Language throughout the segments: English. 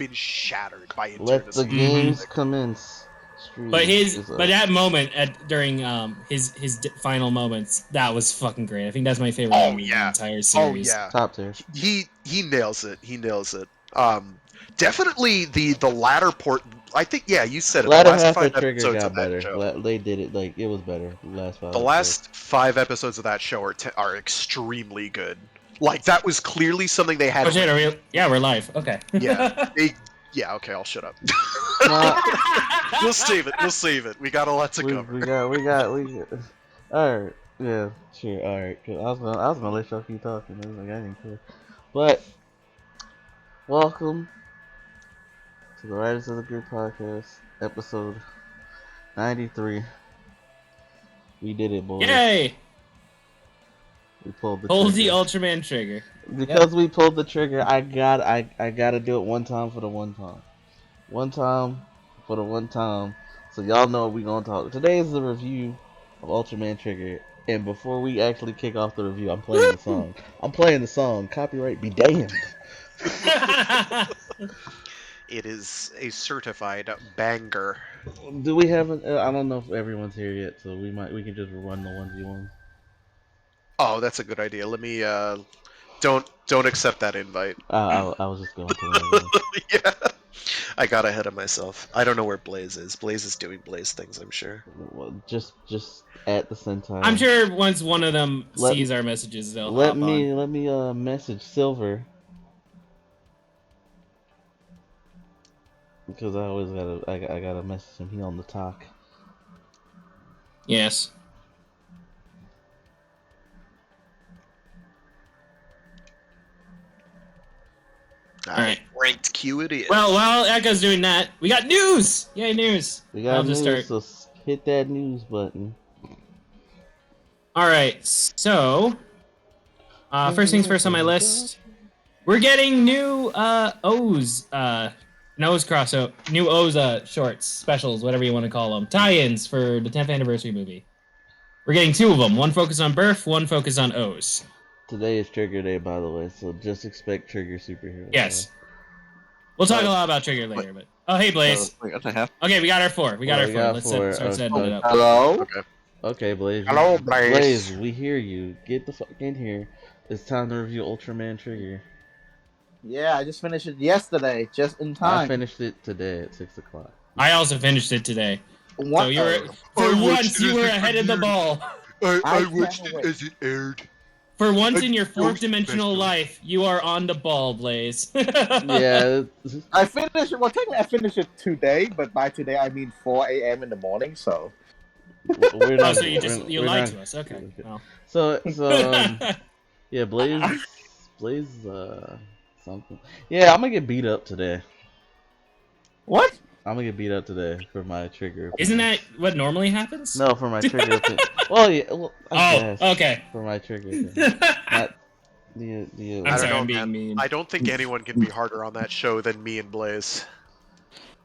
been shattered by Let the games commence. But that moment during his final moments, that was fucking great. I think that's my favorite moment of the entire series. Oh yeah, top tier. He nails it. He nails it. Definitely the latter port. I think you said it. Latter The last half 5 of Trigger episodes got of that better. show. They did it like it was better. The last 5. The last 5 episodes of that show are extremely good. Like that was clearly something they had. Oh shit! We're live. Okay. Okay, I'll shut up. We'll save it. We'll save it. We got a lot to cover. We got. All right. Yeah. Sure. All right. Cause I was gonna let y'all keep talking. I was like, I didn't care. But welcome to the Writers of the Good podcast, episode 93. We did it, boys. Yay! We pulled the Pulled trigger. the Ultraman trigger. Because we pulled the trigger, I gotta do it one time for the one time. One time for the one time. So y'all know what we gonna talk. Today is the review of Ultraman Trigger. And before we actually kick off the review, I'm playing the song. I'm playing the song. Copyright be damned. It is a certified banger. Do we have I don't know if everyone's here yet, so we can just run the ones you want. Oh, that's a good idea. Let me don't accept that invite. I was just going to. Yeah. I got ahead of myself. I don't know where Blaze is. Blaze is doing Blaze things, I'm sure. Well, just at the same time. I'm sure once one of them sees our messages, they'll let hop me on. let me message Silver, because I always gotta message him. He on the talk. Yes. All right. Ranked Q it is. Well, while Echo's doing that, we got news! Yay, news! We got news, so hit that news button. Alright, so... first things first on my list. We're getting new O's, new O's shorts, specials, whatever you want to call them. Tie-ins for the 10th anniversary movie. We're getting 2 of them. One focused on birth, one focused on O's. Today is Trigger Day, by the way, so just expect Trigger superheroes. Yes. We'll talk a lot about Trigger later, but... Oh, hey, Blaze. Okay, we got our 4. We got our 4. Let's start setting it up. Hello? Okay, Blaze. Hello, Blaze. Blaze, we hear you. Get the fuck in here. It's time to review Ultraman Trigger. Yeah, I just finished it yesterday, just in time. I finished it today at 6 o'clock. I also finished it today. What? So you were, for once, you were ahead of the ball. I watched it as it aired. For once in your 4th-dimensional life, you are on the ball, Blaze. Yeah. I finished it, well, technically I finished it today, but by today I mean 4 a.m. in the morning, so... We're not, so you lied to us, okay. Well. So yeah, Blaze, something. Yeah, I'm gonna get beat up today. What? I'm gonna get beat up today for my trigger. Isn't that what normally happens? No, for my trigger. Well, yeah. Well, okay. For my trigger. I'm sorry, I'm being mean. I don't think anyone can be harder on that show than me and Blaze.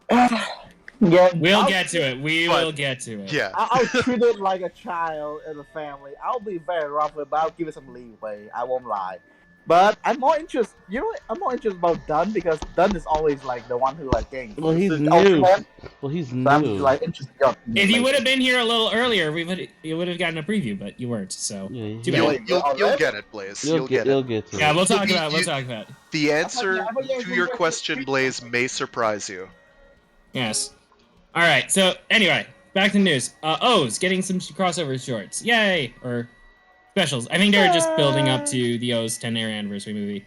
Yeah, we'll get to it. We will get to it. Yeah. I'll treat it like a child in a family. I'll be very rough, but I'll give it some leeway. I won't lie. But I'm more interested. You know what? I'm more interested about Dunn because Dunn is always like the one who like gains. Well, he's new. Ultraman. Well, he's so new. I'm like interested. If you would have been here a little earlier, you would have gotten a preview, but you weren't. So yeah, you'll get it, Blaze. You'll get it. To yeah, it. we'll talk about it. The answer to your question, Blaze, may surprise you. Yes. All right. So anyway, back to the news. O's getting some crossover shorts. Yay! Or specials. I think they're just building up to the O's 10th anniversary movie.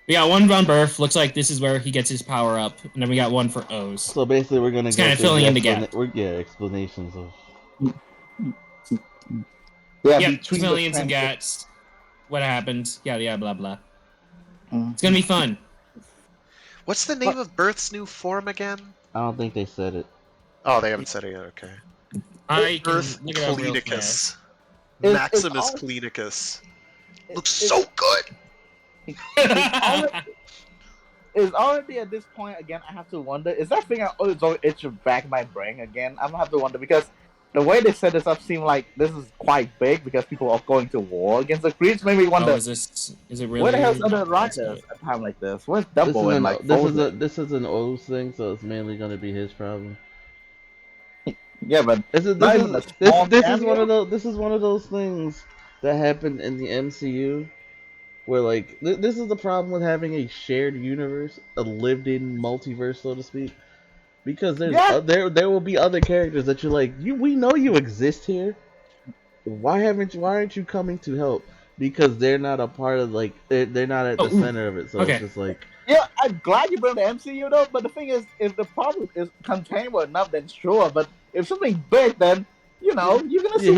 We got one on birth. Looks like this is where he gets his power up, and then we got one for O's. So basically, we're gonna kind of filling in the gap. Explanations of. Yeah, filling in some gaps. What happened? Yada blah blah. It's gonna be fun. What's the name of Birth's new form again? I don't think they said it. Oh, they haven't said it yet. Okay. Birth Cleanicus. Maximus Cleanicus. Looks so good. Is already at this point again. I have to wonder: is that thing always itching back my brain again? I'm gonna have to wonder because the way they set this up seemed like this is quite big because people are going to war against the Greens. Maybe you wonder, Is it really? where the hell's other writers at a time like this? Where's Double and like Frozen? This is an O's thing, so it's mainly gonna be his problem. Yeah, but this is one of those things that happened in the MCU where like this is the problem with having a shared universe, a lived-in multiverse, so to speak. Because there will be other characters that you're like, we know you exist here. Why aren't you coming to help? Because they're not a part of like they're not at the center of it. So it's just like, yeah, I'm glad you brought the MCU though. But the thing is, if the problem is containable enough, then sure. But if something big, then you're gonna see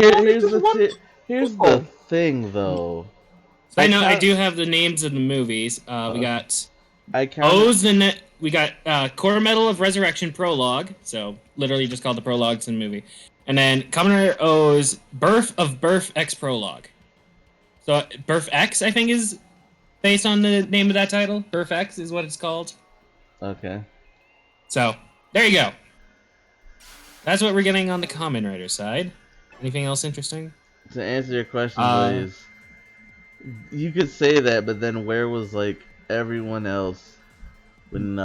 here's the thing though. I know I do have the names of the movies. We got we got Core Medal of Resurrection Prologue, so literally just called the prologues in the movie. And then Kamen Rider O's Birth of Birth X Prologue. So Birth X, I think, is based on the name of that title. Birth X is what it's called. Okay. So, there you go. That's what we're getting on the Kamen Rider side. Anything else interesting? To answer your question, Blaze, you could say that, but then where was, like, everyone else? When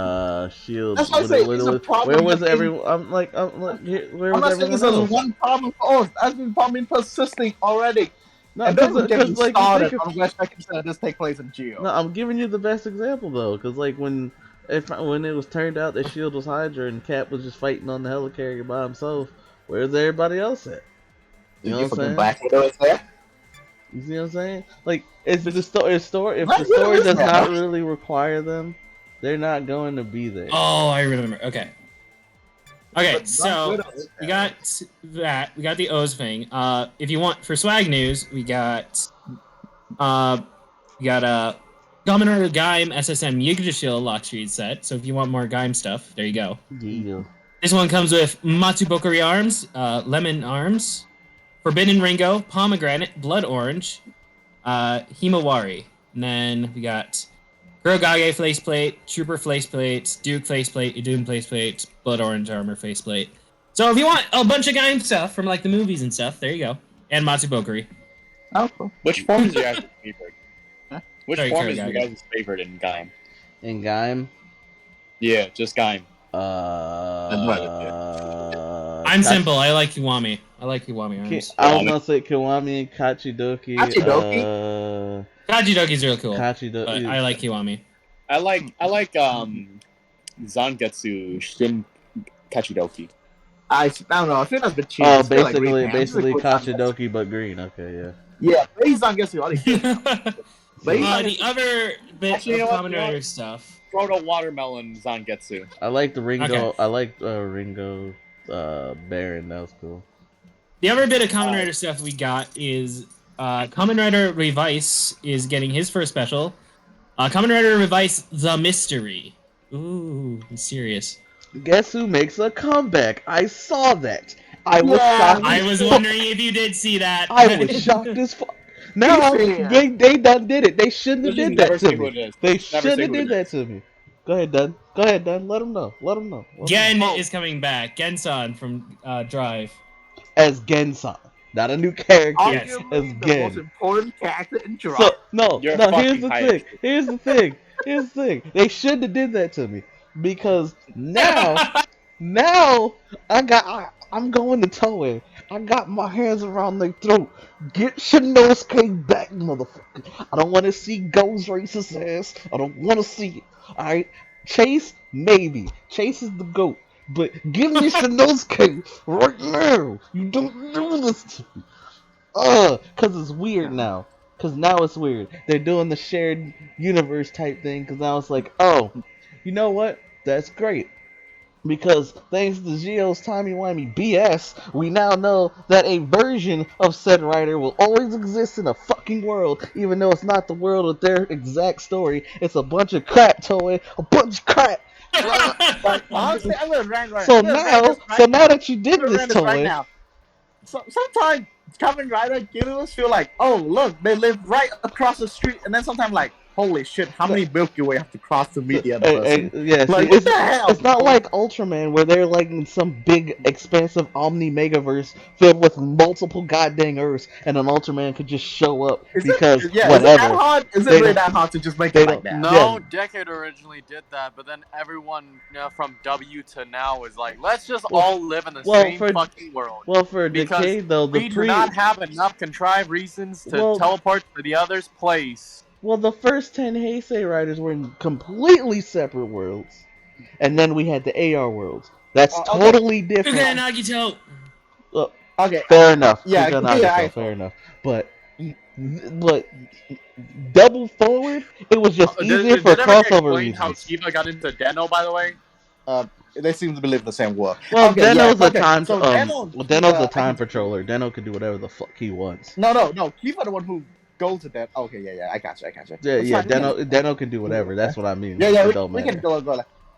Shield, where was everyone? Where was everyone else? One problem for us. That's been problem persisting already. No, because like this take place in Geo. No, I'm giving you the best example though, because like when it was turned out that Shield was Hydra and Cap was just fighting on the helicarrier by himself, where's everybody else at? You know what I'm saying? You see what I'm saying? Like, if the story does not really require them, they're not going to be there. Oh, I remember. Okay. Okay, so we got that. We got the O's thing. If you want for swag news, we got Kamen Rider Gaim SSM Yggdrasil Lockstreet set. So if you want more Gaim stuff, there you go. Yeah. This one comes with Matsubokuri arms, lemon arms, Forbidden Ringo, pomegranate, blood orange, Himawari, and then we got Kurogage faceplate, Trooper faceplate, Duke faceplate, Idun faceplate, Blood Orange armor faceplate. So if you want a bunch of Gaim stuff from like the movies and stuff, there you go. And Matsubokuri. Oh, cool. Which form is your guys' favorite? Huh? Which form is your guys' favorite in Gaim? In Gaim? Yeah, just Gaim. I'm simple. I like Kiwami. I like Kiwami arms. I was gonna say Kiwami and Kachidoki. Kachidoki's real cool. But I like Kiwami. I like Zangetsu Shin Kachidoki. I don't know. I feel that's a bit cheap. Oh, basically Kachidoki but green. Okay, yeah. Yeah, he's Zangetsu. The other bit of Kamen Rider stuff. Proto Watermelon Zangetsu. I like the Ringo. Okay. I like Ringo Baron. That was cool. The other bit of Kamen Rider stuff we got is Kamen Rider Revice is getting his first special. Kamen Rider Revice The Mystery. Ooh, mysterious. Guess who makes a comeback? I saw that. I was shocked. I was wondering if you did see that. I was shocked as fuck. No, they done did it. They shouldn't have did that to me. They shouldn't have did that to me. Go ahead, Dun. Let them know. Gen is coming back. Gen-san from Drive. As Gen-san. Not a new character. Yes. As Gen. The most important character in Drive. So, no, here's the thing. They shouldn't have did that to me. Because now I'm going to Toei. I got my hands around their throat. Get Shinosuke back, motherfucker. I don't want to see Ghost racist ass. I don't want to see it. Alright? Chase, maybe. Chase is the GOAT. But give me Shinosuke right now. You don't do this to me. Cause it's weird now. Cause now it's weird. They're doing the shared universe type thing. Cause now it's like, oh, you know what? That's great. Because thanks to Geo's timey-wimey BS, we now know that a version of said writer will always exist in a fucking world, even though it's not the world of their exact story. It's a bunch of crap, Toei. A bunch of crap. Honestly, I'm gonna rant right now. So now that you did this, Toei. Right now. So sometimes Kamen Rider universe feel like, oh look, they live right across the street, and then sometimes like, holy shit, how many Milky Way have to cross to meet the other Hey, person? yeah, Like, see, what the hell? it's not like Ultraman where they're like in some big, expansive Omni Megaverse filled with multiple goddamn Earths, and an Ultraman could just show up because is it whatever. that hard? Is it They really don't- that hard to just make they it like don't- that? Yeah. No, Decade originally did that, but then everyone from W to now is like, let's just all live in the same fucking world. Well, for Because Decade though, we do not have enough contrived reasons to teleport to the other's place. Well, the first 10 Heisei Riders were in completely separate worlds. And then we had the AR worlds. That's totally different. Okay, Nagito. Well, okay, fair enough. Yeah, fair enough. But double forward, it was just easier for crossover reasons. How Kiva got into Deno, by the way? They seem to live in the same world. Well, okay, Deno's yeah, a time. So Deno's a time patroller. Deno can do whatever the fuck he wants. No. Kiva the one who goes to that. Okay, yeah. I got you. Yeah. Deno can do whatever. That's what I mean. Yeah. We can go.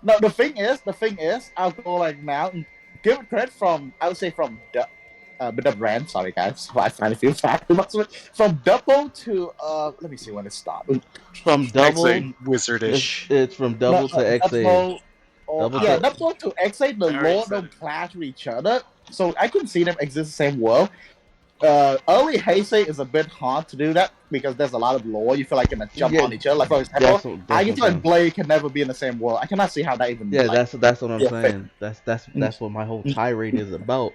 No, the thing is, I'll go like now and give it credit from. I would say from the brand. Sorry guys, I finally feel bad. From double to let me see when it stopped. From double wizardish. It's from double to X8. Double to X8. The lore don't clash with each other, so I can see them exist in the same world. Early Heisei is a bit hard to do that because there's a lot of lore. You feel like you're gonna jump on each other. Like for example, Agito and Blade can never be in the same world. I cannot see how that even. Yeah, that's what I'm saying. That's what my whole tirade is about.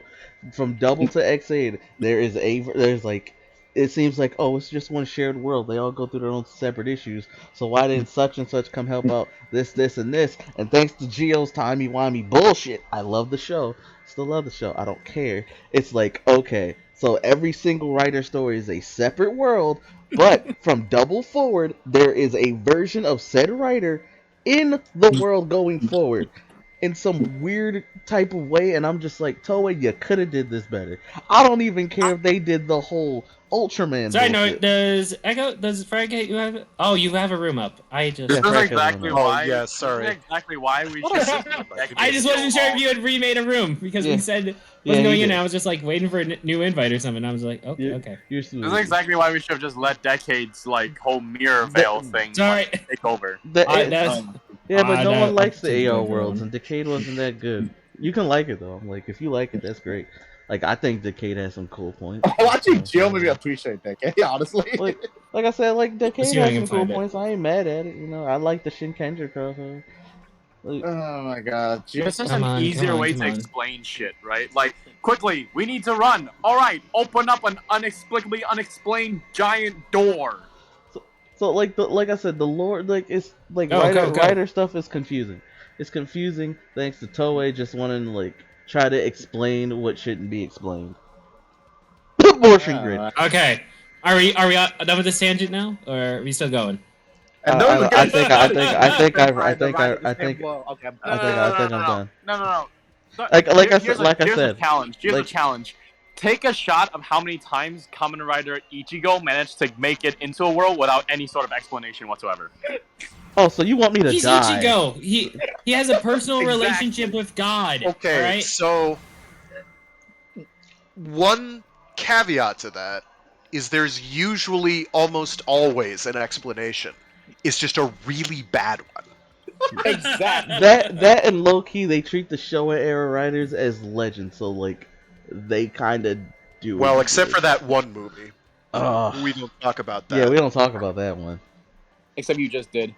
From double to X8, there's like, it seems like, oh, it's just one shared world. They all go through their own separate issues. So why didn't such and such come help out this, and this? And thanks to Geo's timey-wimey bullshit, I love the show. Still love the show. I don't care. It's like, okay, so every single writer story is a separate world, but from double forward, there is a version of said writer in the world going forward. In some weird type of way, and I'm just like, Toei, you could have did this better. I don't even care if they did the whole Ultraman. Sorry, bullshit. no. Does Fragate you have? Oh, you have a room up. I just. This is exactly why. Oh yeah, sorry. This is exactly why we should. I just wasn't sure if you had remade a room because we said it wasn't going in. I was just like waiting for a new invite or something. I was like, okay. This is exactly why we should have just let Decade's like whole mirror veil thing take over. But no one likes the AR worlds, and Decade wasn't that good. You can like it though. Like if you like it, that's great. Like I think Decade has some cool points. Watching Jill made me appreciate Decade, honestly. Like I said, like Decade has some cool points. I ain't mad at it. You know, I like the Shinkenger crossover. Oh my god. This is an easier way to explain shit, right? Like, quickly, we need to run. Alright, open up an inexplicably unexplained giant door. So like I said, the lore, like, it's like writer stuff is confusing. It's confusing thanks to Toei just wanting to like try to explain what shouldn't be explained. Abortion grid. Okay, are we done with this tangent now, or are we still going? I think I'm done. No. Here's a challenge. Take a shot of how many times Kamen Rider Ichigo managed to make it into a world without any sort of explanation whatsoever. Oh, so you want me to He's die? Ichigo. He has a personal relationship with God. Okay, right? So one caveat to that is there's usually almost always an explanation. It's just a really bad one. Exactly. That and low key they treat the Showa era writers as legends, so like they kind of do. Well, except for that one movie. We don't talk about that. Yeah, we don't talk about that one. Except you just did.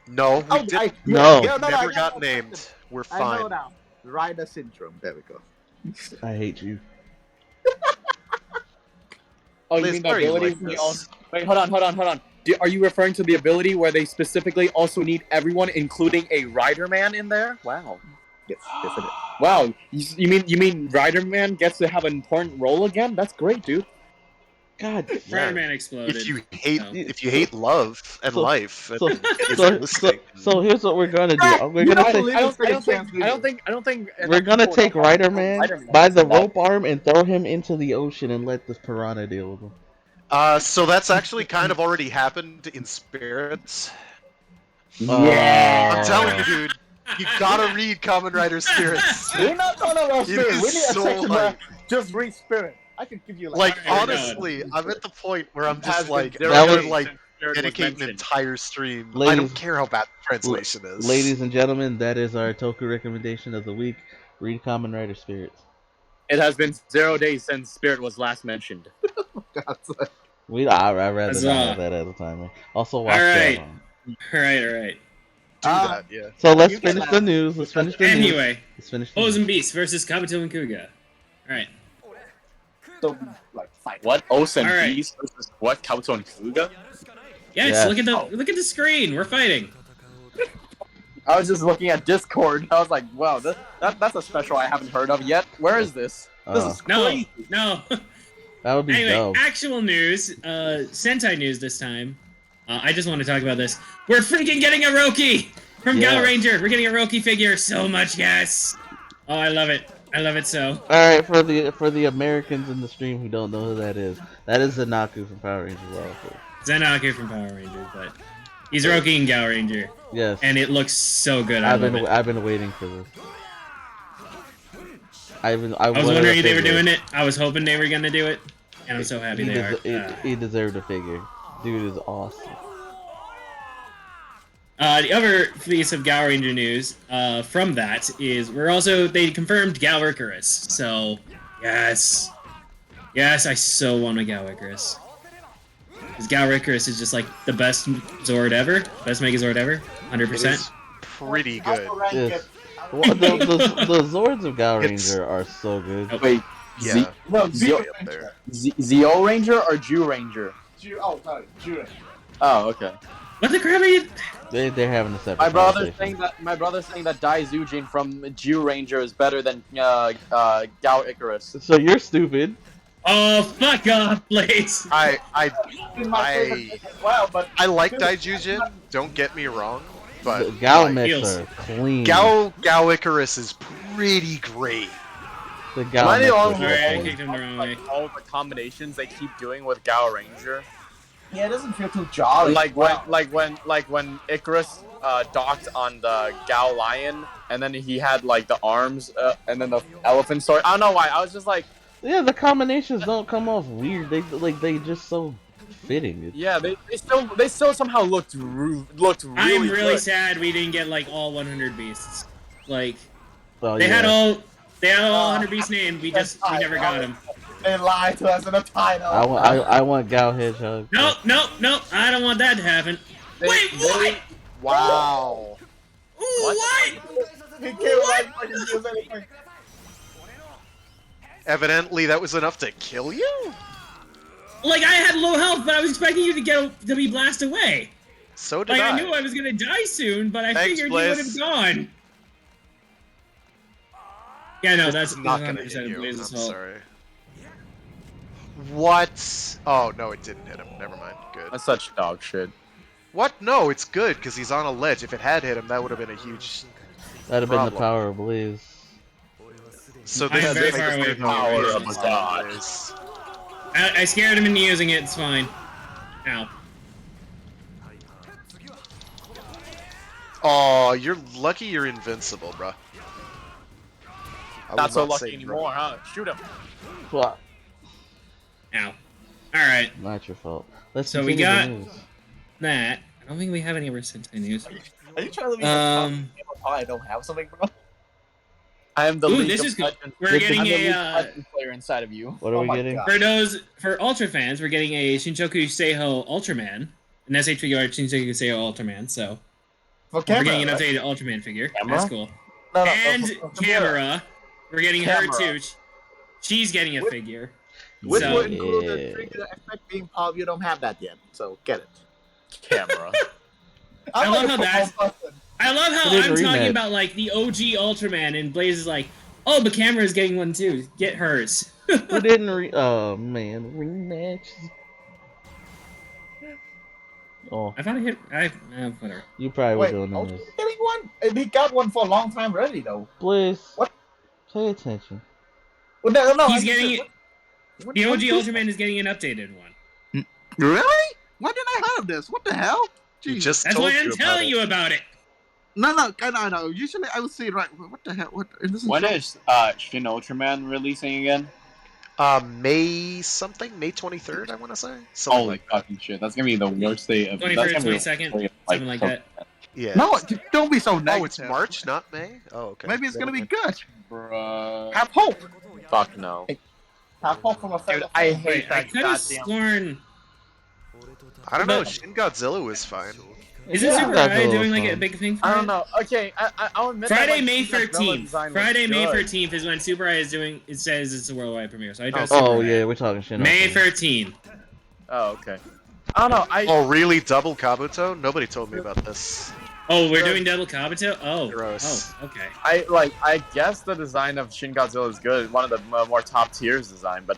No, we didn't. No. Never got named. We're fine. I know now. Rider syndrome. There we go. I hate you. Oh, you mean the ability? Wait, hold on. Are you referring to the ability where they specifically also need everyone, including a Rider Man, in there? Wow. Yes, it is. Wow. You mean Rider Man gets to have an important role again? That's great, dude. God, Rider Man exploded. If you hate love and life, so here's what we're gonna do. We're gonna we're gonna take Rider Man by the rope arm and throw him into the ocean and let this piranha deal with him. So that's actually kind of already happened in Spirits. Yeah. I'm telling you, dude. You gotta read Kamen Rider Spirits. We're not talking about Spirit. We need a so section where just read Spirit. I could give you like honestly, I'm at the point where I'm just like, that was like dedicate an entire stream. I Ladies- don't care how bad the translation is. Ladies and gentlemen, that is our Toku recommendation of the week. Read Kamen Rider Spirits. It has been 0 days since Spirit was last mentioned. I'd rather not have that at the time. Also, watch that. All right. Do that, yeah. So let's finish the news. Let's finish the news. Anyway, Let's finish the O's news. and Beasts versus Kabuto and Kuga. All right. So, like, fight. What? Os and All right. Beast versus what? Kabuto and Kuga? Yes, Yeah. look at the screen. We're fighting. I was just looking at Discord. I was like, wow, that's a special I haven't heard of yet. Where is this? This is crazy. No. That would be Anyway, dope. actual news, Sentai news this time. I just want to talk about this. We're freaking getting a Roki from Yeah. Gal Ranger. We're getting a Roki figure. So much gas. Oh, I love it. I love it so. All right, for the Americans in the stream who don't know who that is Zanaku from Power Rangers. Also. Zanaku from Power Ranger, but he's Roki in Gal Ranger, Yes. and it looks so good. I've been waiting for this. I was wondering if they were doing it. I was hoping they were gonna do it, and I'm so happy they are. He deserved a figure. Dude is awesome. The other piece of Gal Ranger news from that is they confirmed Gal Icarus. So yes, I so want a Gal Icarus. Because Gal Icarus is just like the best Zord ever, best Megazord ever, 100%. Pretty good. Yes. Well, the Zords of Gal Ranger are so good. Oh, Wait, Yeah. Zeo Way up there. Zeo Ranger or Jew Ranger? Jew Ranger. Oh, okay. What the crap are you? They're having a separate. My brother's conversation. saying that Daizujin from Jew Ranger is better than Gal Icarus. So you're stupid. Oh, fuck off, please. I Well, but like Daijujin, don't get me wrong, The but Gal like, mechs feels- are clean. Gal Icarus is pretty great. The Gal Am I the mechs only are Sorry, I clean. kicked him the wrong way. All the combinations they keep doing with Gal Ranger, yeah, it doesn't feel too jolly. like when Icarus docked on the Gal Lion, and then he had like the arms, and then the elephant sword. I don't know why. I was just like, Yeah, the combinations don't come off weird. They just so fitting. yeah, they still somehow looked really. I'm really good. sad we didn't get like all 100 beasts. Like Oh, they yeah. had all 100 beasts named. We never got them. They lied to us in the title. I want Gal Hedgehog. No, I don't want that to happen. Wait, what? Wow. Ooh, what? He can't like fucking use anything. Evidently, that was enough to kill you? Like I had low health, but I was expecting you to be blasted away. So did Like I. I knew I was gonna die soon, but I Thanks, figured you would Blaze. have gone. Yeah, no, that's Not gonna 100% hit you. I'm Blaze's fault. sorry. What? Oh, no, it didn't hit him. Never mind. Good. That's such dog shit. What? No, it's good, because he's on a ledge. If it had hit him, that would have been a huge... That'd have been the problem. power of Blaze. So I'm this very is far away the from power you. of God. I scared him into using it. It's fine. Ow. Oh, you're lucky you're invincible, bruh. I Not will so not say lucky anymore, huh? Shoot him. Well, Ow. Alright. not your fault. Let's So we continue got- the news. That. I don't think we have any other Sentai news. Are you trying to be I don't have something, bro? I am the Ooh, League this of is good. Legends. We're Did- getting I'm the League of a Legends player inside of you. What are Oh we my getting? God. for Ultra fans, we're getting a Shinshoku Seiho Ultraman, an SH figure art Shinshoku Seiho Ultraman. So For we're camera, getting an right? updated Ultraman figure. Camera? That's cool. No, And for Camera, we're getting her Camera. too. She's getting a Which- figure. Which So- will include Yeah. the trigger effect being pop. You don't have that yet, so get it. Camera. I love like how a that's- person. I love how It is I'm a talking rematch. about like the OG Ultraman, and Blaze is like, "Oh, but Camera's getting one too. Get hers." We didn't oh man, rematch. Oh, I thought I hit. Whatever. you probably Wait, were doing oh, this. he's getting one? And he got one for a long time already, though. Please. What? Pay attention. Well, no, He's I- getting what- the what- OG Ultraman is getting an updated one. Really? Why didn't I have this? What the hell? You Jeez. just That's told why you I'm about telling it. you about it. No, I know. Usually I would say, right, what the hell? What? This is When is Shin Ultraman releasing again? May something, May 23rd, I want to say. Something Holy like that. fucking shit! That's gonna be the worst day of. 21st, That's gonna be the 22nd, worst day of, something like that. Yeah. No, don't be so negative. Oh, it's March, not May. Oh, okay. Maybe it's gonna be good. Bruh. Have hope. Fuck no. Have hope from a friend. Dude, I Wait, hate I that could have goddamn. sworn. I don't know. But- Shin Godzilla was fine. Isn't Yeah, Super that's Riot a doing little like a fun. big thing for I don't it? know. Okay, I'll admit that, Friday, like, May Shin Godzilla 13th. design was Friday, May good. 13th is when Super Riot is doing. It says it's a worldwide premiere. So I dressed Oh Super yeah, Riot. we're talking shit. May 13th. Oh, okay. I don't know. Oh, really? Double Kabuto? Nobody told me about this. Oh, we're doing double Kabuto? Oh. Gross. Oh, okay. I guess the design of Shin Godzilla is good. One of the more top tiers design, but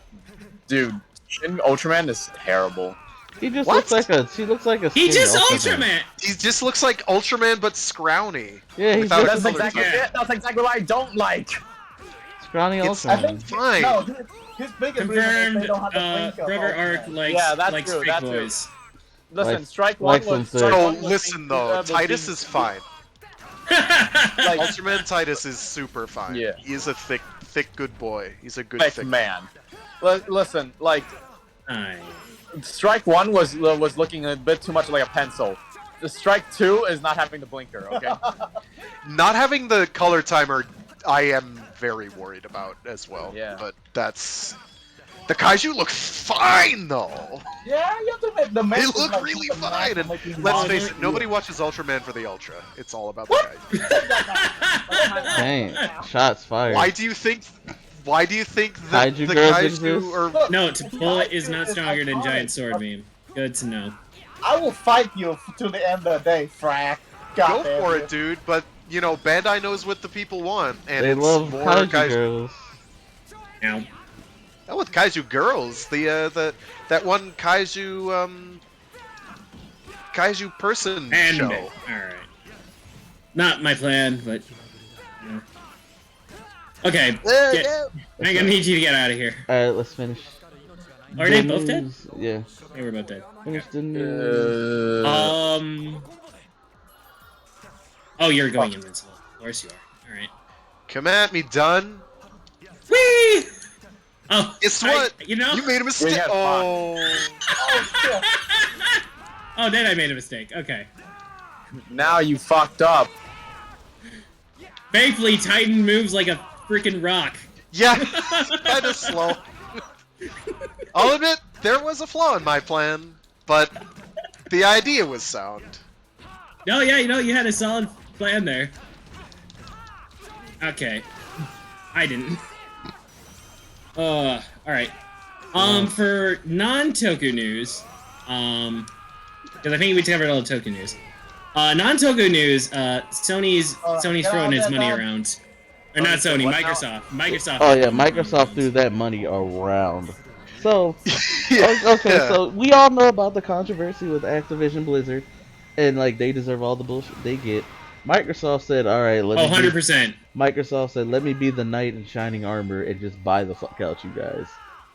dude, Shin Ultraman is terrible. He just What? looks like a. He looks like a. He skinny just Ultraman! He just looks like Ultraman, but scrawny. Yeah, he's Without just That's color exactly time. it. That's exactly what I don't like. scrawny It's- I Ultraman. think Fine. no, his biggest reason is Confirmed, they don't have the blink Brother of Arc Ultraman. likes, Yeah, that's likes true, Freak that's true. Boys. Listen, Like- Strike One like some was. third. Strike So One was listen being- though, was Titus being- is fine. like Ultraman Titus is super fine. Yeah. He is a thick good boy. He's a good thick thick man. Listen, like Aye. Strike One was looking a bit too much like a pencil. The Strike Two is not having the blinker. Okay. Not having the color timer, I am very worried about as well. Yeah. But that's the kaiju look fine though. Yeah, you have to make the They match look like really the match fine. And making let's Oh, face no, it, nobody watches Ultraman for the Ultra. It's all about the kaiju. Dang, shots fired. Why do you think? Why do you think that Kaiju the girls kaiju exist? are? No, to pull it is not stronger than Giant Sword Beam. Good to know. I will fight you to the end of the day, Frack. God Go damn for you. it, dude. But you know, Bandai knows what the people want, and They it's love more kaiju girls. Now, Oh, with kaiju girls, that one kaiju kaiju person and show. all right. Not my plan, but. You know. Okay, I'm gonna need you to get out of here. Alright, let's finish. Are they the both dead? news. Yeah. They were both dead. Finish the news. Oh, you're going invincible. Of course you are. All right. Come at me, done. Whee! Oh, Guess what? You know? You made a mistake. had fun. Oh. Oh, then I made a mistake. Okay. Now you fucked up. Thankfully, Titan moves like a freaking rock. Yeah, kind of slow. I'll admit, there was a flaw in my plan, but the idea was sound. No, yeah, you had a solid plan there. Okay. I didn't. Alright. For non-Toku news, because I think we covered all the Toku news. Non-Toku news, Sony's throwing its money around. Or not Sony, what now? Microsoft. Microsoft. Oh yeah, Microsoft threw that money around. So, Yeah. okay, so we all know about the controversy with Activision Blizzard, and like they deserve all the bullshit they get. Microsoft said, "All right, let me." 100%. Microsoft said, "Let me be the knight in shining armor and just buy the fuck out you guys,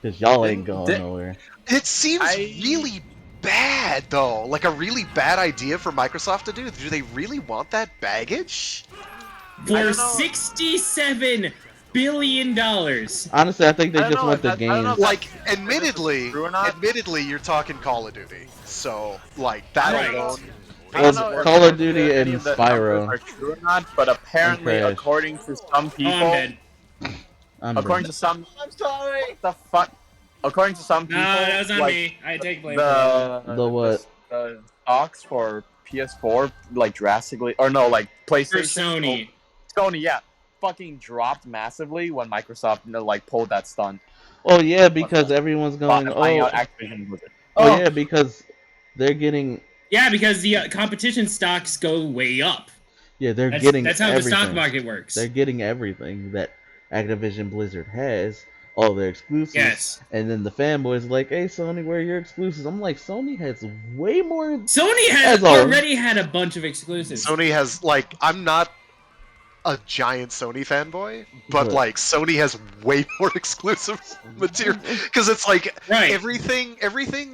because y'all ain't going nowhere." It seems really bad, though. Like a really bad idea for Microsoft to do. Do they really want that baggage? For $67 billion. Honestly, I think they I don't just know want if the that- I don't know games. if Like, admittedly, true or not. you're talking Call of Duty. So, like, that Right. alone. I Well, don't know if Call of any Duty and of the Spyro. numbers are true or not, but apparently, And Crash. according to some Oh, people, I'm dead. according to some, I'm sorry. what the fuck? According to some No, people, that was on like, me. I take blame for that. the The what? The stocks for PS4 like drastically, or no, like For PlayStation. Sony. Sony, yeah, fucking dropped massively when Microsoft like pulled that stunt. Oh yeah, because everyone's going. Buying Oh, out Activision Blizzard. oh yeah, because they're getting. Yeah, because the competition stocks go way up. Yeah, they're That's, getting. that's how everything. the stock market works. They're getting everything that Activision Blizzard has, all their exclusives. Yes. And then the fanboys are like, "Hey, Sony, where are your exclusives?" I'm like, Sony has way more. Sony has As always. already had a bunch of exclusives. Sony has, like, I'm not a giant Sony fanboy, but, Right. like, Sony has way more exclusive material. Because it's like, Right. everything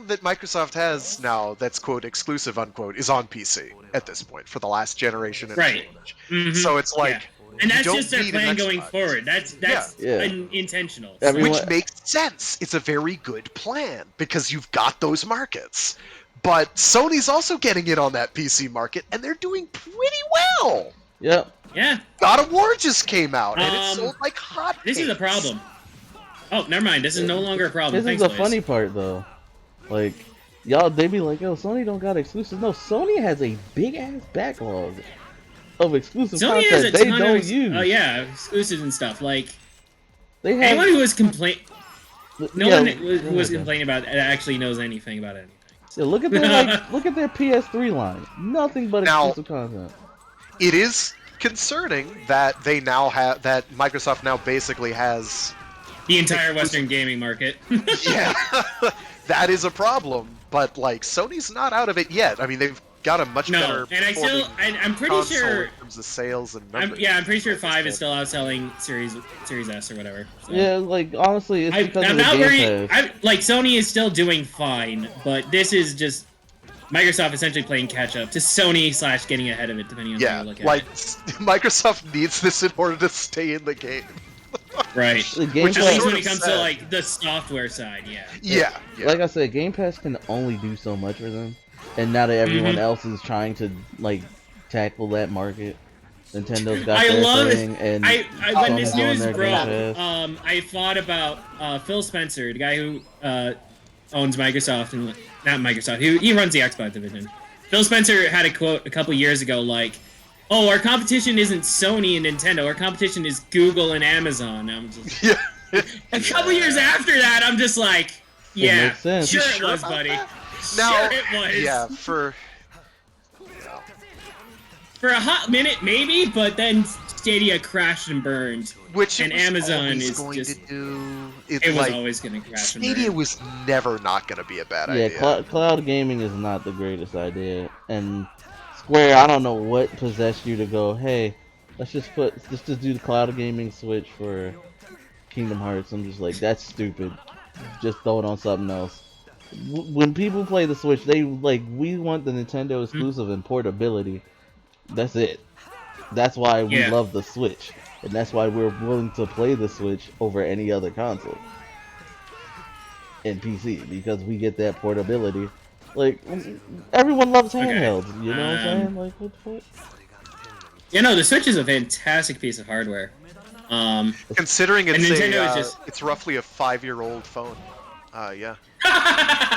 that Microsoft has now that's, quote, exclusive, unquote, is on PC at this point for the last generation and Right. change. Mhm. So it's like, Yeah. And that's You don't just their need an plan going Xbox. forward. That's Yeah. intentional. Everyone- Which makes sense. It's a very good plan because you've got those markets. But Sony's also getting in on that PC market, and they're doing pretty well. Yep. Yeah. God of War just came out, and it sold like hotcakes. This is a problem. Oh, never mind. This is no longer a problem. This is the funny part, though. Like, y'all, they be like, "Yo, Sony don't got exclusives." No, Sony has a big ass backlog of exclusive Sony has content a they ton don't of use. Oh yeah, exclusives and stuff. Like They have anyone who was complaining, no yeah, one who was complaining about it actually knows anything about anything. Yeah, look at their look at their PS3 line. Nothing but exclusive content. It is concerning that they now have that Microsoft now basically has the entire Western gaming market. Yeah, that is a problem. But like Sony's not out of it yet. I mean, they've got a much better. And I'm pretty sure in terms of sales and numbers. I'm pretty sure 5 is still outselling Series S or whatever. So. Yeah, like honestly, it's because I'm of the not Game Pass. like Sony is still doing fine, but this is just Microsoft essentially playing catch up to Sony / getting ahead of it, depending on how you look at like it. Microsoft needs this in order to stay in the game. Right. Which at least when it is comes sad. to like the software side, yeah. Yeah. Like I said, Game Pass can only do so much for them, and now that everyone else is trying to like tackle that market, Nintendo's got their thing, and when this news their broke, Game Pass. I thought about Phil Spencer, the guy who owns Microsoft and not Microsoft. He runs the Xbox division. Phil Spencer had a quote a couple years ago like, "Oh, our competition isn't Sony and Nintendo. Our competition is Google and Amazon." I'm just a couple years after that, I'm just like, yeah, sure it was, buddy. Now, sure it was. yeah, for a hot minute, maybe, but then Stadia crashed and burned. Which and it was Amazon always is going just to do. It was always going to crash and burn. Stadia was never not going to be a bad idea. Yeah, cloud gaming is not the greatest idea, and Square, I don't know what possessed you to go, hey, let's just do the cloud gaming switch for Kingdom Hearts. I'm just like, that's stupid. Just throw it on something else. When people play the Switch, they like, we want the Nintendo exclusive and portability. That's it. That's why we love the Switch, and that's why we're willing to play the Switch over any other console and PC, because we get that portability. Like, everyone loves handhelds, you know what I'm saying? Like, what the fuck? You know, the Switch is a fantastic piece of hardware. Considering it's Nintendo it's roughly a 5-year-old phone. Yeah.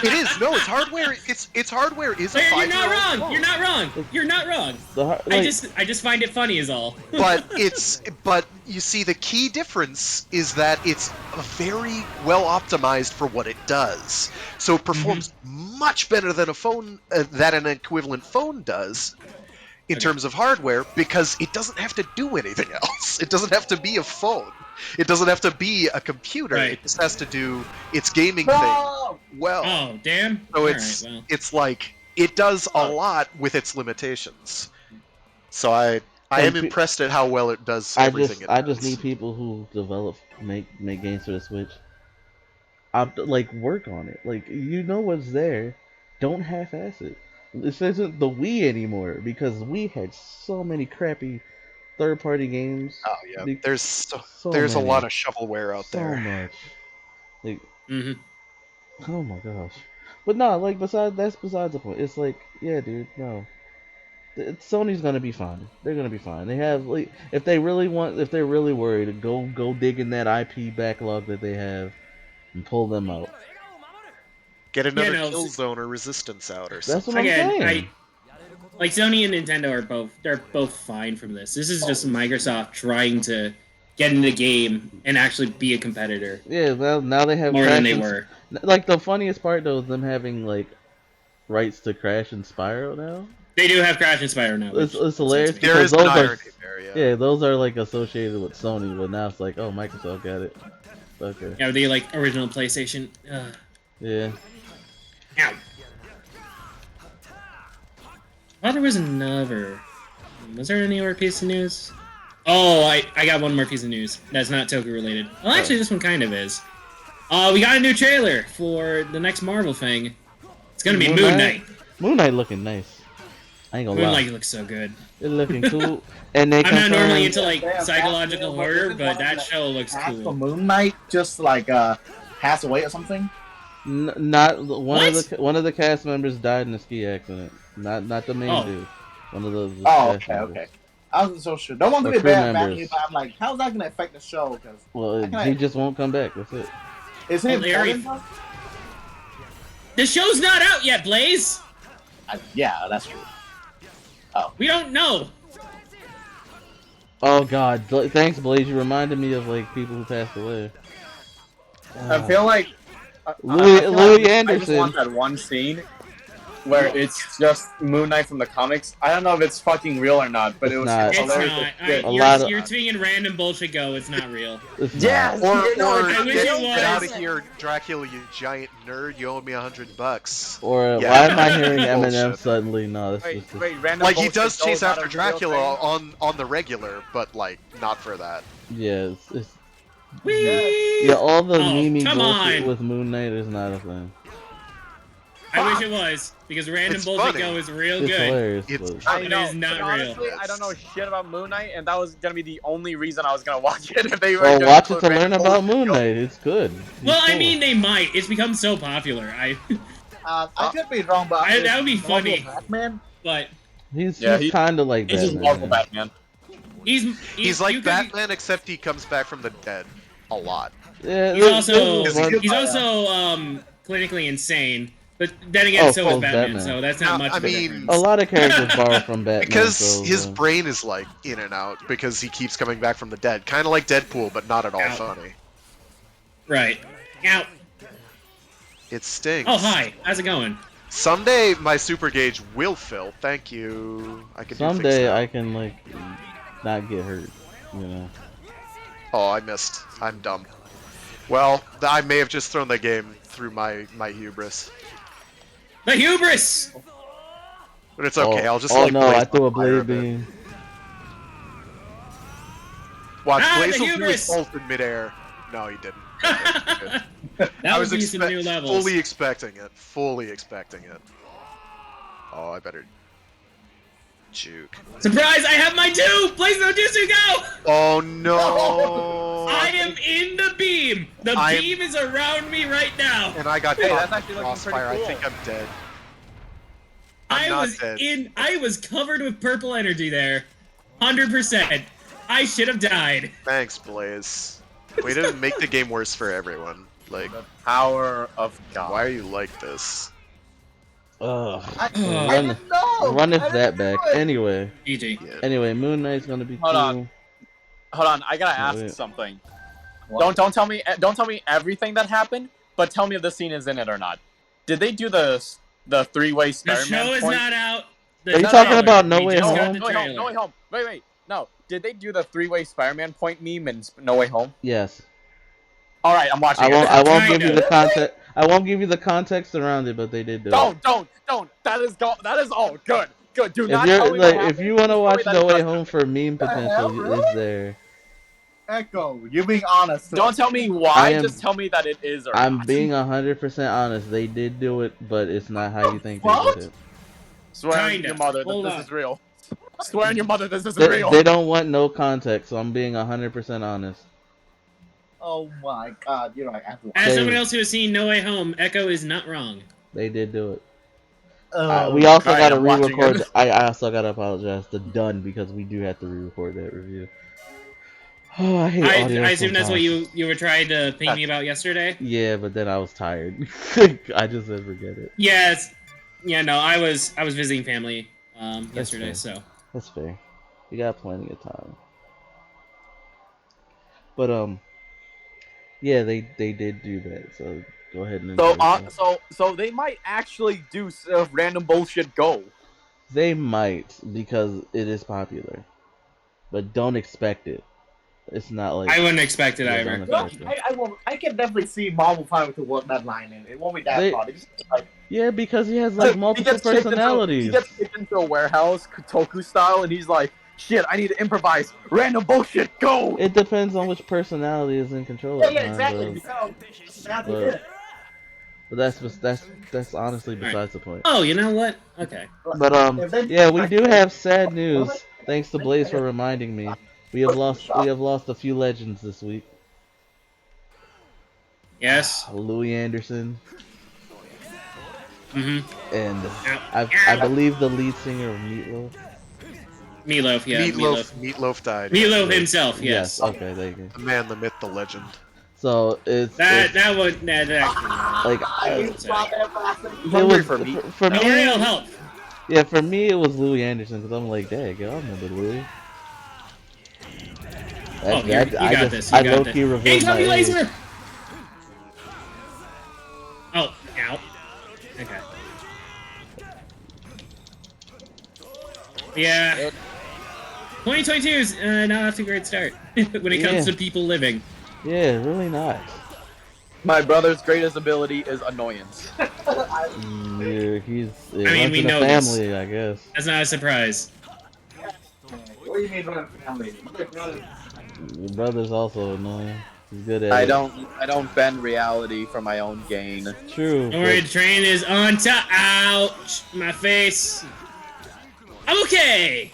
It is. No, it's hardware. Its hardware is a 5-year-old You're not wrong. phone. You're not wrong. You're not wrong. I just find it funny is all. But you see, the key difference is that it's very well optimized for what it does. So it performs much better than a phone that an equivalent phone does in terms of hardware, because it doesn't have to do anything else. It doesn't have to be a phone. It doesn't have to be a computer. Right. It just has to do its gaming thing well. Oh, damn. So it's like it does a lot with its limitations. So I am impressed at how well it does everything. I just need people who make games for the Switch. Like, work on it. Like, you know what's there. Don't half-ass it. This isn't the Wii anymore, because Wii had so many crappy third-party games. Oh yeah, there's a lot of shovelware out there. So much. Like, oh my gosh. But no, like, besides the point. It's like, yeah, dude, no. Sony's gonna be fine. They're gonna be fine. They have, like, if they're really worried, go dig in that IP backlog that they have and pull them out. Get another Killzone or Resistance out or something. That's what I'm saying. Like, Sony and Nintendo are both fine from this. This is just Microsoft trying to get into the game and actually be a competitor. Yeah, well, now they have more than they were. Like, the funniest part though is them having like rights to Crash and Spyro now. They do have Crash and Spyro now. It's hilarious. There is an irony there, yeah, those are like associated with Sony, but now it's like, oh, Microsoft got it. Okay. Yeah, they like original PlayStation. Yeah. Ow. I thought there was another. Was there any more piece of news? Oh, I got one more piece of news that's not Toku related. Well, actually, this one kind of is. We got a new trailer for the next Marvel thing. It's gonna be Moon Knight. Moon Knight looking nice. I ain't gonna Moonlight lie. looks so good. It's looking cool. And they I'm not normally confirmed. into like psychological horror, but that show looks Half cool. the Moon Knight just like passed away or something. Not What? one of the cast members died in a ski accident. Not the main Oh. dude. One of the Oh, cast okay, members. okay. I wasn't so sure. Don't want to Or be crew bad, members. but I'm like, how's that gonna affect the show? Because Well, he just won't come back. That's it. is he Larry- important? The show's not out yet, Blaze. Yeah, that's true. We don't know. Oh God! Thanks, Blaze. You reminded me of like people who passed away. I feel like Louis I just Anderson. want that one scene where it's just Moon Knight from the comics. I don't know if it's fucking real or not, but It's it was not. It's hilarious. not. as shit. A lot of- You're speaking random bullshit. Go. It's not real. It's Yes! not. Or I wish it get was. out of here, Dracula, you giant nerd. You owe me $100. Or Yeah. why am I hearing Eminem Bullshit. suddenly? No, this Wait, is wait, random Like he bullshit does chase goes out after of real Dracula thing? on the regular, but like not for that. yeah. It's Whee! yeah. All the Oh, meme come bullshit on. with Moon Knight is not a thing. I wish it was because random It's bullshit funny. go is real It's good. hilarious. It's but- I It know, is not but honestly, real. I don't know shit about Moon Knight, and that was gonna be the only reason I was gonna watch it if they were. Well, gonna watch it put to learn random about bullshit Moon go. Knight. It's good. He's Well, I cool. mean, they might. It's become so popular. I could be wrong, but That would be funny. Batman. But he's Yeah, he- kind of like He's just Batman. Marvel Batman. he's like you could- Batman, except he comes back from the dead a lot. Yeah, He's also this is one- he's also clinically insane. But then again, Oh, so so is is Batman, Batman. so that's not No, much I of a mean- difference. a lot of characters borrow from Batman Because so, his brain is like in and out because he keeps coming back from the dead, kind of like Deadpool, but not at all Ow. funny. Right. Ow. It stinks. Oh, hi. How's it going? Someday my super gauge will fill. Thank you. I can do things someday now. I can like not get hurt. You know. Oh, I missed. I'm dumb. Well, I may have just thrown the game through my hubris, The hubris! but it's okay. Oh, I'll just oh like no! blaze I threw a on fire blade bit. beam. Watch, Ah, Blaze the will do his hubris! pulse in midair. No, he didn't. That I would was be some new levels. fully expecting it. Fully expecting it. Oh, I better juke. Surprise! I have my two! Blaze no Jutsu, go! Oh no! I am in the beam! The I'm- beam is around me right now! And I got Hey, caught that's in actually looking crossfire. pretty I think cool. I'm dead. I not was dead. I was covered with purple energy there. 100%. I should have died. Thanks, Blaze. We didn't make the game worse for everyone. Like, The power of God. why are you like this? Ugh. I Run, didn't know. run I if that didn't back. do it. Anyway, GG. Yeah. anyway, Moon Knight's gonna be Hold cool. on. Hold on, I gotta ask Wait. something. What? Don't tell me everything that happened, but tell me if the scene is in it or not. Did they do the three-way The Spider-Man show is point? not out. Are you No, talking no, about No We Way just got Home? the No Way Home. trailer. No Way Home. Wait. No. Did they do the three-way Spider-Man point meme in No Way Home? Yes. All right, I'm watching I won't. it. I won't give you Kinda. the context. I won't give you the context around it, but they did do it. Don't. That is all good. Good. Do If not you're tell me like, what if you want to happened. watch Tell me No that Way it Home for meme The hell, potential, really? it's there. Echo, you being honest. Don't tell me I why. am- Just tell me that it is or I'm not. being 100% honest. They did do it, but it's not how you think they What? did it. Swear on Kinda. your mother that Hold this on. is real. Swear on your mother this is They, real. they don't want no context, so I'm being 100% honest. Oh my god, you're like absolutely. As They- someone else who has seen No Way Home, Echo is not wrong. They did do it. Oh, We also Alright, gotta I'm watching re-record. it. I also gotta apologize to Dunn because we do have to re-record that review. Oh, I hate audio I assume that's what sometimes. you were trying to ping me about yesterday. Yeah, but then I was tired. I just didn't forget it. Yes. Yeah. No, I was visiting family yesterday, fair. so. That's fair. We got plenty of time. But yeah, they did do that. So go ahead and So, enjoy it. so they might actually do random bullshit go. They might because it is popular, but don't expect it. It's not like I wouldn't expect it Yeah, either. don't No, expect it. I can definitely see Marvel trying to work that line in. It won't be that They- hard. It's just like, Yeah, because he has like multiple kicked into- personalities. he gets kicked into a warehouse, Kotoku style, and he's like, "Shit, I need to improvise. Random bullshit, go!" It depends on which personality is in control. yeah, at yeah, times, exactly. though. Because that's But- it. But that's honestly besides the point. Oh, you know what? Okay. But yeah, we do have sad news. Thanks to Blaze for reminding me. We have lost a few legends this week. Yes. Louis Anderson Mm-hmm. and Ow. I believe the lead singer of Meatloaf. Meatloaf, yeah. Meatloaf died. Meatloaf himself, yes. Okay, there you go. The man, the myth, the legend. So it's That actually. like It was for No me. real help. Yeah, for me it was Louis Anderson because I'm like, dang, I remember Louis. Oh, here, you got this. You I got low-key this. revealed my Hey, age. laser! Oh, ow. Okay. Yeah. 2022 is not off to a great start when it comes to people living. Yeah, really not. My brother's greatest ability is annoyance. Yeah, he's I mean, runs we in a know family, this. I guess. That's not a surprise. What do you mean by family? Your brother's also annoying. He's good at I it. don't bend reality for my own gain. True. Don't worry, but- the train is on top. Ouch! My face. I'm okay!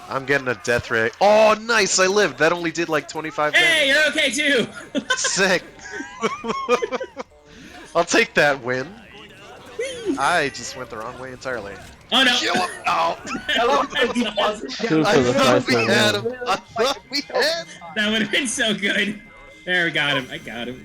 I'm getting a death ray. Oh, nice! I lived. That only did like 25 Hey, damage. you're okay too! Sick. I'll take that win. I just went the wrong way entirely. Oh no! Kill him! Oh. Two I for the thought price we of had one. him. I thought we had him. That would have been so good. There, we got him. I got him.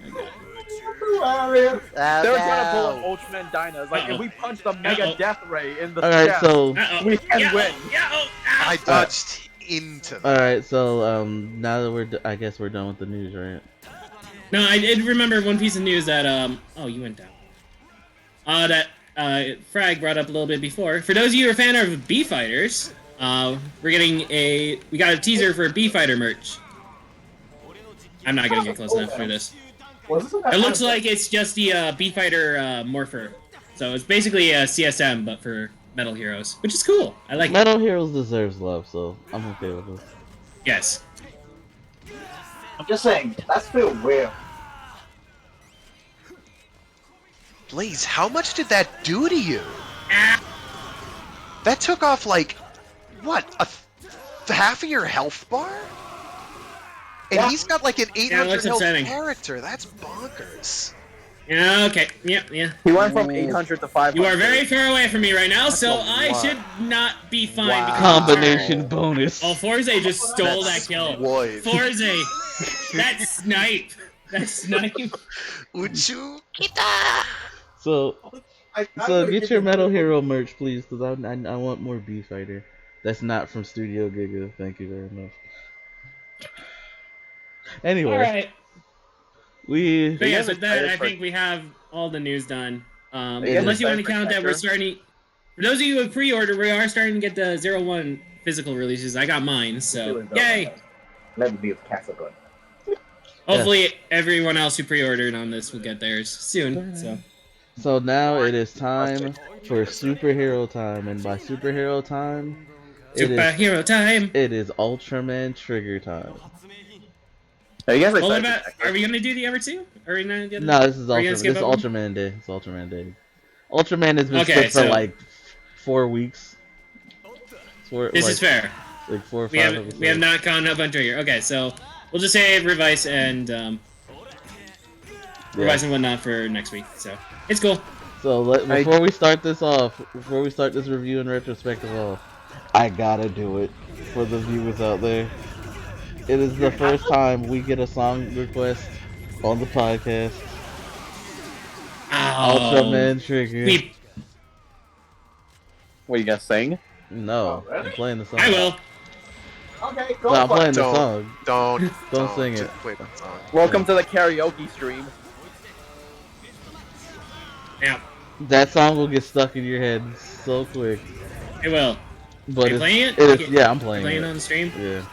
They're gonna pull an Ultraman Dyna. Like, if we punch the Mega Death Ray in the Alright, chest, so Uh-oh. we can Yeah, win. Yeah, oh, ow. I dodged into that. alright, so now that I guess we're done with the news, right? No, I did remember one piece of news that, oh, you went down. That, Frag brought up a little bit before. For those of you who are a fan of B-Fighters, we got a teaser for B-Fighter merch. I'm not gonna get close enough for this. It looks like it's just the, B-Fighter, Morpher. So it's basically a CSM, but for Metal Heroes, which is cool. I like it. Metal Heroes deserves love, so I'm okay with this. Yes. I'm just saying, that's feel weird. Blaze, how much did that do to you? Ah. That took off like, what, half of your health bar? And he's got like an 800 looks health upsetting. character. That's bonkers. Yeah, okay. Yeah. He went from 800 to 500. You are very far away from me right now, so I should not be fine. Wow. because- Combination bonus. Oh, Forze just stole that kill. Wood. Forze! That snipe! That snipe! Uchu. So get your Metal Hero merch, please, because I want more B-Fighter. That's not from Studio Giga. Thank you very much. Anyway, Alright. we But yes, with that, I think we have all the news done. Yeah, Unless you want to for count that we're Spectre. starting... For those of you who have pre-ordered, we are starting to get the 01 physical releases. I got mine, so... Yay! Let me be with Castle. Hopefully everyone else who pre-ordered on this will get theirs soon, so... So now it is time for superhero time, and by superhero time, Superhero time! it is Ultraman trigger time. Are you guys Well, what excited? about... Are we gonna do the other two? Are we not gonna... No, this is Are you gonna skip over them? Ultraman Day. It's Ultraman Day. Ultraman has been Okay, skipped for so- like 4 weeks. This is fair. Like 4 or 5 We have episodes. not gone up on trigger. Okay, so we'll just say revise and revise and whatnot for next week. So it's cool. So before we start this review and retrospective off, I gotta do it for the viewers out there. It is the first time we get a song request on the podcast. Ultraman trigger. We, What are you gonna sing? No, Oh, really? I'm playing the song. I will. Okay, go No, I'm for playing it. the Don't. song. Don't sing it. Just play the song. Welcome to the karaoke stream. Yeah, That song will get stuck in your head so quick. it will. But Are you it's, playing it? it is, yeah, I'm playing Playing it. on the stream. Yeah.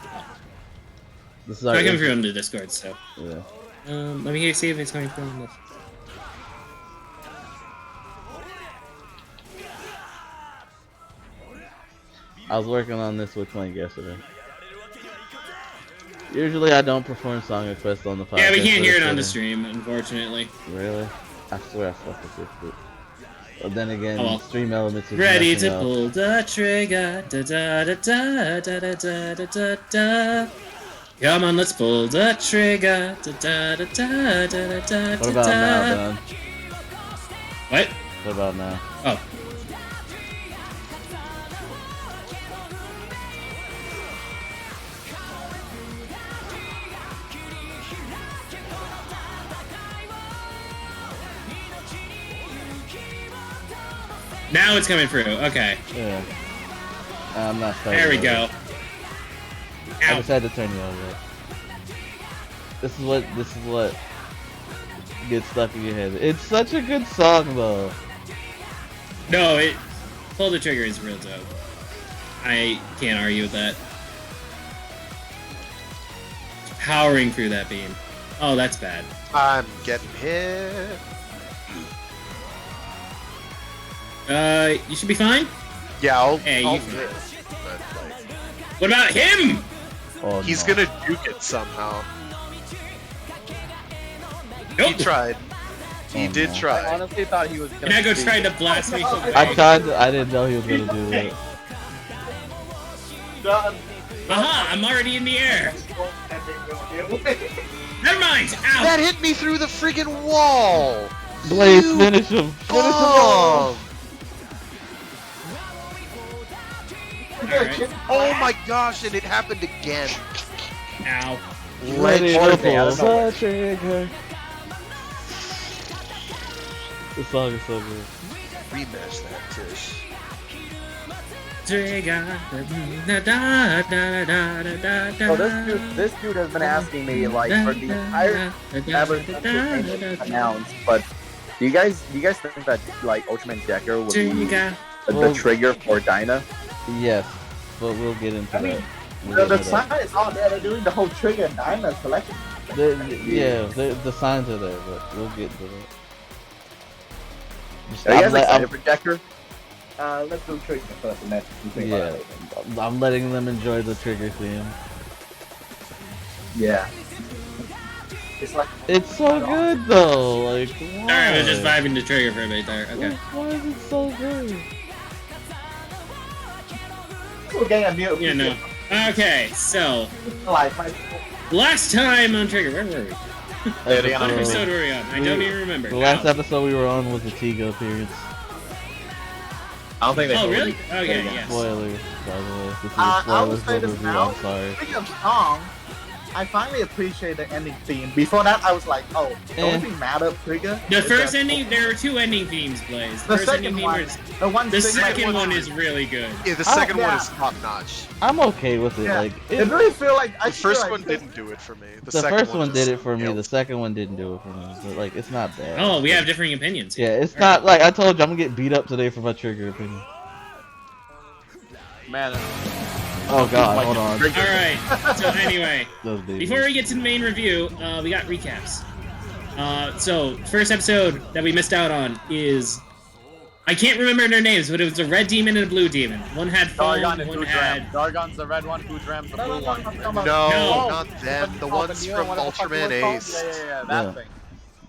This is So our I come through on the Discord. So yeah. let me see if it's coming from this. I was working on this with Clank yesterday. Usually I don't perform song requests on the podcast. Yeah, we can't but hear it it's on the fitting. stream, unfortunately. Really? I swear I fucked with it. But then again, Oh, well. Stream Elements is Ready messing to up. pull the trigger. Da da da da da da da da da da. Come on, let's pull the trigger. Da da da da da da da. What about now, Don? What? What about now? Oh. Now it's coming through. Okay. Yeah. I'm not starting. There we over. go. I Ow. just had to turn you over. This is what gets stuck in your head. It's such a good song though. No, it. Pull the trigger is real dope. I can't argue with that. Powering through that beam. Oh, that's bad. I'm getting hit. You should be fine. Yeah, I'll Hey, I'll you- live, but, like, What about him? Oh, he's no. gonna juke it somehow. Nope. He tried. He Oh, did no. I try. honestly thought he was gonna. Nago be- tried to blast me so I bad. tried. I didn't know he was gonna do it. Aha! I'm already in the air. Never mind. Ow. That hit me through the friggin' wall. Blaze, You finish him. Finish him off. Bomb. Alright. Oh my gosh! And it happened again. Ow. Ready to Or they, I pull don't know. the trigger. This song is so good. Rematch that, Tish. Trigger. Da da da da da da da. So this dude has been asking me like for the entire ever since it announced, but do you guys think that like Ultraman Decker would be Trigger. the trigger for Dyna? Yes, but we'll get into I mean, that. We'll The get into that. sign is all there. They're doing the whole trigger and Dyna selection. The signs are there, but we'll get to that. Just- Are you guys I'm excited for Decker? Let's do trigger first, and then we think about Yeah, it later. I'm letting them enjoy the trigger theme. Yeah. It's like It's so good though. Like, why? Alright, I was just vibing the trigger for a bit there. Okay. Why is it so good? we're getting a new. Yeah, no. Okay, so Like my last time on Trigger, where were we? What episode were we on? I don't even remember. The last Ow. episode we were on was the Tigo appearance. I don't think they. Oh, told really? you. Okay, yes. Spoilers, by the way. This is a I will spoilers say this overview. now. I'm sorry. Speaking of song, I finally appreciate the ending theme. Before that, I was like, oh, the only thing mad at Trigger. The is first that- ending, there were two ending themes, Blaze. The first second ending one, theme was, the one. the singing second like- one is really good. Yeah, the Oh, second one yeah. is top notch. I'm okay with it. Yeah. Like, It really feel like I The first feel one like didn't do it for me. the second first one just did it for me. nailed The second one didn't do it for me. But like, it's not bad. Oh, we have differing opinions. Yeah, it's All not like I told you. I'm gonna get beat up today for my trigger opinion. Man. Oh god, hold on. Alright, so anyway, Those babies. before we get to the main review, we got recaps. So, first episode that we missed out on is... I can't remember their names, but it was a red demon and a blue demon. One had foam, Dargon and one Hoodram. had... Dargon's the red one, Hoodram's the blue one. No, No. not them. The ones from Ultraman Ace. Yeah, that Yeah. thing.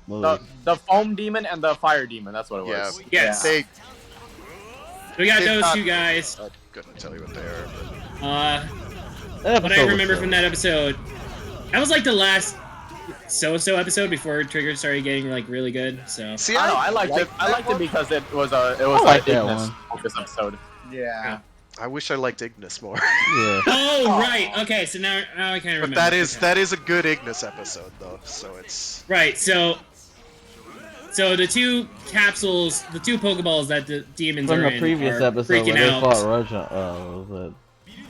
Well, The foam demon and the fire demon, that's what it Yeah. was. Yes. They. We got They those thought- two guys. I couldn't tell you what they are. But... that What I episode remember was from so- that episode, that was like the last so-so episode before Trigger started getting like really good. So See, I don't know, I liked it. I liked it because it was a like that Ignis one. focus episode. Yeah. I wish I liked Ignis more. Yeah. oh right, okay. So now I kind of But remember. that is a good Ignis episode though. So it's right. So the two capsules, the two Pokeballs that the demons From are the in previous are episode freaking where they out fought Raja, was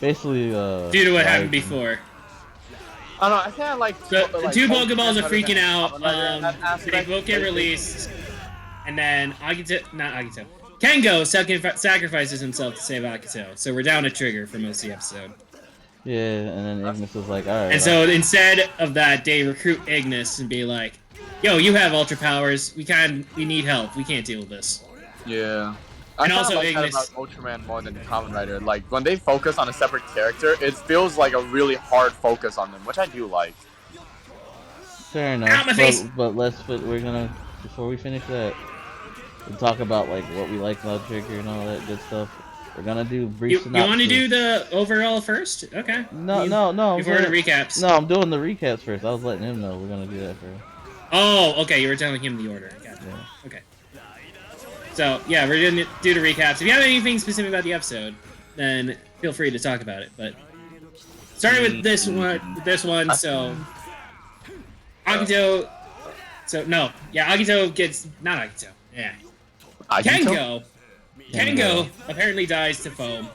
basically due to what happened Raiden. before. I don't know, I think I like The two Pokeballs are freaking out. That They aspect. both get released, and then Kengo sacrifices himself to save Akito. So we're down to Trigger for most of the episode. Yeah, and then Ignis was like, alright. And so instead of that, they recruit Ignis and be like, "Yo, you have ultra powers. We need help. We can't deal with this." Yeah. And I also also like that Ignis- about Ultraman more than Kamen Rider. Like, when they focus on a separate character, it feels like a really hard focus on them, which I do like. Fair Out enough. my face! But we're gonna before we finish that, and talk about like what we like about Trigger and all that good stuff. We're gonna do brief You synopsis. want to do the overall first? Okay. No. Before the recaps. No, I'm doing the recaps first. I was letting him know we're gonna do that first. Oh, okay. You were telling him the order. Gotcha. Yeah. Okay. So yeah, we're gonna do the recaps. If you have anything specific about the episode, then feel free to talk about it. But starting with this one, so Akito. So no, yeah, Akito gets not Akito. Yeah, Kengo apparently dies to foam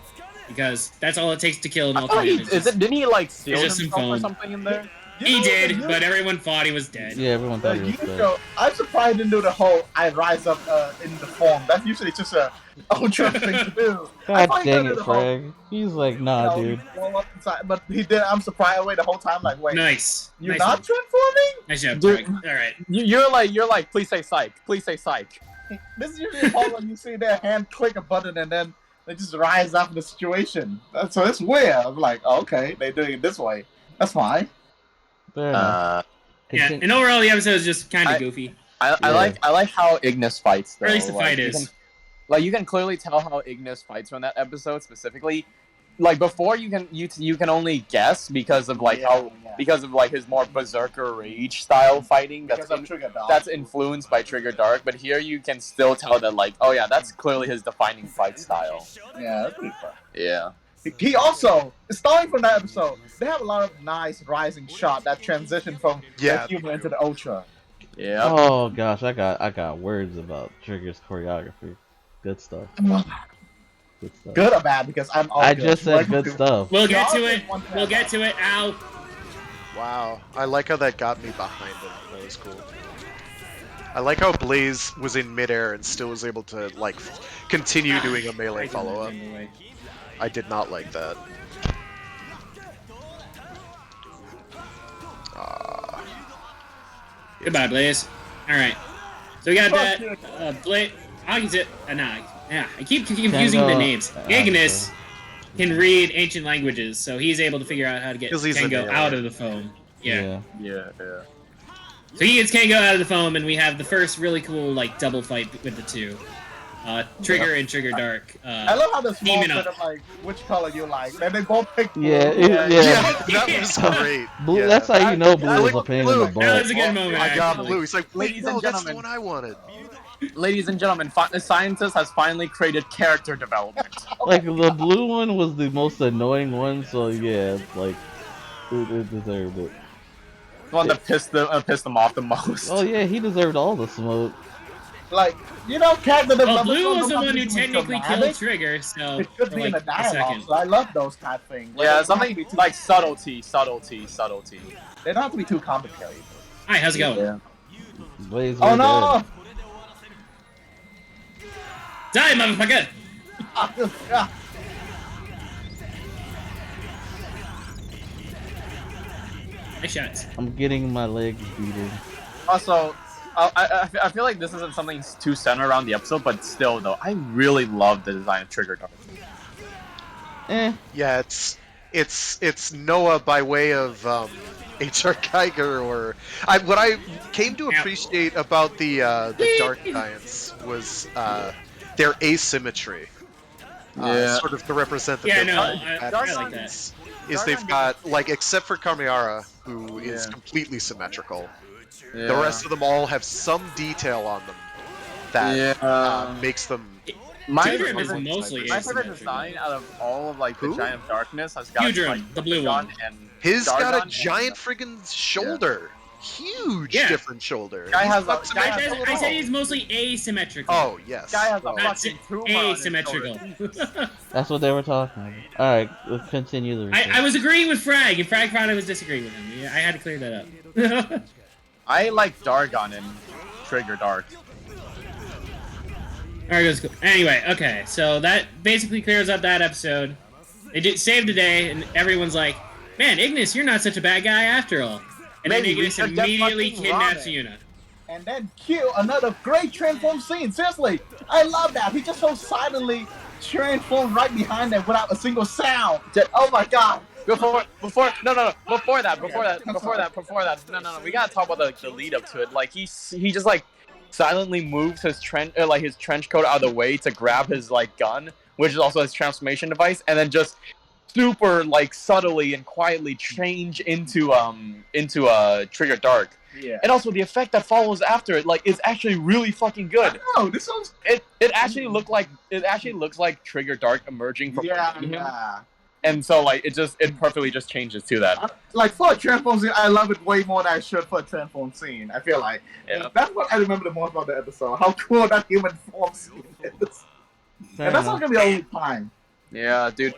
because that's all it takes to kill an Ultraman. Didn't he like steal it's just some himself or foam. something in there? He did, but everyone thought he was dead. Yeah, everyone thought he was dead. I'm surprised they do the whole I rise up in the form. That's usually just a Ultra thing to do. God dang it, Frag. He's like, nah, dude. But he did. I'm surprised. I wait the whole time. Like, wait, Nice. you're Nice not one. transforming? Nice job, Dude. Greg. All right. You're like, please say psych. Please say psych. This is usually the part when you see their hand click a button and then they just rise up in the situation. So it's weird. I'm like, oh, okay, they're doing it this way. That's fine. Fair enough. Yeah, and overall, the episode is just kind of goofy. I like how Ignis fights though. Or at least the fight is. You can clearly tell how Ignis fights from that episode specifically. Like before, you can only guess because of like because of like his more berserker rage style fighting that's influenced by Trigger Dark. But here you can still tell that like, oh yeah, that's clearly his defining fight style. Yeah, that's pretty fun. Yeah. He also, starting from that episode, they have a lot of nice rising shot that transition from the human into the Ultra. Yeah. Oh gosh, I got words about Trigger's choreography. Good stuff. Good stuff. Good or bad? Because I just said good stuff. We'll get to it. We'll get to it. Ow. Wow, I like how that got me behind him. That was cool. I like how Blaze was in midair and still was able to like continue doing a melee follow-up. I did not like that. Goodbye, Blaze. All right. So we got that. Blaze. Yeah, I keep confusing the names. Ignis can read ancient languages, so he's able to figure out how to get Kengo out of the foam. Yeah. So he gets Kengo out of the foam, and we have the first really cool like double fight with the two. Trigger and Trigger Dark. I love how the small bit of like which color you like. And they both pick blue. Yeah, that was great. Blue, that's how you know Blue is a pain in the butt. That was a good moment. I got Blue. He's like, ladies and that's the gentlemen. one I wanted. Ladies and gentlemen, the scientist has finally created character development. Like the blue one was the most annoying one, so yeah, like it deserved it. The one that pissed them off the most. Oh yeah, he deserved all the smoke. Like, you know, character development. Blue was the one who technically killed Trigger, so it could be in the dialogue. So I love those kind of things. Yeah, something like subtlety. They don't have to be too complicated. Hi, how's it going? Yeah. Blaze, oh no! Dead. Die, motherfucker! Nice shots. I'm getting my legs beaten. Also, I feel like this isn't something too centered around the episode, but still though, I really love the design of Trigger Dark. Yeah, it's Noah by way of H.R. Geiger, or what I came to appreciate about the Dark Giants was their asymmetry. Sort of to represent the I like that. Is they've got like, except for Kamiara, who is completely symmetrical. Yeah. The rest of them all have some detail on them that makes them. My Hydra favorite is mostly design out of all of like the Giant of Darkness has got Hydra, like the blue one. And His got a Dargon giant friggin' shoulder. Huge different shoulder. Guy has I said he's mostly asymmetrical. Oh, yes. Guy has a Not fucking tumor on his asymmetrical. That's what they were talking about. Alright, let's continue the research. I was agreeing with Frag, and Frag thought I was disagreeing with him. Yeah, I had to clear that up. I like Dargon and Trigger Dark. Alright, let's go. Anyway, okay, so that basically clears up that episode. They did save the day, and everyone's like, man, Ignis, you're not such a bad guy after all. And then Ignis immediately kidnaps Yuna. And then cue another great transform scene. Seriously, I love that. He just so silently transformed right behind them without a single sound. Oh my god. Before that. No, we gotta talk about the lead up to it. Like he just like silently moves his trench coat out of the way to grab his like gun, which is also his transformation device, and then just super like subtly and quietly change into Trigger Dark. Yeah. And also the effect that follows after it, like, is actually really fucking good. Oh, this sounds. It actually looks like Trigger Dark emerging from behind him. And so like it perfectly just changes to that. Like for a transform scene, I love it way more than I should for a transform scene. I feel like that's what I remember the most about the episode. How cool that human form scene is. And that's not gonna be the only time. Yeah, dude,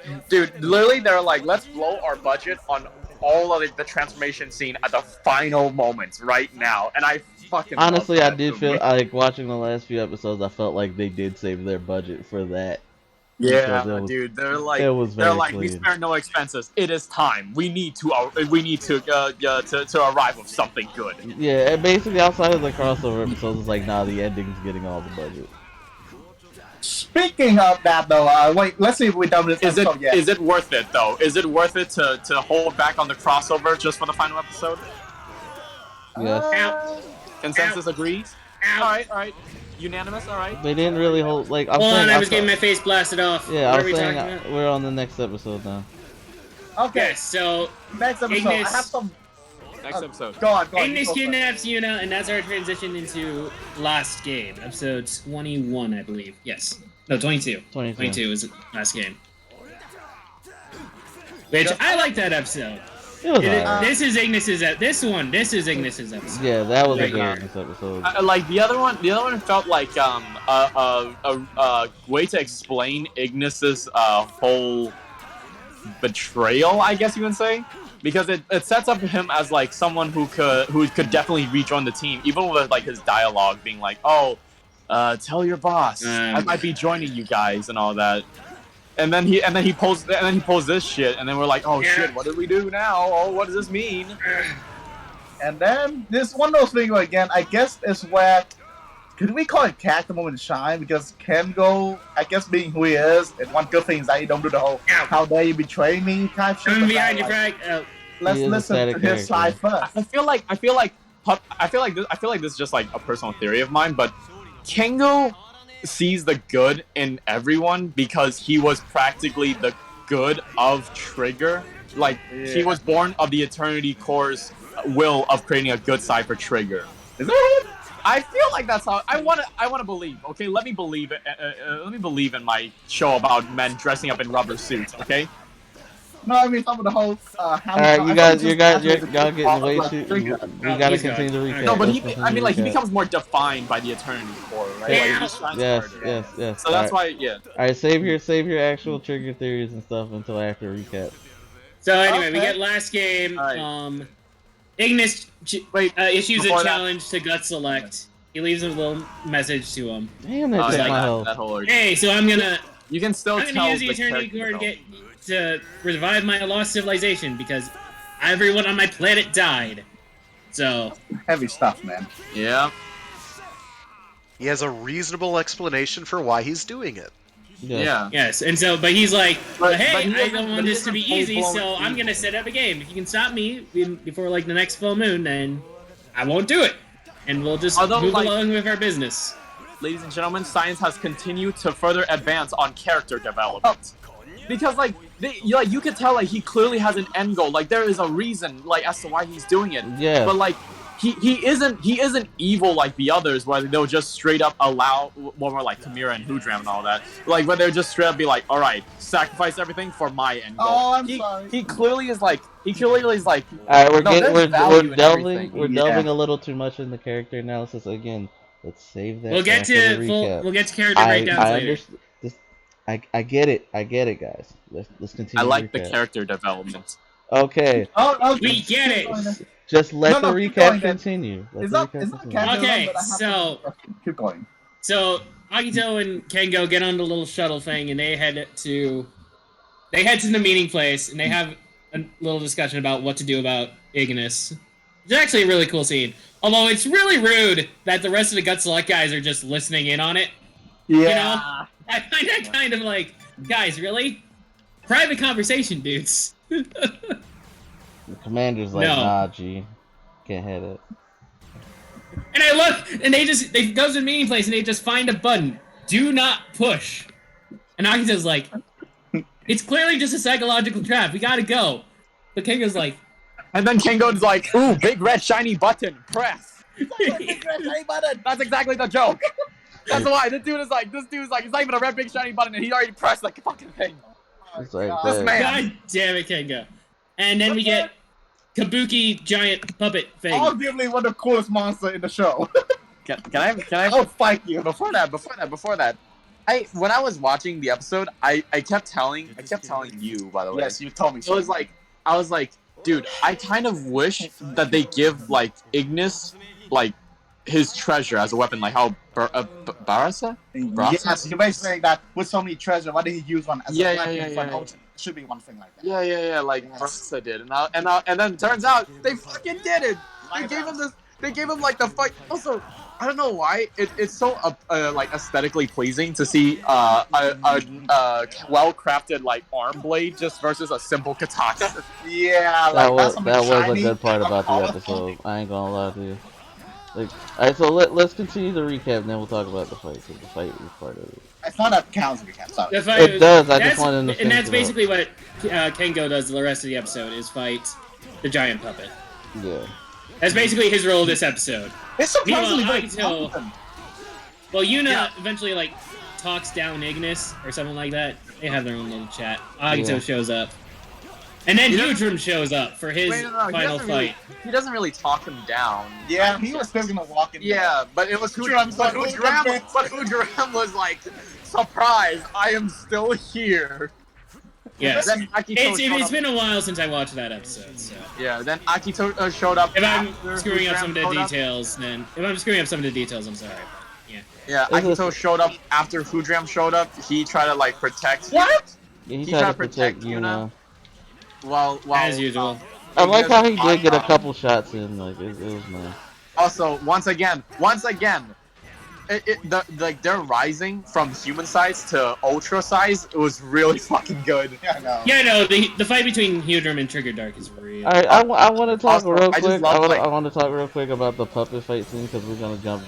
literally they're like, let's blow our budget on all of the transformation scene at the final moments right now, and I fucking honestly, love I did feel like watching the last few episodes. I felt like they did save their budget for that. Yeah, dude, they're like, we spare no expenses. It is time. We need to arrive with something good. Yeah, and basically outside of the crossover episodes, it's like, nah, the ending's getting all the budget. Speaking of that, though, wait, let's see if we've done this episode yet. Is it worth it, though? Is it worth it to hold back on the crossover just for the final episode? Yes. Consensus agrees? Alright. Unanimous, alright. They didn't really hold, like, I'm Hold saying, on, I was getting my face blasted off. Yeah, What I are was we saying talking about? we're on the next episode now. Okay, Yes, so next episode. Ignis- I have some. Next episode. Go on. Ignis kidnaps Yuna, and that's our transition into last game, episode 21, I believe. Yes. No, 22. 22 was the last game. Which, I like that episode. It was alright. This is Ignis's episode. Yeah, that was a Right, good yeah. episode. Like the other one felt like a way to explain Ignis's whole betrayal, I guess you would say, because it sets up him as like someone who could definitely rejoin the team, even with like his dialogue being like, oh, tell your boss I might be joining you guys and all that. And then he pulls this shit, and then we're like, oh shit, what do we do now? Oh, what does this mean? And then this one of those things where, again, I guess is where, could we call it character moment shine? Because Kengo, I guess being who he is, and one good thing is that he don't do the whole how dare you betray me type shit. Coming behind you, Frank. Oh. Let's listen to his side first. I feel like this is just like a personal theory of mine, but Kengo sees the good in everyone because he was practically the good of Trigger. Like, he was born of the Eternity Core's will of creating a good side for Trigger. Is that it? I feel like that's how I want to believe. Okay, let me believe it. Let me believe in my show about men dressing up in rubber suits. Okay. No, I mean some of the whole. Alright, y'all getting way too. We gotta continue to recap. No, but he becomes more defined by the Eternity Core, right? Yeah. Like, he shines Yes. harder. So that's why, yeah. Alright, save your actual trigger theories and stuff until after recap. So anyway, we Okay. get last game. Alright. Ignis issues a before that- challenge to Gut Select. He leaves a little message to him. Damn, that took my health. that whole Hey, so I'm gonna you can still tell use the Eternity Core to revive my lost civilization because everyone on my planet died. So heavy stuff, man. Yeah. He has a reasonable explanation for why he's doing it. Yeah. yes, and so but he's like, But hey, he I doesn't- don't but want he this to be doesn't easy, full-blown so I'm evil. gonna set up a game. If you can stop me before like the next full moon, then I won't do it, and we'll just Although, move like- along with our business. Ladies and gentlemen, science has continued to further advance on character development. Because you can tell like he clearly has an end goal. Like there is a reason like as to why he's doing it. Yeah. But like he isn't evil like the others where they'll just straight up allow more like Chimera and Hoodram and all that. Like where they'll just straight up be like, all right, sacrifice everything for my end goal. Oh, I'm sorry. He clearly is like Alright, there's we're value in delving everything. delving a little too much in the character analysis again. Let's save that. We'll get after to the full. recap. We'll get to character breakdowns later. understand. I get it, guys. Let's continue. I like the recap. character development. Okay, Oh, okay. We get it. just let No, the keep recap going, then. continue. Let Is the that recap continue. character Okay, but I have so- to- keep going. So Agito and Kengo get on the little shuttle thing, and they head to the meeting place, and they have a little discussion about what to do about Ignis. It's actually a really cool scene. Although it's really rude that the rest of the Gut Select guys are just listening in on it. Yeah. You know? I find that kind of like, guys, really? Private conversation, dudes. The commander's like, No. nah, G, can't have it. And I look, and they go to the meeting place, and they just find a button. Do not push. And Akito's like, it's clearly just a psychological trap. We gotta go. But Kengo's like, And then Kengo's like, ooh, big red shiny button, press. button. That's exactly the joke. That's why this dude's like, it's not even a red big shiny button, and he already pressed like a fucking thing. It's like This that. man. God damn it, Kengo. And then we get Kabuki giant puppet thing. Arguably one of the coolest monsters in the show. Can I? I'll fight you. Before that. When I was watching the episode, I kept telling you, by the way. Yes, you told me. I was like, dude, I kind of wish that they give like Ignis like his treasure as a weapon, like how Barasa? Yes, you're basically saying that with so many treasure, why did he use one as a weapon for an yeah. ultimate? Should be one thing like that. Yeah, like Barasa did, and then it turns out they fucking did it. They gave him like the fight. Also, I don't know why it's so like aesthetically pleasing to see a well-crafted like arm blade just versus a simple katana. Yeah, That like was a good part about the episode. I ain't gonna lie to you. Like, alright, so let's continue the recap, and then we'll talk about the fight. Because the fight was part of it. It's not a counts recap. Sorry. The fight It does. I just wanted to and finish that's it basically what Kengo does the rest of the episode, is fight the giant puppet. Yeah. That's basically his role this episode. It's surprisingly Meanwhile, very Akito- competent. Well, Yuna eventually like talks down Ignis or something like that. They have their own little chat. Agito Yeah. shows up. And then He doesn't- Utrum shows up for his Wait, no, he final doesn't really- fight. He doesn't really talk him down. Yeah, he was still gonna walk in. Yeah, but it was Udram- but Udram was like, surprise, I am still here. Yes. Then Akito It's showed it's up. been a while since I watched that episode, so. Yeah, then Akito showed up. If I'm after screwing up Udram some of the showed up. details, then I'm sorry. Yeah, Akito showed up after Hudram showed up. He tried to like protect. What? Yeah, he He tried tried to to protect protect Yuna. While As usual. I like how he Ignis did get a was couple shots in. Like, it was nice. Also, once again, they're rising from human size to ultra size. It was really fucking good. Yeah, no. Yeah, no, the fight between Hudrum and Trigger Dark is real. Alright, I want to talk Also, real I just quick. love, like- I want to talk real quick about the puppet fight scene because we're gonna jump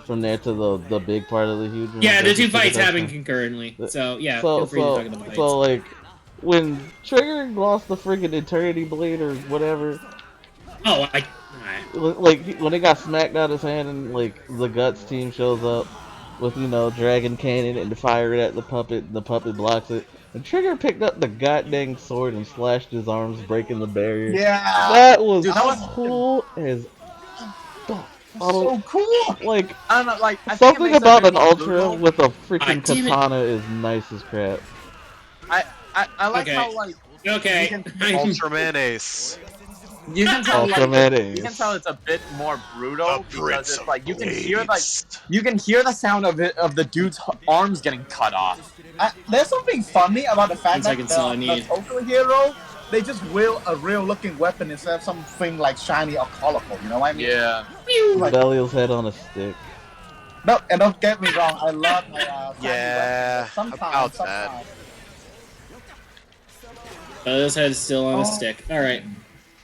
from there to the big part of the huge. Yeah, the two fights happen concurrently. So yeah, feel free to talk about the fights. So like, when Trigger lost the freaking Eternity Blade or whatever, Oh, like when it got smacked out of his hand and like the Guts team shows up with Dragon Cannon and fire it at the puppet blocks it. And Trigger picked up the goddamn sword and slashed his arms, breaking the barrier. Yeah. That was Dude, that was cool as fuck. So cool. Like, I don't know, like I think it something makes about an everything Ultra brutal. with a freaking damn it. katana is nice as crap. I like Okay. how like Okay. Ultraman Ace. you can tell Ultraman like, Ace. you can tell it's a bit more brutal A because prince it's of like you can hear blades. the sound of the dude's arms getting cut off. There's something funny about the fact 1 that second, still I the need. Ultra hero, they just will a real looking weapon instead of something like shiny or colorful. You know what I mean? Yeah. Like, Belial's head on a stick. no, and don't get me wrong, I love my shiny Yeah, weapons, but about sometimes. His head's still on a stick. Alright.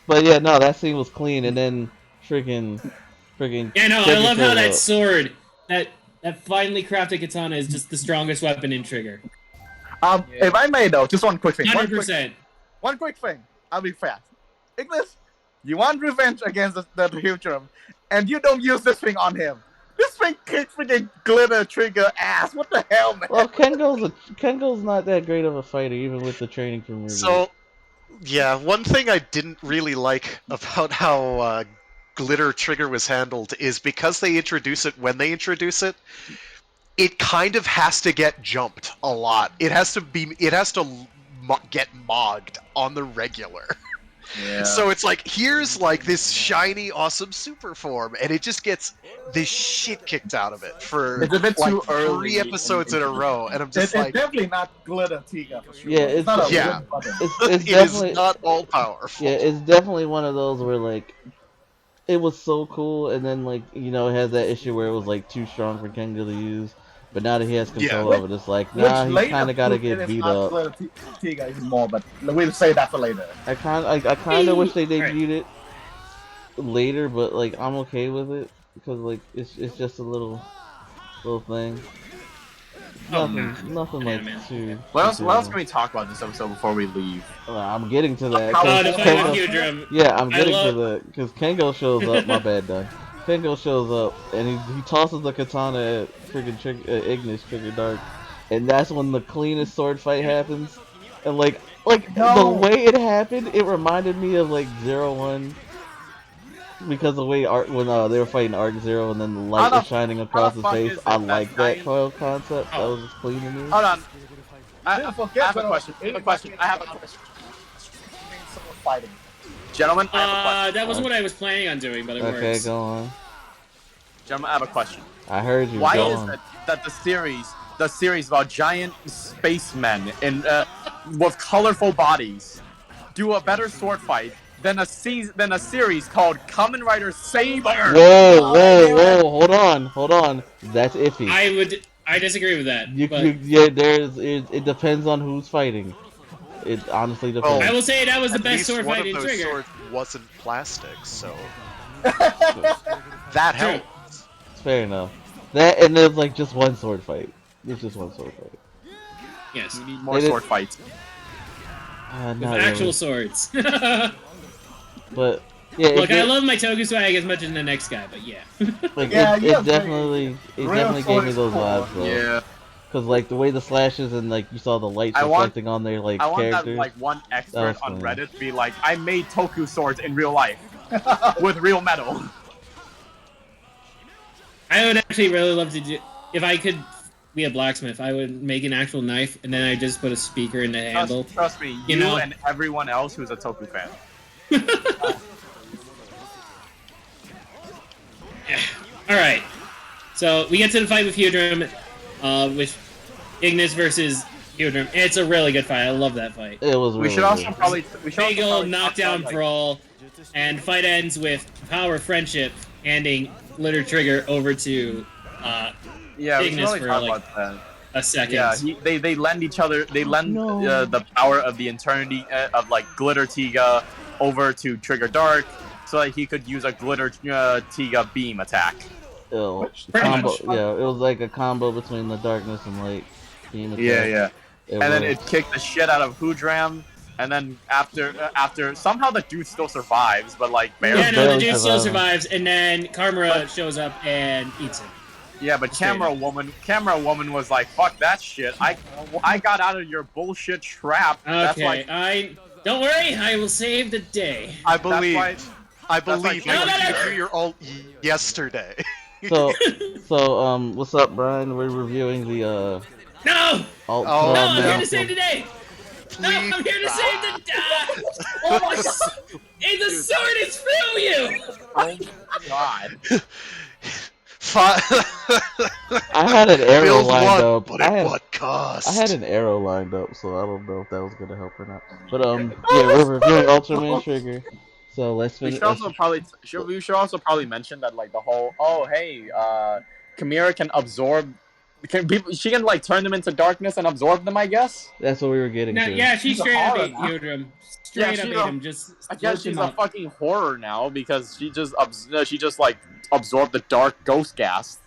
But yeah, no, that scene was clean, and then freaking. Yeah, no, I Trigger love how showed that up. sword, that finely crafted katana is just the strongest weapon in Trigger. If I may though, just one quick thing. 100%. One quick thing. I'll be fast. Ignis, you want revenge against the Hudrum, and you don't use this thing on him. This thing kicks freaking glitter Trigger ass. What the hell, man? Well, Kengo's not that great of a fighter, even with the training from Ruby. So, yeah, one thing I didn't really like about how Glitter Trigger was handled is because they introduce it when they introduce it, it kind of has to get jumped a lot. It has to get mogged on the regular. Yeah. So it's like, here's like this shiny, awesome super form, and it just gets the shit kicked out of it for It's a bit like too early. 3 episodes in a row, and I'm just It's like, definitely not glitter Tiga for sure. Yeah, it's not a yeah. wood button. it's it definitely is not all powerful. yeah, it's definitely one of those where like it was so cool, and then like it has that issue where it was like too strong for Kengo to use. But now that he has control Yeah. of it, it's like, Which nah, he later kind of got to proved it get is beat not up. glitter Tiga anymore, but we'll say that for later. I kind of wish they Alright. debuted it later, but like I'm okay with it because like it's just a little thing. Oh, Nothing yeah, like man. too. What else? too What else bad. can we talk about this episode before we leave? I'm getting to that. How- Oh, the fight with Kengo, Hudrum. yeah, I'm getting love- to that because Kengo shows up. My bad, done. Kengo shows up and he tosses the katana at freaking Ignis Trigger Dark, and that's when the cleanest sword fight happens. And like the way it happened, it reminded me of like 01. Because the way when they were fighting Arc Zero and then the light was shining across his fuck face, is it I that like that giant- coil concept. That Oh. was just clean to me. Hold on. I Dude, have forget a about question. I have a question. I have a question. Sword fighting. Gentlemen, I have a question. That wasn't what I was planning on doing, but it Okay, works. go on. Gentlemen, I have a question. I heard you. Why go is on. it that the series about giant spacemen in with colorful bodies do a better sword fight than a series called Kamen Rider Saber? Whoa! Hold on. That's iffy. I disagree with that. But It depends on who's fighting. It honestly depends. I will say that was the At best least sword one fight of in those Trigger. swords wasn't plastic, so that True. helps. It's fair enough. That and there's like just one sword fight. There's just one sword fight. Yes, We need more They sword fights. with Not actual really. swords. But yeah, Look, I love my Toku swag as much as the next guy, but yeah. Like Yeah, it, you it have definitely real gave me swords those for- vibes though. Yeah, Cause like the way the slashes and like you saw the lights I want- reflecting on their like I want that characters. like one expert was on funny. Reddit to be like, I made Toku swords in real life with real metal. I would actually really love to do if I could be a blacksmith. I would make an actual knife, and then I just put a speaker in the handle. Trust me, You you know? and everyone else who's a Toku fan. All right, so we get to the fight with Hudrum, with Ignis versus Hudrum. It's a really good fight. I love that fight. It was. We Really should also good. probably Big old talk knockdown about, like, brawl, and fight ends with power friendship handing Glitter Trigger over to Yeah, we should Ignis really for talk like about that. a second. Yeah, they lend each other. They lend No. the power of the eternity of like Glitter Tiga over to Trigger Dark, so that he could use a Glitter Tiga beam attack. Ew. Pretty Combo. much. Yeah, it was like a combo between the darkness and light. Beam attack. Yeah. It And then was- it kicked the shit out of Hudram. And then after somehow the dude still survives, but like barely. Yeah, no, the barely dude still surviving. survives, and then Karmara shows up and eats him. Yeah, but Straight Camera Woman was like, "Fuck that shit! I got out of your bullshit trap." That's Okay, like, don't worry, I will save the day. I that's believe. why. I believe No, that no, you no. do your alt yesterday. So, what's up, Brian? We're reviewing the No! Ultraman. Oh, No, I'm here to no. save the day! No, Please. I'm here to save the day! Oh my god! Hey, the sword is through you! Oh God! I had an arrow Build lined one, up. but I at had, what cost? I had an arrow lined up, so I don't know if that was gonna help or not. But yeah, we're reviewing Ultraman Trigger. So let's We finish. should also probably mention that like the whole Chimera can absorb. She can like turn them into darkness and absorb them, I guess. That's what we were getting No, to. yeah, she She's a straight up horror ate now. Hudrum. Straight up she's ate a- him, just I guess slurped she's him a up. fucking horror now because she just like absorbed the dark ghost gas.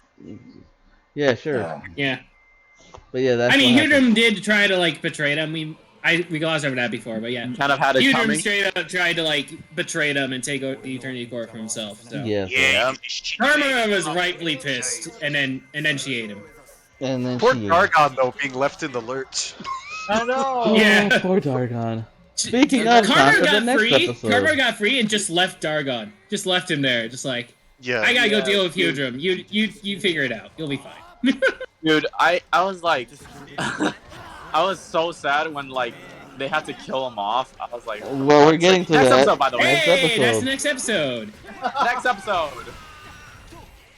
Yeah, sure. Yeah. But yeah, that's. I mean, what happened. Hudrum did try to, like, betray them. We glossed over that before, but yeah. Kind of had it Hudrum coming. straight up tried to, like, betray them and take out the Eternity Core for himself, so. Yeah. So, Yeah. Karmara was rightfully pissed, and then she ate him. and then Poor she. Dargon, though, being left in the lurch. I know. Oh, Yeah. poor Dargon. Speaking of, time Karmara for the got next free. episode. Karmara got free and just left Dargon. Just left him there, just like, Yeah. I gotta go Yeah, deal with dude. Hudrum. You figure it out. You'll be fine. Dude, I was like, I was so sad when like they had to kill him off. I was like, Well, we're getting to next that. episode, by the way. Next Hey, episode. that's the next episode. Next episode.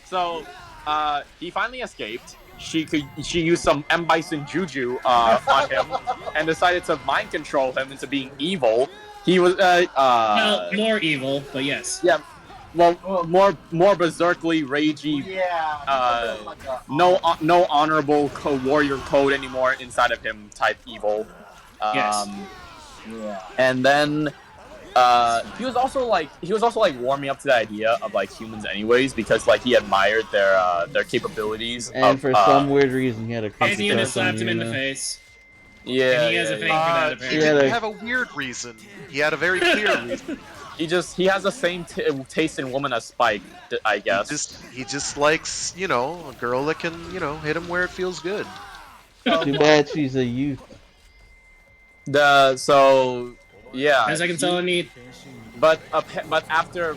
So, he finally escaped. She used some M Bison Juju on him and decided to mind control him into being evil. He was Well, more evil, but yes. yeah, well, more berserkly ragey. Yeah. No honorable warrior code anymore inside of him type evil. Yes. Yeah. And then He was also like warming up to the idea of like humans anyways because like he admired their capabilities. And for some weird reason, he had a And crazy Yuna crush on slapped him in the Yuna. face. Yeah, And he has a thing for that, He apparently. didn't Yeah, have a weird reason. He had a very clear reason. He has the same taste in woman as Spike, I guess. He just likes, you know, a girl that can, you know, hit him where it feels good. Too bad she's a youth. Yeah. 10 seconds all I need. But after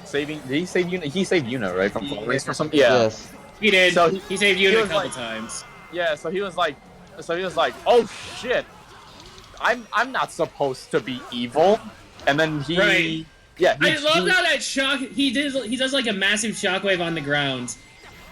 saving, did he save Yuna? He saved Yuna, right, from Flores or something. Yeah. Yes. He did. So he saved Yuna a was couple like- times. Yeah. So he was like, oh shit, I'm not supposed to be evil. And then he, Right. yeah. I love how that shock. He does like a massive shockwave on the ground,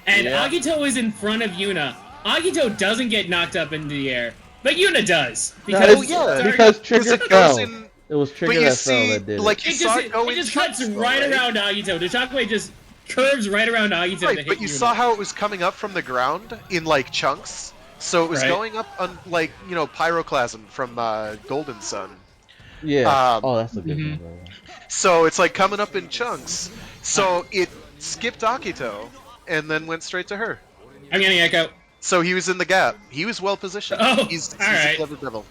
and Yeah. Agito is in front of Yuna. Agito doesn't get knocked up into the air, but Yuna does No, because yeah. because Trigger Because it fell. goes in, It was but Trigger you that fell see, that did like you it saw just it go in it just cuts chunks, though, right right? around Agito. The shockwave just curves right around Agito to Right, hit but you Yuna. saw how it was coming up from the ground in like chunks. So it was Right. going up on like, you know, pyroclasm from Golden Sun. it. Yeah. Um, Oh, that's a good Mhm. one. Bro. So it's like coming up in chunks. So it skipped Akito and then went straight to her. I'm getting Echo. So he was in the gap. He was well positioned. Oh, he's a alright. clever devil.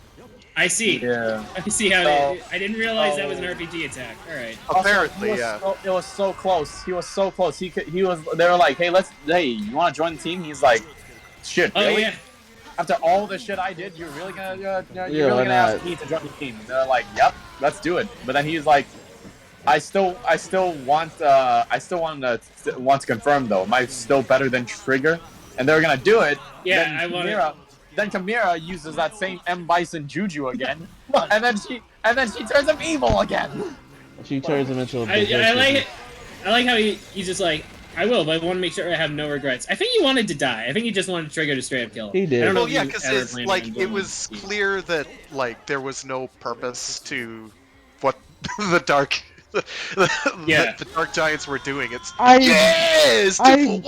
I see. Yeah. I see how. So- I didn't realize that was an RPG attack. All right. Apparently, Also, yeah. it was so close. He was so close. He was. They were like, hey, you want to join the team? He's like, shit, Oh really? yeah. After all the shit I did, you're really gonna Yeah, you're really why gonna ask not? me to join the team? And they're like, yep, let's do it. But then he's like, I still want to confirm though. Am I still better than Trigger? And they're gonna do it. Yeah, Then I want Chimera- Then Chimera uses that same M Bison Juju again, and then she turns him evil again. She turns him into a I berserker. like it. I like how he's just like, I will, but I want to make sure I have no regrets. I think he wanted to die. I think he just wanted Trigger to straight up kill him. He did. I don't know Well, if yeah, you because ever it's planned like on it doing was it. clear that like there was no purpose to what the dark, Yeah. the dark giants were doing. It's I yes, I- Duple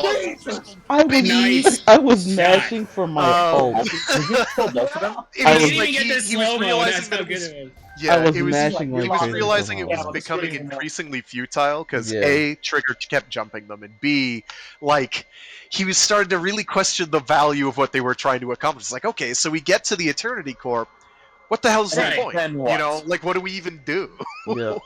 Wolf! I was Nice I was shot. mashing for my ult. Did you kill both of them? It I was was- He like didn't get the he was slow-mo, realizing that's that how it good was, it was. yeah, I was it was mashing he like was crazy realizing it for was my ult. becoming increasingly futile because Yeah. A, Trigger kept jumping them, and B, like he was starting to really question the value of what they were trying to accomplish. It's like, okay, so we get to the Eternity Corp. What the hell's Right. the point? Then You what? know, like what do we even do? Yeah.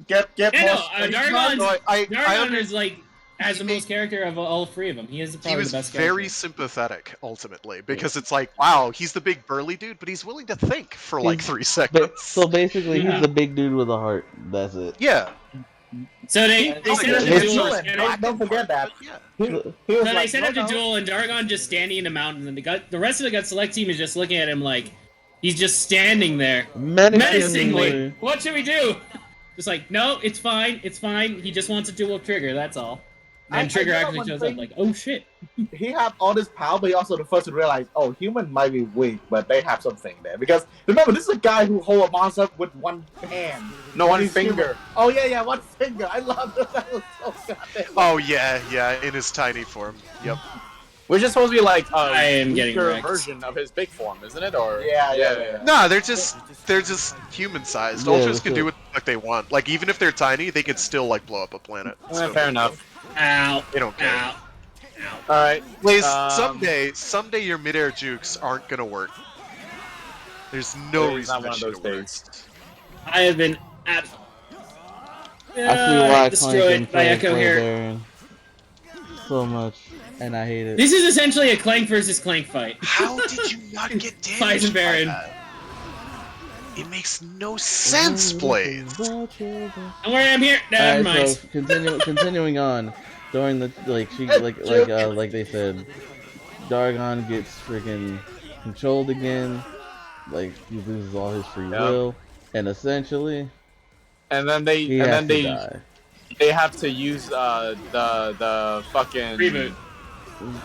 Get Yeah, no, more. Dargon's, So I Dargon under- is like has the he- most character of all three of them. He is he probably was the best very character. sympathetic ultimately because it's like, wow, he's the big burly dude, but he's willing to think for like He's- 3 seconds. But so basically, Yeah. he's the big dude with a heart. That's it. yeah, So they Oh, sent yeah, up his- to duel, His- and Don't forget that. yeah. He was so they like, sent up to no, no. duel, and Dargon just standing in the mountains, and the rest of the gut select team is just looking at him like he's just standing there menacingly. What should we do? Just like, no, it's fine, it's fine. He just wants to duel with Trigger, that's all. And I Trigger know actually one shows thing. up like, oh shit. He had all this power, but he also the first to realize, oh, human might be weak, but they have something there. Because remember, this is a guy who hold a monster with one hand. No, one He's finger. human. Oh yeah, one finger. I love that. That was so goddamn. Oh yeah, in his tiny form. Yep. Which is supposed to be like a I am getting weaker wrecked. version of his big form, isn't it? Or Yeah. Nah, they're just human sized. Yeah, Ultras can that's do it. what the fuck they want. Like even if they're tiny, they could still like blow up a planet. So fair enough. Ow. They don't care. Ow. All right. Blaze, Um, someday your midair jukes aren't gonna work. There's no Today's reason not that one of shit those work. days. I have been I see why I destroyed by Echo here. Baron so much, and I hate it. This is essentially a Clank versus Clank fight. How did you not get damaged Bison by Baron. that? It makes no sense, Blaze. Don't worry, I'm here. Never Alright, mind. so continuing on, during the like they said, Dargon gets freaking controlled again, like he loses all his free Yep. will, and essentially And then they he and has then to die. they have to use the fucking Reboot.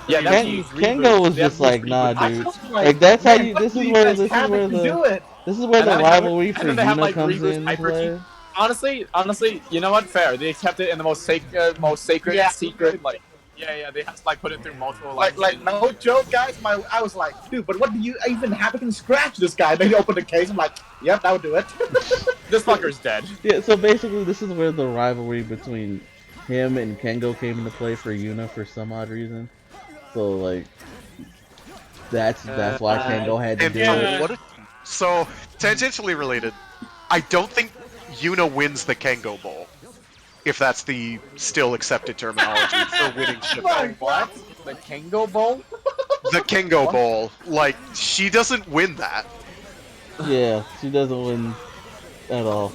Yeah, they have to use Kengo reboot. was They have just to use like, nah, reboot. I dude. was Like that's how man, you. what This do is you where guys this is have where to the do it. this is where And the then they have- rivalry and for then they have, Yuna like, comes reboot in hyper play. Honestly, you know what? Fair. They kept it in the most sacred, Yeah. secret. Like Yeah, they have to like put it through multiple Like no joke, guys. I was like, dude, but what do you even have to scratch this guy? Then he opened the case. I'm like, yep, that would do it. This fucker's dead. Yeah, so basically, this is where the rivalry between him and Kengo came into play for Yuna for some odd reason. So like, that's why Kengo had to And do so it. what? So tangentially related, I don't think Yuna wins the Kengo Bowl, if that's the still accepted terminology for winning ship. What? The Kengo Bowl? The Kengo Bowl, like she doesn't win that. Yeah, she doesn't win at all.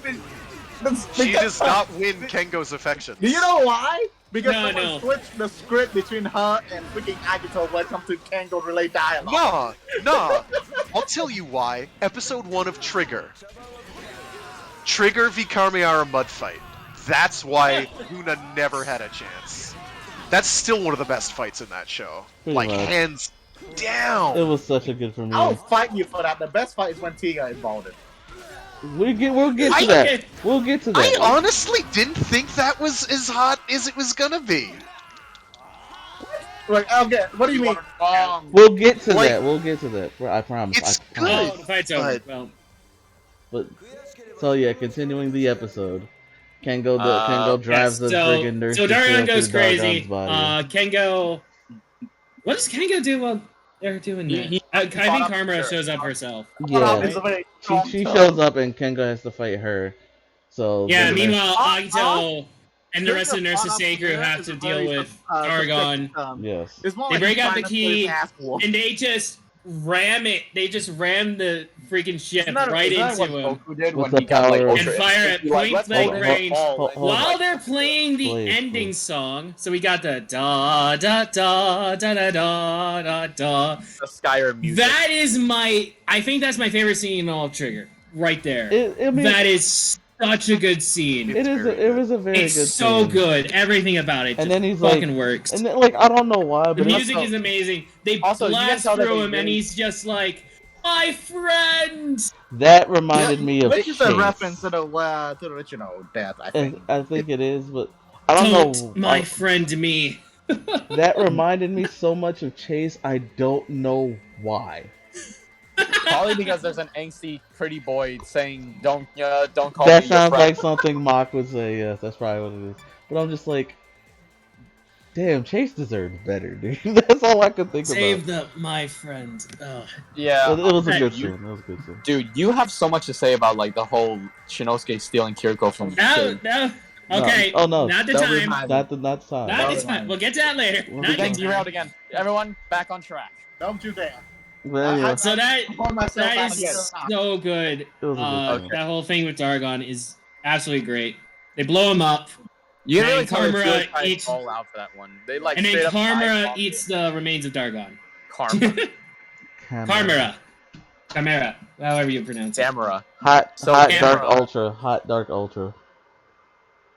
She does not win Kengo's affections. Do you know why? Because No, someone no. switched the script between her and freaking Agito when it comes to Kango related dialogue. Nah. I'll tell you why. Episode 1 of Trigger. Trigger v Carmiara mud fight. That's why Yuna never had a chance. That's still one of the best fights in that show. Pretty Like, much. hands down. It was such a good premiere. I'll fight you for that. The best fight is when Tiga is involved in. We'll get to I- that. We'll get to I that. honestly didn't think that was as hot as it was gonna be. Like, okay, what do you mean? We'll get to Like- that. We'll get to that. I promise. It's I promise. Oh, the fight's over. but- Well, But so yeah, continuing the episode, Kengo drives the so friggin' nurse. so to Dargon sail goes through crazy. Dargon's body. Kengo. What does Kengo do while they're doing that? He I think fought up Karma her. shows up herself. Yeah, It's a very strong she tone. shows up and Kengo has to fight her. So Yeah. then- Meanwhile, Uh, Agito and the rest of the Trigger nurses' fought up sacred there have is to a deal very, with Dargon, subjective, yes. It's more They like break he's out the trying to get his key, ass whooped. and they just ram it. They just ram the freaking ship Isn't that right what into him. Goku did With when the he got like power- Ultra And fire Instinct? at Like, let's point-blank hold it range. all, and, Hold- While like, they're playing the Please, ending please. song, so we got the da da da da da da da da. the Skyrim music. That is I think that's my favorite scene in all of Trigger. Right there. I mean, That is such a good scene. it was a very It's good. so scene. good. Everything about it And just then he's like- fucking works. And then, like, I don't know why, The but music also- is amazing. They also, you can blast tell that through they him, and really- he's just like, "My friend." that reminded me of Which is a Chase. reference to the original death, I think. And I think it is, but I don't know. Don't my friend me. That reminded me so much of Chase. I don't know why. Probably because there's an angsty pretty boy saying, "Don't call That me your sounds friend." like something Mock would say. Yes, that's probably what it is. But I'm just like, damn, Chase deserves better, dude. That's all I could think Save about. my friend. Ugh. Yeah, It was a Hey, good you- scene. It was a good scene. dude, you have so much to say about like the whole Shinosuke stealing Kiriko from. No, no. Okay. Oh, no. Not the Don't time. remind Not the time. Not this time. We'll get to that later. We're Not We're getting this time. derailed again. Everyone, back on track. Don't you dare. But anyway, So that Pull myself that out is again. so good. it was a good scene. That whole thing with Dargon is absolutely great. They blow him up, You can And really tell they're Karma really trying eats- to all out for that one. They like and then straight up Karma eye-bombed eats it. the remains of Dargon. Karma. Chimera, however you pronounce it. Gamera. Hot, So hot, Gamera- dark, ultra. Hot, dark, ultra.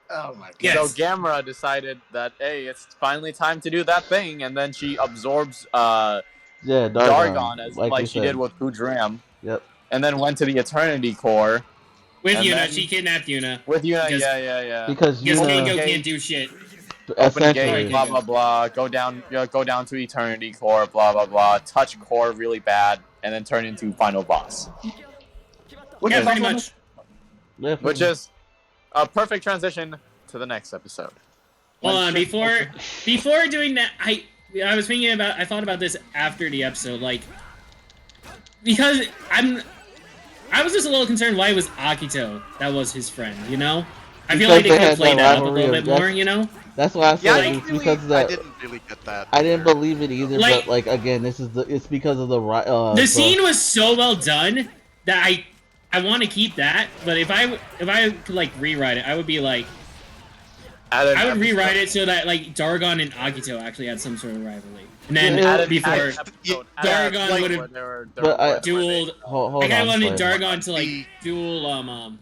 Oh my god. Yes. So Gamera decided that hey, it's finally time to do that thing, and then she absorbs Yeah, Dargon. Dargon as like like we she said. did with Gudram, Yep. and then went to the Eternity Core With And Yuna, then- she kidnapped Yuna. with Yuna. Because- Yeah. Because Because Yuna- Kengo Yuna, can't do shit. Open the essentially, gate, blah blah blah. Go down to Eternity Core, blah blah blah. Touch Core really bad, and then turn into final boss, Yeah, pretty much. Yeah, which is a perfect transition to the next episode. Hold When on, Ship- before doing that, I thought about this after the episode, like, because I was just a little concerned why it was Akito that was his friend, you know? I feel Because like they they could have had played that that up a rivalry little of bit more, death. you know? That's why I Yeah, said I it didn't was really, because of I that. didn't really get that. I didn't believe it either, Like- but like again, it's because of the The scene was so well done that I want to keep that, but if I could like rewrite it, I would be like I would rewrite it so that like Dargon and Agito actually had some sort of rivalry, and then Yeah, before Dargon would have But I- dueled. Hold I kind on, of wanted Slade. Dargon to like duel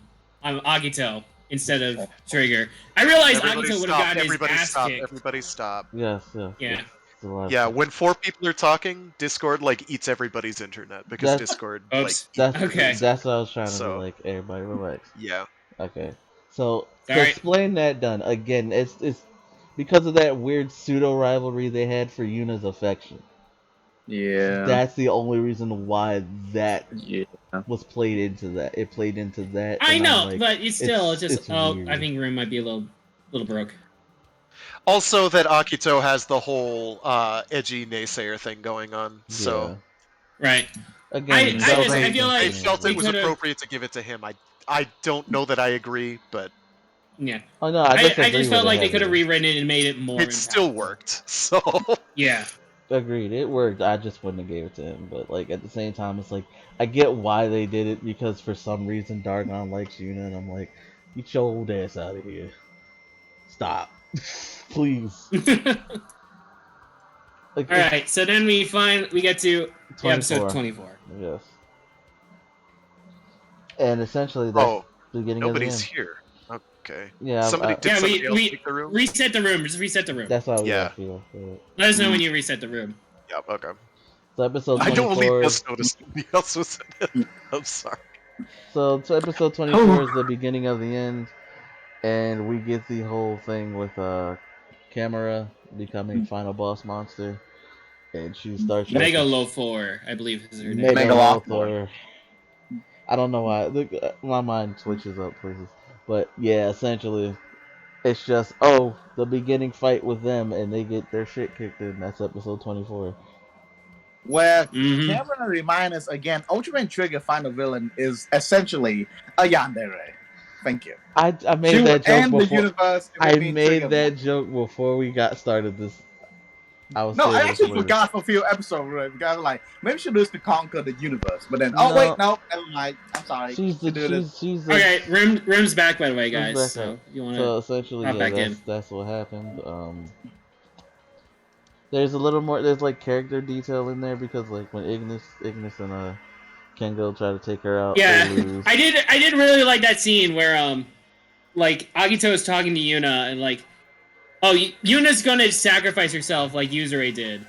Agito instead of Trigger. I realized Everybody Agito would have stop, gotten his everybody ass stop, kicked. everybody stop. Yes. Yeah. It's a lot. Yeah, when 4 people are talking, Discord like eats everybody's internet because That's- Discord Oops. like That's Okay. That's what I was trying to So- do. Like everybody relax. yeah. Okay. So to Alright. explain that done again, it's because of that weird pseudo rivalry they had for Yuna's affection. Yeah. That's the only reason why that Yeah. was played into that. It played into that. I and I'm know, like, but it's still just. it's Oh, weird. I think Rim might be a little broke. Also, that Akito has the whole edgy naysayer thing going on. So Right. Again, I feel they like felt they it was could've- appropriate to give it to him. I don't know that I agree, but Yeah. Oh no, I I disagree just with felt it like they could have heavily. rewritten it and made it more. it still impactful. worked. So Yeah. Agreed, it worked. I just wouldn't have gave it to him. But like at the same time, it's like I get why they did it because for some reason Dargon likes Yuna, and I'm like, get your old ass out of here. Stop, please. Like, All right. So then we get to 24. episode 24. Yes. And essentially that's oh, the beginning nobody's of the end. here. Okay. Yeah, Did somebody else take the room? Reset the room. Just reset the room. That's why we Yeah. left you. Let us know when you reset the room. Yep. Okay. So episode I 24 only is, just noticed somebody else was in it. I'm sorry. so episode 24 is the beginning of the end, and we get the whole thing with Camera becoming final boss monster, and she starts Mega Lothor, I believe is her name. Mega Megalothor. Lothor. I don't know why my mind switches up places, but yeah, essentially it's just the beginning fight with them, and they get their shit kicked in. That's episode 24. Where Mhm. Cameron reminds us again, Ultraman Trigger final villain is essentially a yandere. Thank you. I made She that will joke end the before. universe. I being made Trigger. that joke before we got started. This I was No, I saving it actually for later. forgot for a few episodes. Right? Because I was like, maybe she does to conquer the universe, but then No. wait, no, never mind. I'm sorry. She's the She did it. she's the Okay, Rim's back by the way, Rim's guys. back So up. you want So to? essentially, hop yeah, back in. that's what happened. There's a little more. There's like character detail in there because like when Ignis and Kengo try to take her out, Yeah, they lose. I did really like that scene where like Agito is talking to Yuna and like, oh, Yuna's gonna sacrifice herself like Yuzure did,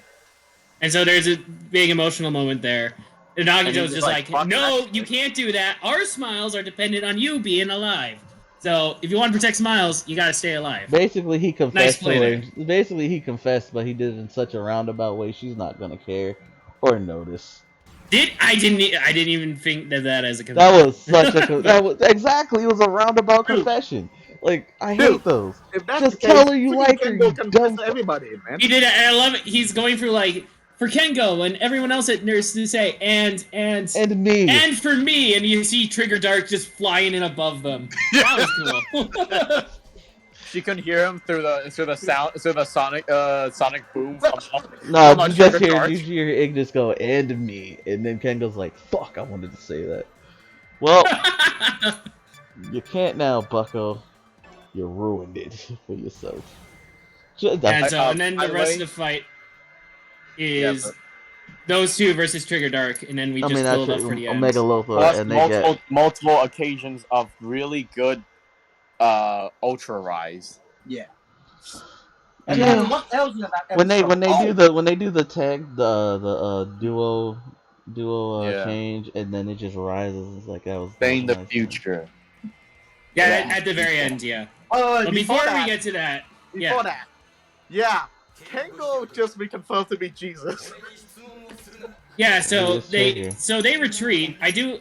and so there's a big emotional moment there. And Agito's just like, fuck no, that you shit. can't do that. Our smiles are dependent on you being alive. So if you want to protect smiles, you gotta stay alive. Basically, he confessed play to her. Basically, he confessed, but he did it in such a roundabout way. She's not gonna care or notice. I didn't even think that as a confession. That was such a that was exactly. It was a roundabout confession. Like I hate those. If that's Just the case, tell her you freaking like her. Kengo You confess dumb. to everybody, man. He did it, and I love it. He's going through like for Kengo and everyone else at Nurse to say and me. and for me, and you see Trigger Dark just flying in above them. That was cool. She couldn't hear him through the sonic boom. No, From you just Trigger hear Dark. Ignis go and me, and then Kengo's like, "Fuck, I wanted to say that." Well, you can't now, Bucko. You ruined it for yourself. and then by the the rest way- of the fight is those two versus Trigger Dark, and then we just build up for the end. Omega Lothar, Plus and they get multiple occasions of really good Ultra Rise. Yeah. And Yeah. then what else in that when they episode? do the tag the duo Yeah. change, and then it just rises. It's like that was Saying the nice. future. Yeah, at the very end, yeah. Oh, But before we get to that, before that, yeah, Kengo just be confirmed to be Jesus. yeah, so It is they retreat. I do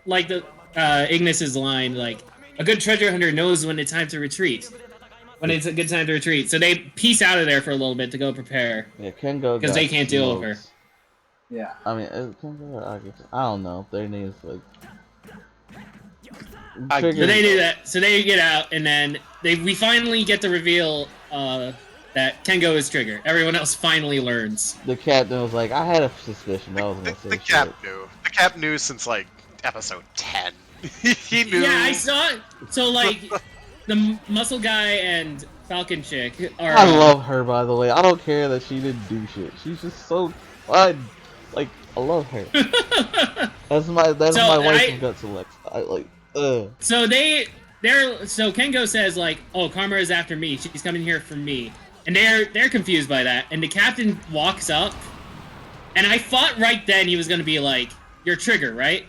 like the Ignis's line, like a good treasure hunter knows when it's time to retreat. When it's a good time to retreat. So they peace out of there for a little bit to go prepare. Yeah, Kengo Because they can't deal with her. Yeah. I mean, Kengo or Agito? I don't know. Their names like. So they do that. So they get out, and then we finally get the reveal that Kengo is Trigger. Everyone else finally learns. The captain was like, I had a suspicion. That was gonna say The shit. Cap knew. The Cap knew since like episode 10. He knew. Yeah, I saw it. So like, the muscle guy and Falcon chick are. I love her, by the way. I don't care that she didn't do shit. She's just so fun. Like, I love her. That's my wife from Gut Select. I like. So so Kengo says like, oh, Karma is after me. She's coming here for me, and they're confused by that. And the captain walks up, and I thought right then he was gonna be like, you're Trigger, right?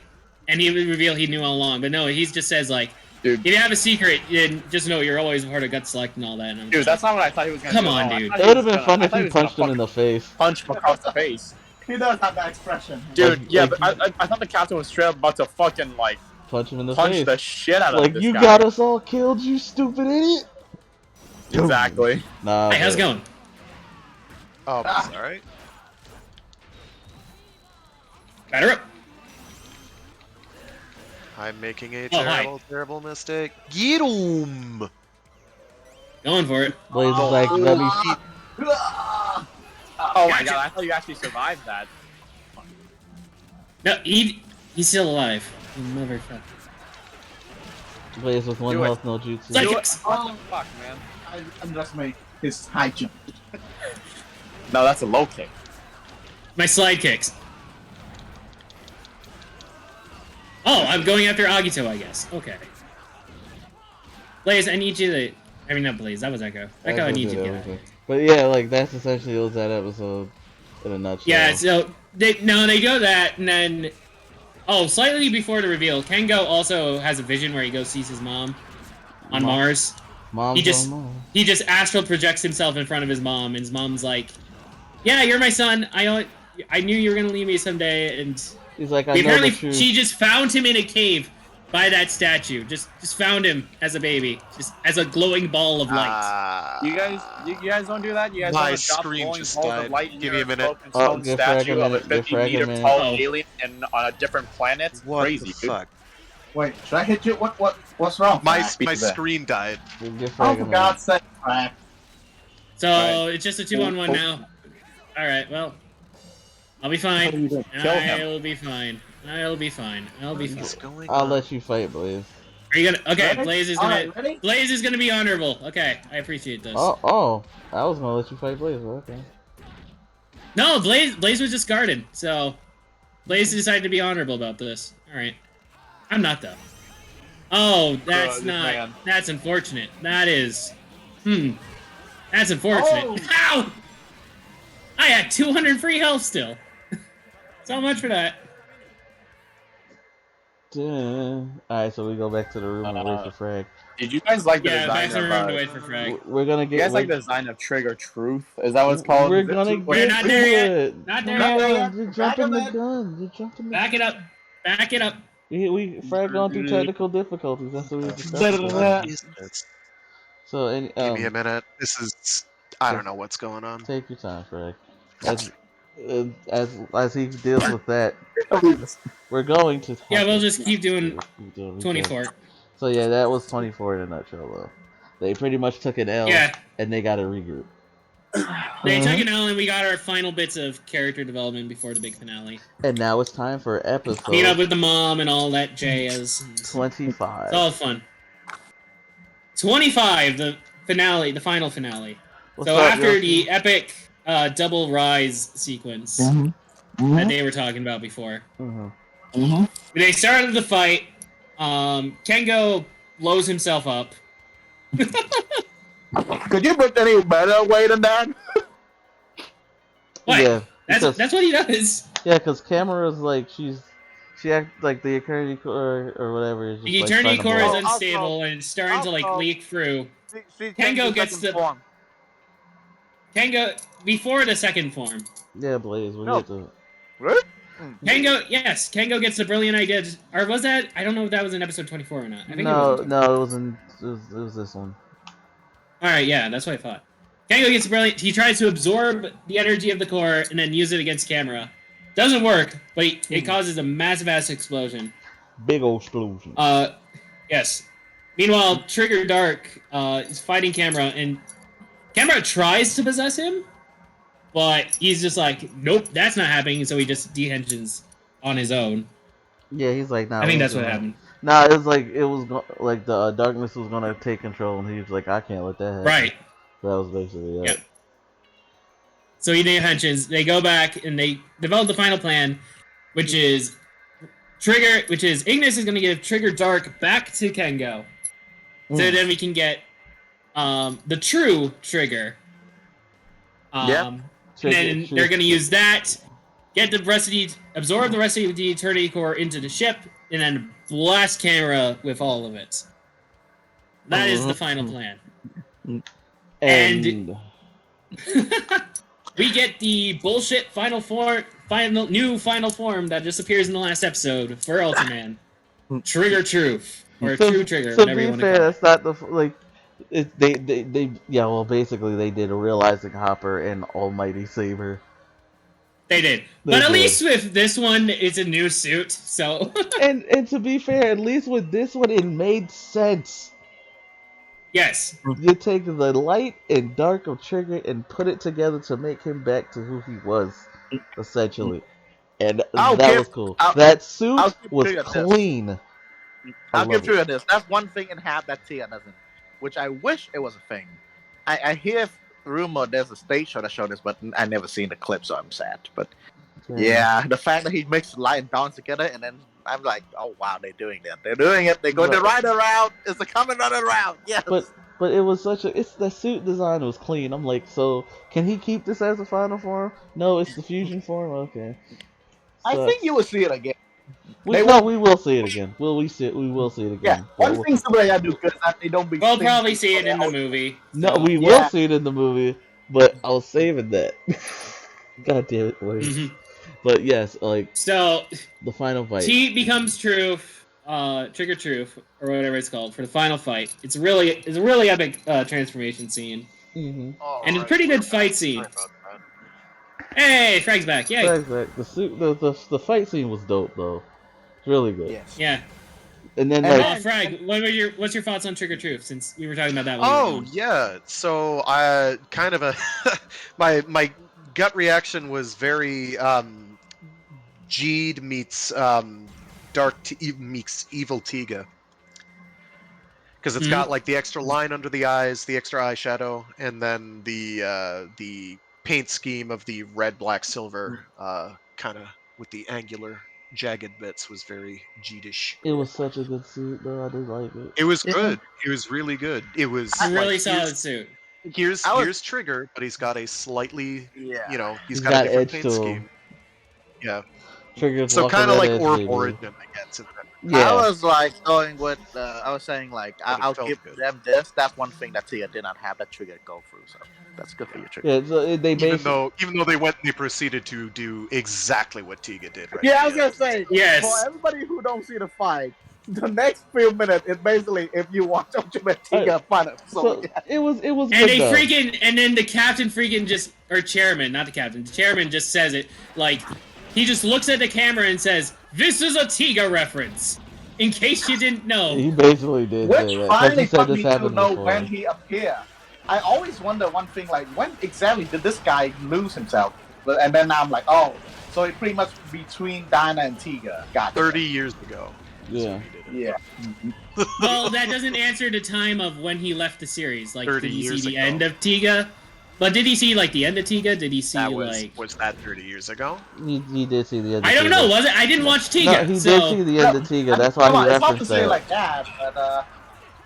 And he would reveal he knew all along, but no, he just says like, If you have a secret, then just know you're always part of gut select and all that. And I'm Dude, just that's not what I thought he was gonna Come do. on, No, I dude. thought It he would was have been gonna- fun I if thought he you was gonna punched him in the face. punch him across the face. He does have that expression. Dude, Like- yeah, like- but I thought the captain was straight up about to fucking like Punch him in the punch face. the shit out of Like, this you guy. got us all killed, you stupid idiot. Exactly. Nah, Hey, how's it but- going? Oh, it's all right. Batter up. I'm making a Oh, hi. terrible, terrible mistake. Get him! Going for it. Blaze is like, let me. Ah! Oh my Gotcha. god, I thought you actually survived that. No, he's still alive. You motherfucker. Blaze with one Do it. health, no jutsu. Like- Do it. What the fuck, man? I underestimate his high jump. No, that's a low kick. My slide kicks. Oh, I'm going after Agito, I guess. Okay. Blaze, I need you to... I mean, not Blaze, that was Echo. Echo, I need you to get out. But yeah, like, that's essentially was that episode in a nutshell. Yeah, so... They go that, and then... Oh, slightly before the reveal, Kengo also has a vision where he goes sees his mom on Mars. Mom's He just- on Mars. He just astral projects himself in front of his mom, and his mom's like, "Yeah, you're my son. I knew you were gonna leave me someday." And He's like, I know apparently, the truth. she just found him in a cave by that statue. Just found him as a baby, just as a glowing ball of light. You guys don't do that. You guys My don't stop screen blowing just balls died. of light in Give me your a minute. broken Oh, stone give Frag a statue of a minute, give 50 Frag a meter minute. tall Oh. alien on a different planet. What Crazy, the dude. fuck? Wait, should I hit you? What's wrong? My Frank? my that. screen died. Give Oh, Frag a for minute. God's sake, Frank. So Alright. it's just a 2-on-1 now. All right, well, I'll be fine. Kill him. I'll be fine. I'll be fine. I'll be fine. What's going I'll on? let you fight, Blaze. Are you gonna? Okay, Ready? Blaze is All gonna. right, ready? Blaze is gonna be honorable. Okay, I appreciate this. Oh, I was gonna let you fight Blaze, but okay. No, Blaze was just guarded, so Blaze decided to be honorable about this. All right, I'm not though. Oh, that's Good not. man. That's unfortunate. That is. That's unfortunate. Ow! I had 200 free health still. So much for that. Alright, so we go back to the room and wait for Frag. Did you guys like the Yeah, back to the design room of? to wait for Frag. We're gonna You get. guys like the design of Trigger Truth? Is that what it's called? We're Is it gonna too- We're get not to there yet. it. Not there No, yet. there yet. You're Back jumping of the it. gun. You're jumping the Back it up. Back it up. We Frag gone through technical difficulties. That's what we What discussed. is this? So, any, Give me a minute. This is. I don't know what's going on. take your time, Frag. As he deals with that, we're going to. Yeah, we'll just keep doing 24. So yeah, that was 24 in a nutshell, though. They pretty much took an L, Yeah, and they got to regroup. they took an L and we got our final bits of character development before the big finale. And now it's time for Meet up episode with the mom and all that jazz. It's 25. all fun. 25, the finale, the final finale. What's So up, after Yoshi? the epic double rise sequence that they were talking about before, they started the fight. Kengo blows himself up. Could you put any better way than that? What? Yeah, because, That's what he does. yeah, because Camera's like she act like the eternity core or whatever is just The like, eternity trying to core blow is up. unstable and it's starting to like Also- leak through. She Kengo changed gets second the- form. Kengo before the second form. Yeah, Blaze, we No. get to. Really? Kengo gets the brilliant idea. Or was that? I don't know if that was in episode 24 or not. I think No, it was. no, it was this one. All right, yeah, that's what I thought. Kengo gets brilliant. He tries to absorb the energy of the core and then use it against Camera. Doesn't work, but it causes a massive ass explosion. Big old explosion. Yes. Meanwhile, Trigger Dark is fighting Camera, and Camera tries to possess him, but he's just like, nope, that's not happening. So he just dehensions on his own. Yeah, he's like, nah. I think we that's ain't what doing happened. that. Nah, it was like like the darkness was gonna take control, and he was like, I can't let that happen. Right. That was basically it. Yeah. So he dehensions. They go back and they develop the final plan, which is Ignis is going to give Trigger Dark back to Kengo, so then we can get the true Trigger. And then they're going to use that, get the rest of absorb the rest of the Eternity Core into the ship, and then blast Camera with all of it. That is the final plan. And we get the bullshit new final form that just appears in the last episode for Ultraman. Trigger Truth. Or True Trigger, to whatever you be want to fair, call it. that's not the like. They yeah. Well, basically, they did a realizing Hopper and Almighty Saber. They did. They But at did. least with this one, it's a new suit, so. and to be fair, at least with this one, it made sense. Yes. You take the light and dark of Trigger and put it together to make him back to who he was, essentially. And that was cool. That suit was clean. I'll give Trigger this. That's one thing in half that Tia doesn't, which I wish it was a thing. I hear rumor there's a stage show that showed this, but I never seen the clip, so I'm sad. But yeah, the fact that he mixed light and dark together, and then I'm like, oh wow, they're doing that. They're doing it. They're going to ride around. It's a Kamen Rider round. Yes. But it was the suit design was clean. I'm like, so can he keep this as a final form? No, it's the fusion form. Okay. I think you will see it again. We will see it again. We will see it again. Yeah, one thing Super AI do good is that they don't be. We'll probably see it in the movie. No, we will see it in the movie, but I was saving that. God damn it, boys. But yes, like so the final fight. T becomes Truth, Trigger Truth, or whatever it's called for the final fight. It's a really epic transformation scene, and it's a pretty good fight scene. Hey, Frag's back! Yay! Frag's back. The fight scene was dope though. It's really good. Yes. Yeah. And then Frag, what's your thoughts on Trigger Truth? Since we were talking about that one. Oh yeah, so I kind of a my gut reaction was very Jeed meets meets Evil Tiga, because it's got like the extra line under the eyes, the extra eyeshadow, and then the paint scheme of the red, black, silver, kind of with the angular, jagged bits was very Jeedish. It was such a good suit, though. I did like it. It was good. It was really good. It was a really solid suit. Here's Trigger, but he's got a slightly, he's got a different paint scheme. Yeah. Trigger's so kind of like Origin, I guess. Yeah. I was like going with, I was saying like, I'll give them this. That's one thing that Tia did not have that Trigger go through. So that's good for you, Trigger. Yeah, so even though they proceeded to do exactly what Tiga did. Right? Yeah, I was gonna say. Yes. For everybody who don't see the fight, the next few minutes is basically if you watch Ultraman Tiga fight him. So yeah. It was. And they and then the captain the chairman just says it like. He just looks at the camera and says, "This is a Tiga reference." In case you didn't know. He basically did. Which finally got me to know when he appeared. I always wonder one thing, like when exactly did this guy lose himself? And then now I'm like, oh, so it pretty much between Dinah and Tiga. Gotcha. 30 years ago. Yeah. Yeah. Well, that doesn't answer the time of when he left the series. Like, 30 did he years see the ago. end of Tiga? But did he see like the end of Tiga? Did he see was that 30 years ago? He did see the end of Tiga. I don't know, was it? I didn't watch Tiga. No, he did see the end of Tiga. That's why he referenced that. It's not to say like that, but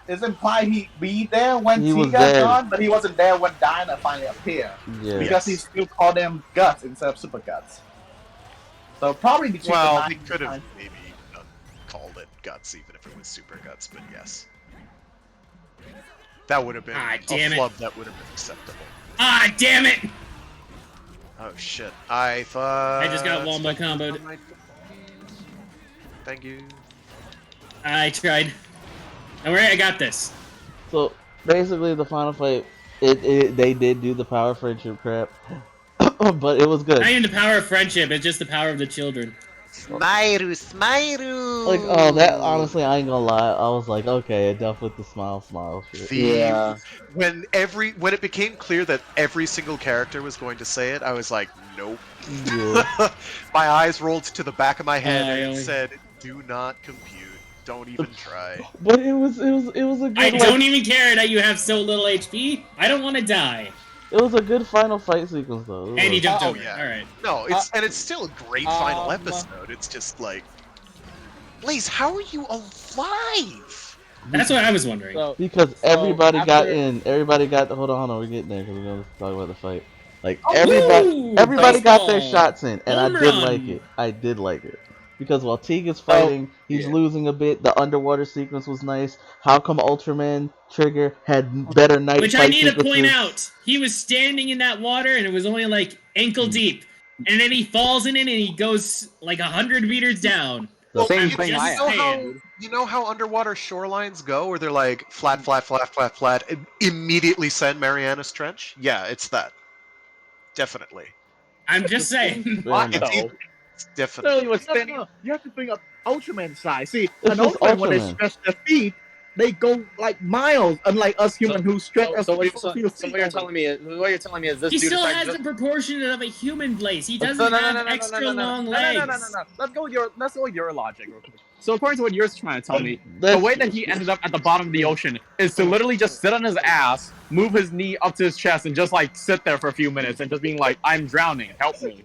it's implied he be there when Tiga gone, but he wasn't there when Dinah finally appeared. Yeah. Because he still called them Guts instead of Super Guts. So probably between he could have maybe called it Guts even if it was Super Guts, but yes. That would have been a flub that would have been acceptable. Ah, damn it! Oh shit! I thought I just got wombo comboed. Thank you. I tried. Don't worry, I got this. So basically, the final fight, they did do the power friendship crap, but it was good. Not even the power of friendship; it's just the power of the children. Smyru. Like, oh, that honestly, I ain't gonna lie. I was like, okay, enough with the smile shit. Yeah. When it became clear that every single character was going to say it, I was like, nope. Yeah. My eyes rolled to the back of my head and said, "Do not compute. Don't even try." But it was a good. I don't even care that you have so little HP. I don't want to die. It was a good final fight sequence though. And he jumped over. Yeah. All right. No, it's still a great final episode. It's just like, Blaze, how are you alive? That's what I was wondering. Because everybody got in. Everybody got. Hold on. We're getting there because we're gonna talk about the fight. Like everybody got their shots in, and I did like it. because while Teague is fighting, he's yeah. losing a bit. The underwater sequence was nice. How come Ultraman Trigger had better night Which I fight need to point sequences? out, he was standing in that water and it was only like ankle deep, and then he falls in it and he goes like 100 meters down. The- Same I'm thing just I You know how saying. you know how underwater shorelines go, where they're like flat, flat, flat, flat, flat, immediately send Marianas Trench? Yeah, it's that. Definitely. I'm just saying. Fair What enough. though? Definitely. Literally was No, standing. no, you have to think of Ultraman size. See, It's an just Ultraman when they Ultraman. stretch their feet, they go like miles, unlike us humans who stretch our So what feet. you're telling me is this He dude still decided has just the proportion of a human place. He no, doesn't no, no, have no, no, no, extra no, no, long no, no, no, no, no, legs. no. Let's go with your logic real quick. So according to what you're trying to tell me, the That's- way that he ended up at the bottom of the ocean is to literally just sit on his ass, move his knee up to his chest, and just like sit there for a few minutes and just being like, "I'm drowning, help me."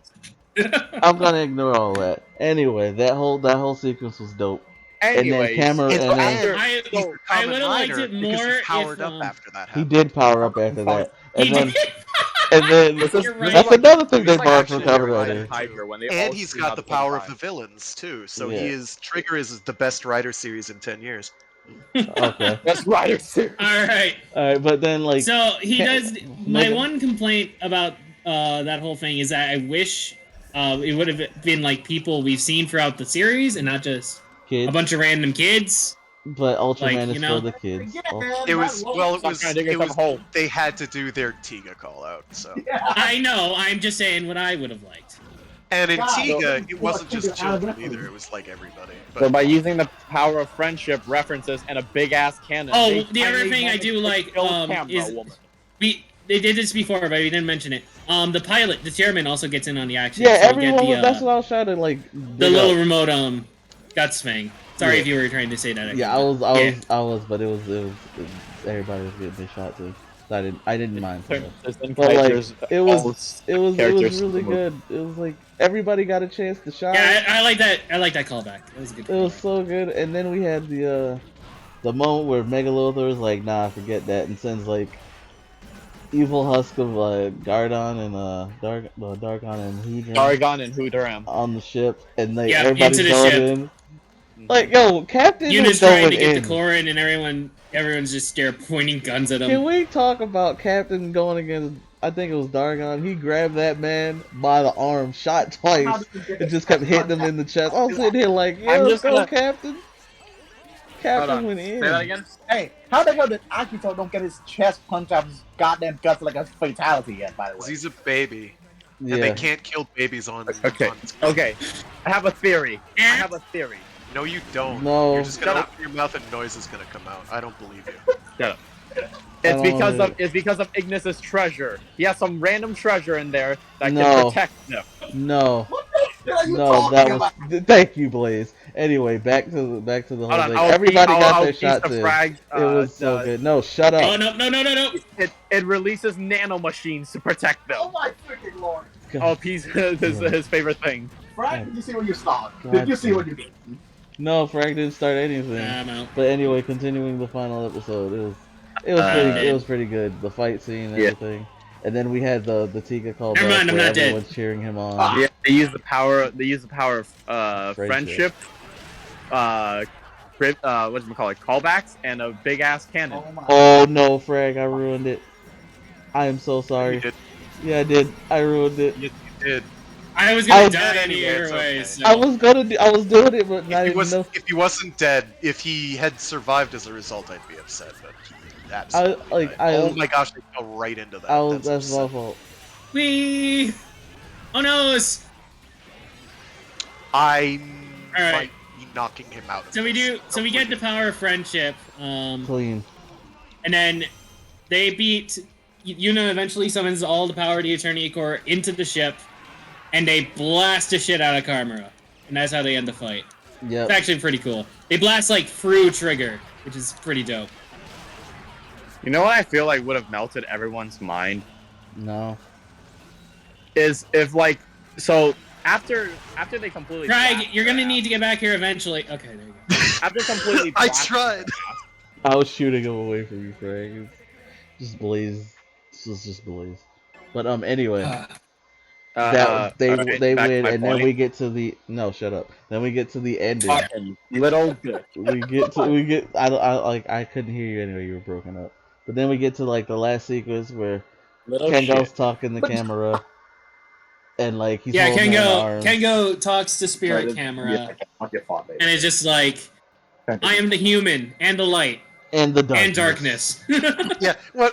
I'm gonna ignore all that. Anyway, that whole sequence was dope. And then Anyways, camera And, and then and I- he's a I common would've liked rider it because more he powered if, up after that he happened. did power up after that. he And then did. and then This is- You're right. that's another thing they it's like borrowed from actually Kamen a Rider. Tiger when they all And he's scream out got the at same power of time. the villains too. So Yeah. Trigger is the best rider series in 10 years. Okay. That's Rider series. All right. Alright, but then like So he Ca- does. My Mega- one complaint about that whole thing is that I wish it would have been like people we've seen throughout the series and not just kids, a bunch of random kids. but Ultraman like, is you know. for the kids. It was Stop trying to dig yourself a hole. they had to do their Tiga call out. So I know. I'm just saying what I would have liked. and in Wow. Tiga, it wasn't just children either. It was like everybody. So But by using the power of friendship references and a big ass cannon. Oh, they the other finally thing I managed do to like kill Camera is Woman. they did this before, but we didn't mention it. The pilot, the chairman, also gets in on the action. Yeah, so you everyone. get the, That's what I was trying to like. the dig little up. remote guts thing. Sorry Yeah. if you were trying to say that. Yeah, I was, Yeah. but it was everybody was getting their shot too. So I didn't mind. So. There's been But like, characters, it all was characters really in the movie. good. It was like everybody got a chance to shine. Yeah, I like that. I like that callback. It was a good. It was callback. so good. And then we had the moment where Megalothar was like, "Nah, forget that," and sends like evil husk of Gardon and Dargon and Hudron Dargon and Hooteram. on the ship, and like Yeah, everybody's into the going ship. in. Like, yo, Captain Yuna's is trying going to get in. the Corin, and everyone's just there pointing guns at Can him. we talk about Captain going against? I think it was Dargon. He grabbed that man by the arm, shot twice, and just kept hitting him in the chest. I was sitting here like, I'm yo, just go, gonna- Captain. Hold Captain on. went Say in. that again? Hey, how the hell did Akito don't get his chest punched out his goddamn guts like a fatality yet? By the way, he's a baby, Yeah. and they can't kill babies on. Okay. on- Okay, I have a theory. I have a theory. No, you don't. No. You're just gonna Shut open your mouth and noise is gonna come out. I don't believe you. It's don't because of Ignis's treasure. He has some random treasure in there that No. can protect them. No, what are you no, talking that about? was. Thank you, Blaze. Anyway, back to the whole Hold on, thing. I'll Everybody I'll got their piece shots the in. frag, It was so good. No, shut Oh up. no! It releases nano machines to protect them. Oh my freaking lord! Oh, he's his favorite thing. Frank, did you see what you saw? God Did you see damn. what you did? No, Frank didn't start anything. I'm out. But anyway, continuing the final episode, it was pretty good. The fight scene and Yeah. everything, and then we had the Tika callback Never mind, I'm where not dead. everyone's cheering him on. Ah. Yeah, they use the power. They use the power of Friendship. friendship. Whatchamacallit, callbacks, and a big ass cannon. Oh my! Oh no, Frank, I ruined it. I am so You sorry. did. Yeah, I did. I ruined it. Yes, you did. I was gonna I was die dead anyway, either it's way. okay. So. I was doing it, but I didn't know. If he wasn't dead, if he had survived as a result, I'd be upset. But he I absolutely died. like I. Oh my gosh, I fell right into that. That's my upsetting. fault. Wee. Oh no! I All right. might be knocking him out. Of So we this. do. So we get the power of friendship. Clean. And then they beat. Yuna eventually summons all the power of the Eternity Core into the ship, and they blast the shit out of Karmara. And that's how they end the fight. Yep. It's actually pretty cool. They blast like through Trigger, which is pretty dope. You know what I feel like would have melted everyone's mind No. is if like so after they completely Craig, blast you're gonna their need ass- to get back here eventually. Okay, there you go. after completely I blasting tried. their ass, I was shooting him away from you, Frank. Just Blaze. This was just Blaze. But anyway. that they alright, they back to win, my and then point. we get to the no, shut up. Then we get to the ending. Fucking little bitch. We get I couldn't hear you anyway. You were broken up. But then we get to like the last sequence where Little Kengo's shit. talking to But- camera, and like he's Yeah, holding her in arms. Kengo talks to Spirit Yeah, Camera, I'll get fought later. and it's just like, I am the human and the light and the darkness. and darkness. Yeah, what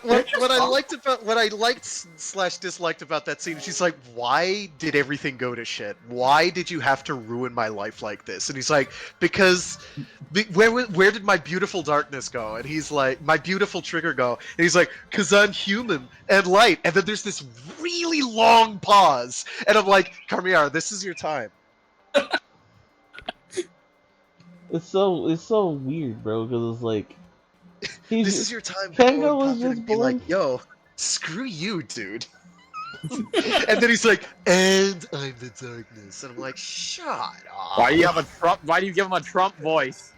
I liked slash disliked about that scene, she's like, "Why did everything go to shit? Why did you have to ruin my life like this?" And he's like, "Because where did my beautiful darkness go?" And he's like, "My beautiful trigger go?" And he's like, "'Cause I'm human and light." And then there's this really long pause, and I'm like, "Carmiar, this is your time." It's so weird, bro. Because it's like This is your time. Kengo Go was and pop it just and be like, blunt. "Yo, screw you, dude." And then he's like, "And I'm the darkness," and I'm like, "Shut up." Why do you have a Trump? Why do you give him a Trump voice?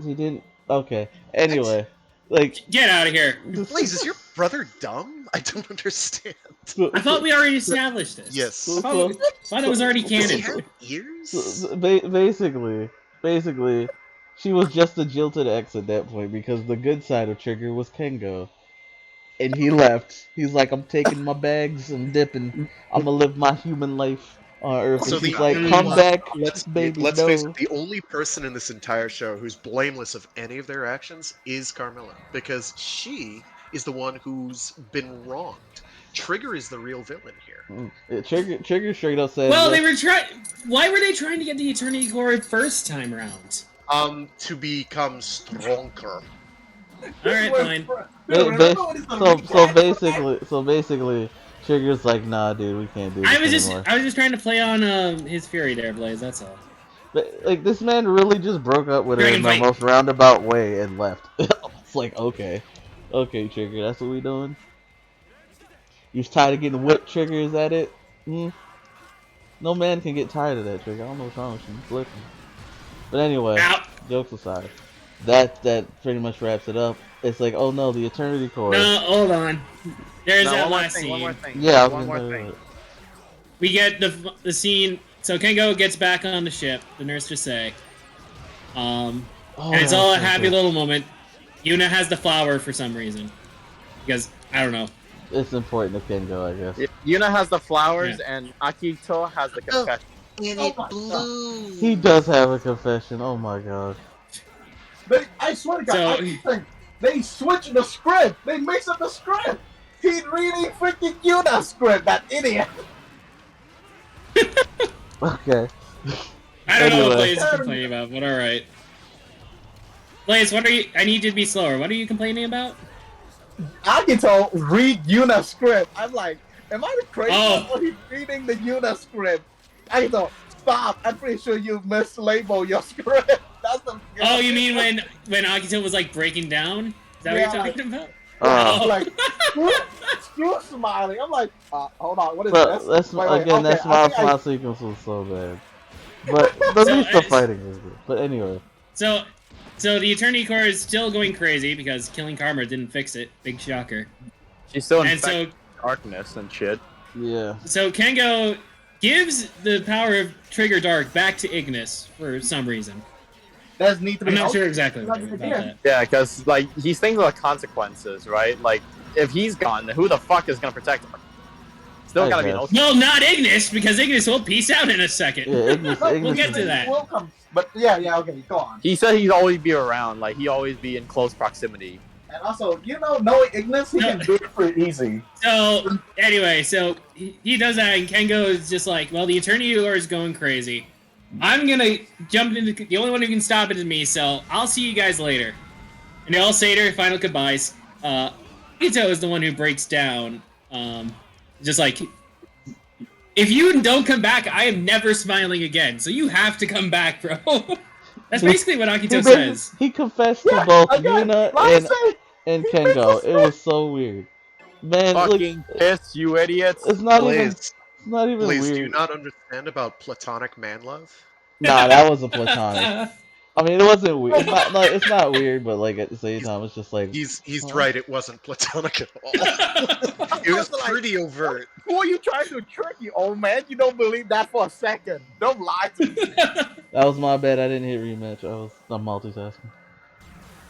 He didn't. Okay. Anyway, like Get out of here. Blaze, is your brother dumb? I don't understand. so, I thought we already established this. Yes. I thought it was already Does he canon. have ears? basically, she was just a jilted ex at that point because the good side of Trigger was Kengo. And he left. He's like, I'm taking my bags and dipping. I'm gonna live my human life on Earth. So And she's the like, only come one- back, let's baby, let's no. face it, the only person in this entire show who's blameless of any of their actions is Carmilla, because she is the one who's been wronged. Trigger is the real villain here. Trigger straight up said, Well, they were trying. Why were they trying to get the Eternity Core first time around? To become stronger. All right, fine. so basically, Trigger's like, nah, dude, we can't do this anymore. I was just trying to play on his fury there, Blaze. That's all. But, like, this man really just broke up with her Dragon in the fight. most roundabout way and left. It's like, okay, Trigger, that's what we doing. You tired of getting whipped, Trigger? Is that it? No man can get tired of that, Trigger. I don't know what's wrong with you. Flipping. But anyway, Ow. jokes aside, that pretty much wraps it up. It's like, oh no, the Eternity Core. No, hold on. There's No, that one more last thing. scene. One more thing. Yeah, one more thing. We get the scene. So Kengo gets back on the ship. The nurse just say, and it's all a happy little moment. Yuna has the flower for some reason, because I don't know. It's important to Kengo, I guess. Yuna has the flowers, and Akito has the confession. And it blew. He does have a confession. Oh my god. I swear to God, So- I keep saying, they switched the script. They mixed up the script. He's reading freaking Yuna's script, that idiot. Okay. I don't know what Anyway. Blaze is complaining about, but all right. Blaze, what are you? I need you to be slower. What are you complaining about? Akito read Yuna's script. I'm like, am I the crazy Oh. one? He's reading the Yuna script. Akito, stop. I'm pretty sure you mislabeled your script. That's the. Oh, you mean when Akito was like breaking down? Is that Yeah, what you're talking about? I'm Oh. like, screw smiling. I'm like, hold on, what is But this? that's Wait, wait, again, okay, that I think smile sequence was so bad. But at So, least the fighting was good. But anyway, So the Eternity Core is still going crazy because killing Karma didn't fix it. Big shocker. She's still And so darkness and shit. yeah. So Kengo gives the power of Trigger Dark back to Ignis for some reason. There's need to be I'm not help. sure exactly Like, about yeah. that. Yeah, because like he's thinking of the consequences, right? Like if he's gone, then who the fuck is gonna protect him? Still I gotta be an guess. ultra. No, not Ignis, because Ignis will peace out in a second. Yeah, Ignis, Like, Ignis We'll get is- to that. Welcome. But yeah, okay, go on. He said he'd always be around, like he always be in close proximity. And also, knowing Ignis, he No. can do it pretty easy. So anyway, so he does that, and Kengo is just like, well, the Eternity Core is going crazy. I'm gonna jump into the only one who can stop it is me, so I'll see you guys later. And they all say their final goodbyes. Ito is the one who breaks down. Just like, if you don't come back, I am never smiling again. So you have to come back, bro. That's basically what Akito says. He confessed to both again, Yuna like I said, and he Kengo. made It was so weird. Man, look, Fucking piss, you idiots! it's not even. Blaze, It's not even Blaze, do you weird. not understand about platonic man love? Nah, that was a platonic. I mean, it wasn't weird. It's not like it's not weird, but like at the same time, it's just like He's huh? right. It wasn't platonic at all. It was pretty overt. Who are you trying to trick, you old man? You don't believe that for a second. Don't lie to me. That was my bad. I didn't hit rematch. I'm multitasking.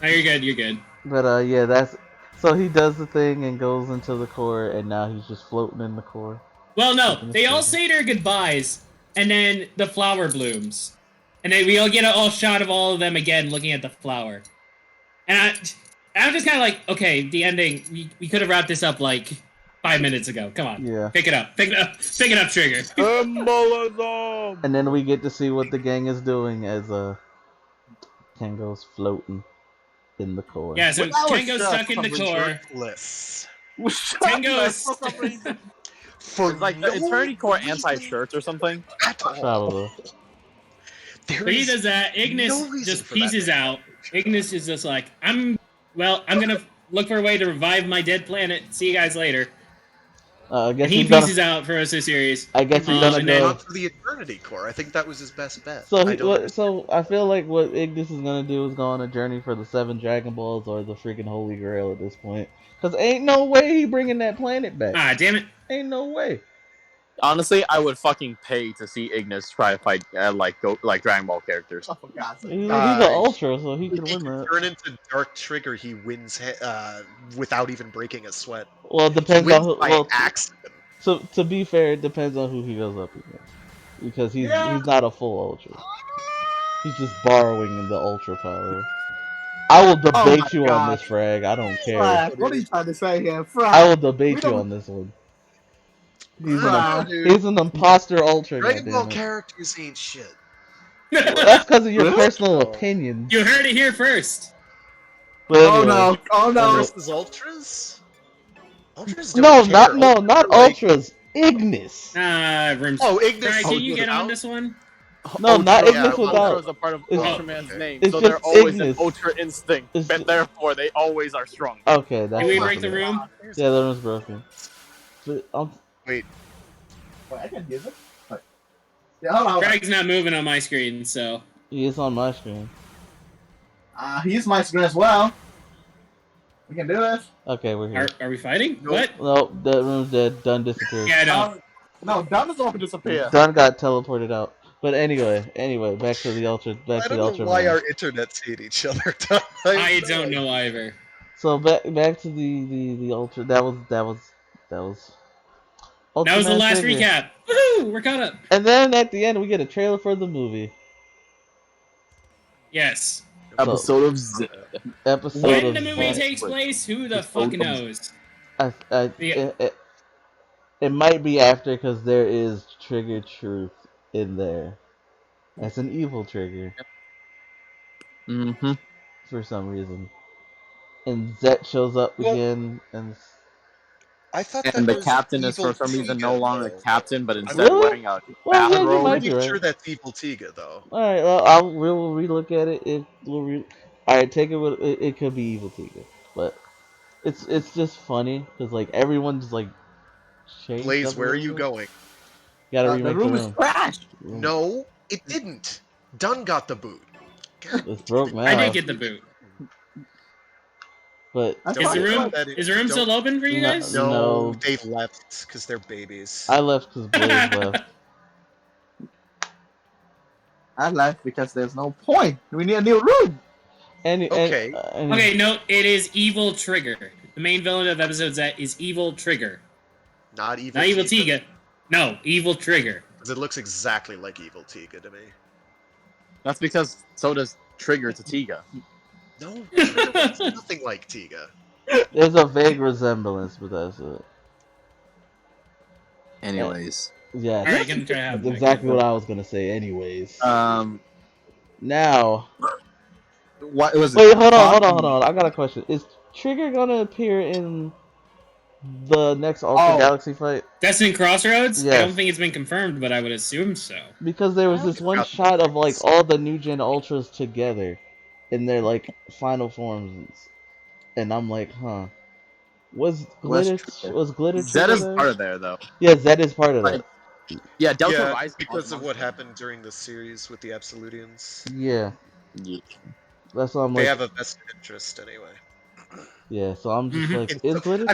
No, you're good. You're good. But yeah, that's so he does the thing and goes into the core, and now he's just floating in the core. Well, no, Taking his they all time. say their goodbyes, and then the flower blooms, and then we all get a all shot of all of them again, looking at the flower. And I'm just kind of like, okay, the ending. We could have wrapped this up like 5 minutes ago. Come on, Yeah. pick it up, Trigger. And then we get to see what the gang is doing as Kengo's floating in the core. Yeah, so But that was Tengo's just stuck in the core. Shirtless. Tengo's for some reason. For It's like no the Eternity Core reason anti-shirt or something. at all. Probably. There So he is does that. Ignis no reason just for that pieces to out. Ignis is just like, I'm gonna look for a way to revive my dead planet. See you guys later. I guess And he he's gonna. pieces out for us this series. I guess he's gonna and go. then- Not for the Eternity Core. I think that was his best bet. So I don't understand. so I feel like what Ignis is gonna do is go on a journey for the 7 Dragon Balls or the freaking Holy Grail at this point. Cause ain't no way he bringing that planet back. Ah, damn it. Ain't no way. Honestly, I would fucking pay to see Ignis try to fight like Dragon Ball characters. Oh, for God's sake. He's an Ultra, so he If can he win can that. turn into Dark Trigger, he wins without even breaking a sweat. Well, it He depends wins on who. by Well, accident. to be fair, it depends on who he goes up against. Because he's Yeah. he's not a full Ultra. He's just borrowing the Ultra power. I will debate my you on God. this, Frag. I don't care. Frag, what are you trying to say here? Frag. I will We debate you don't- on this one. Right. He's an imposter Ultra. Dragon Ball goddammit. characters ain't shit. Well, that's because of your Really? personal Oh. opinions. You heard it here first. But Oh anyway, no! Oh no! Versus Ultras? Ultras don't no, care. not Ultras are like- Ultras. Ignis. Rooms. Oh, Ignis. Sorry, can you Oh, get on out? this one? No, not Ultra- Ignis yeah, without. Ultra is a part of Oh, Ultraman's okay. name, It's so they're just always Ignis. an Ultra instinct, It's and ju- therefore they always are strong. Okay, that's Did we not break the bad. room? Yeah, the room's broken. But, Wait, Wait, I can use it. Wait. Yeah, hold on. Craig's not moving on my screen, so. he is on my screen. He's my screen as well. We can do this. Okay, we're here. Are we fighting? Nope. What? No, that room's dead. Done disappeared. Yeah, I know. No, Dunn is going to disappear. Done got teleported out. But anyway, back to the Ultra. Back I to the don't know why Ultraman. our internets hate each other. I don't know either. So back to the Ultra. That was That was the Ultraman last Trigger. recap. Woohoo! We're caught up. And then at the end we get a trailer for the movie. Yes. Episode of Z. Episode When of the movie Z. takes place, who the fuck knows? It might be after because there is Trigger Truth in there. That's an evil trigger Mm-hmm. for some reason. And Zet shows up again, and I thought that And the was captain is Evil for some reason Tiga, no longer though. a captain, but instead Really? wearing a Well, yeah, you bathrobe. might I'm be pretty right. sure that's Evil Tiga, though. All right, well, we'll relook at it. All right, take it with it could be Evil Tiga, but it's just funny because like everyone's like changed Blaze, up a where are little you bit. going? Gotta The remake room is trashed. No, it didn't. Dunn got the boot. It's broke now. I did get the boot. But That's Is fine. the room That is- is the room don't- still open for you No. guys? No, No. they left because they're babies. I left because Blaze left. I left because there's no point. We need a new room. Okay. Okay, no, it is Evil Trigger. The main villain of episode Z is Evil Trigger. Not Evil Not Evil Tiga. No, Evil Trigger. Because it looks exactly like Evil Tiga to me. That's because so does Trigger to Tiga. No, Trigger looks nothing like Tiga. There's a vague resemblance, but that's it. Anyways. Yeah, Alright, gonna try to have that's exactly what I was gonna say. Anyways, now, What was wait, hold on. I got a question. Is Trigger gonna appear in the next Ultra Galaxy fight? Destined Crossroads? I Yes. don't think it's been confirmed, but I would assume so. Because there was this one shot of like all the new gen Ultras together in their like final forms, and I'm like, huh. Was Glitter Zed Trigger is there? part of there though. Yeah, Zed is part of that. Yeah, Delta Yeah, Rise because of what happened during the series with the Absolutians. Yeah. Yeah. That's why I'm They like, have a vested interest anyway. yeah. So I'm just Mhm. like, in Twitter.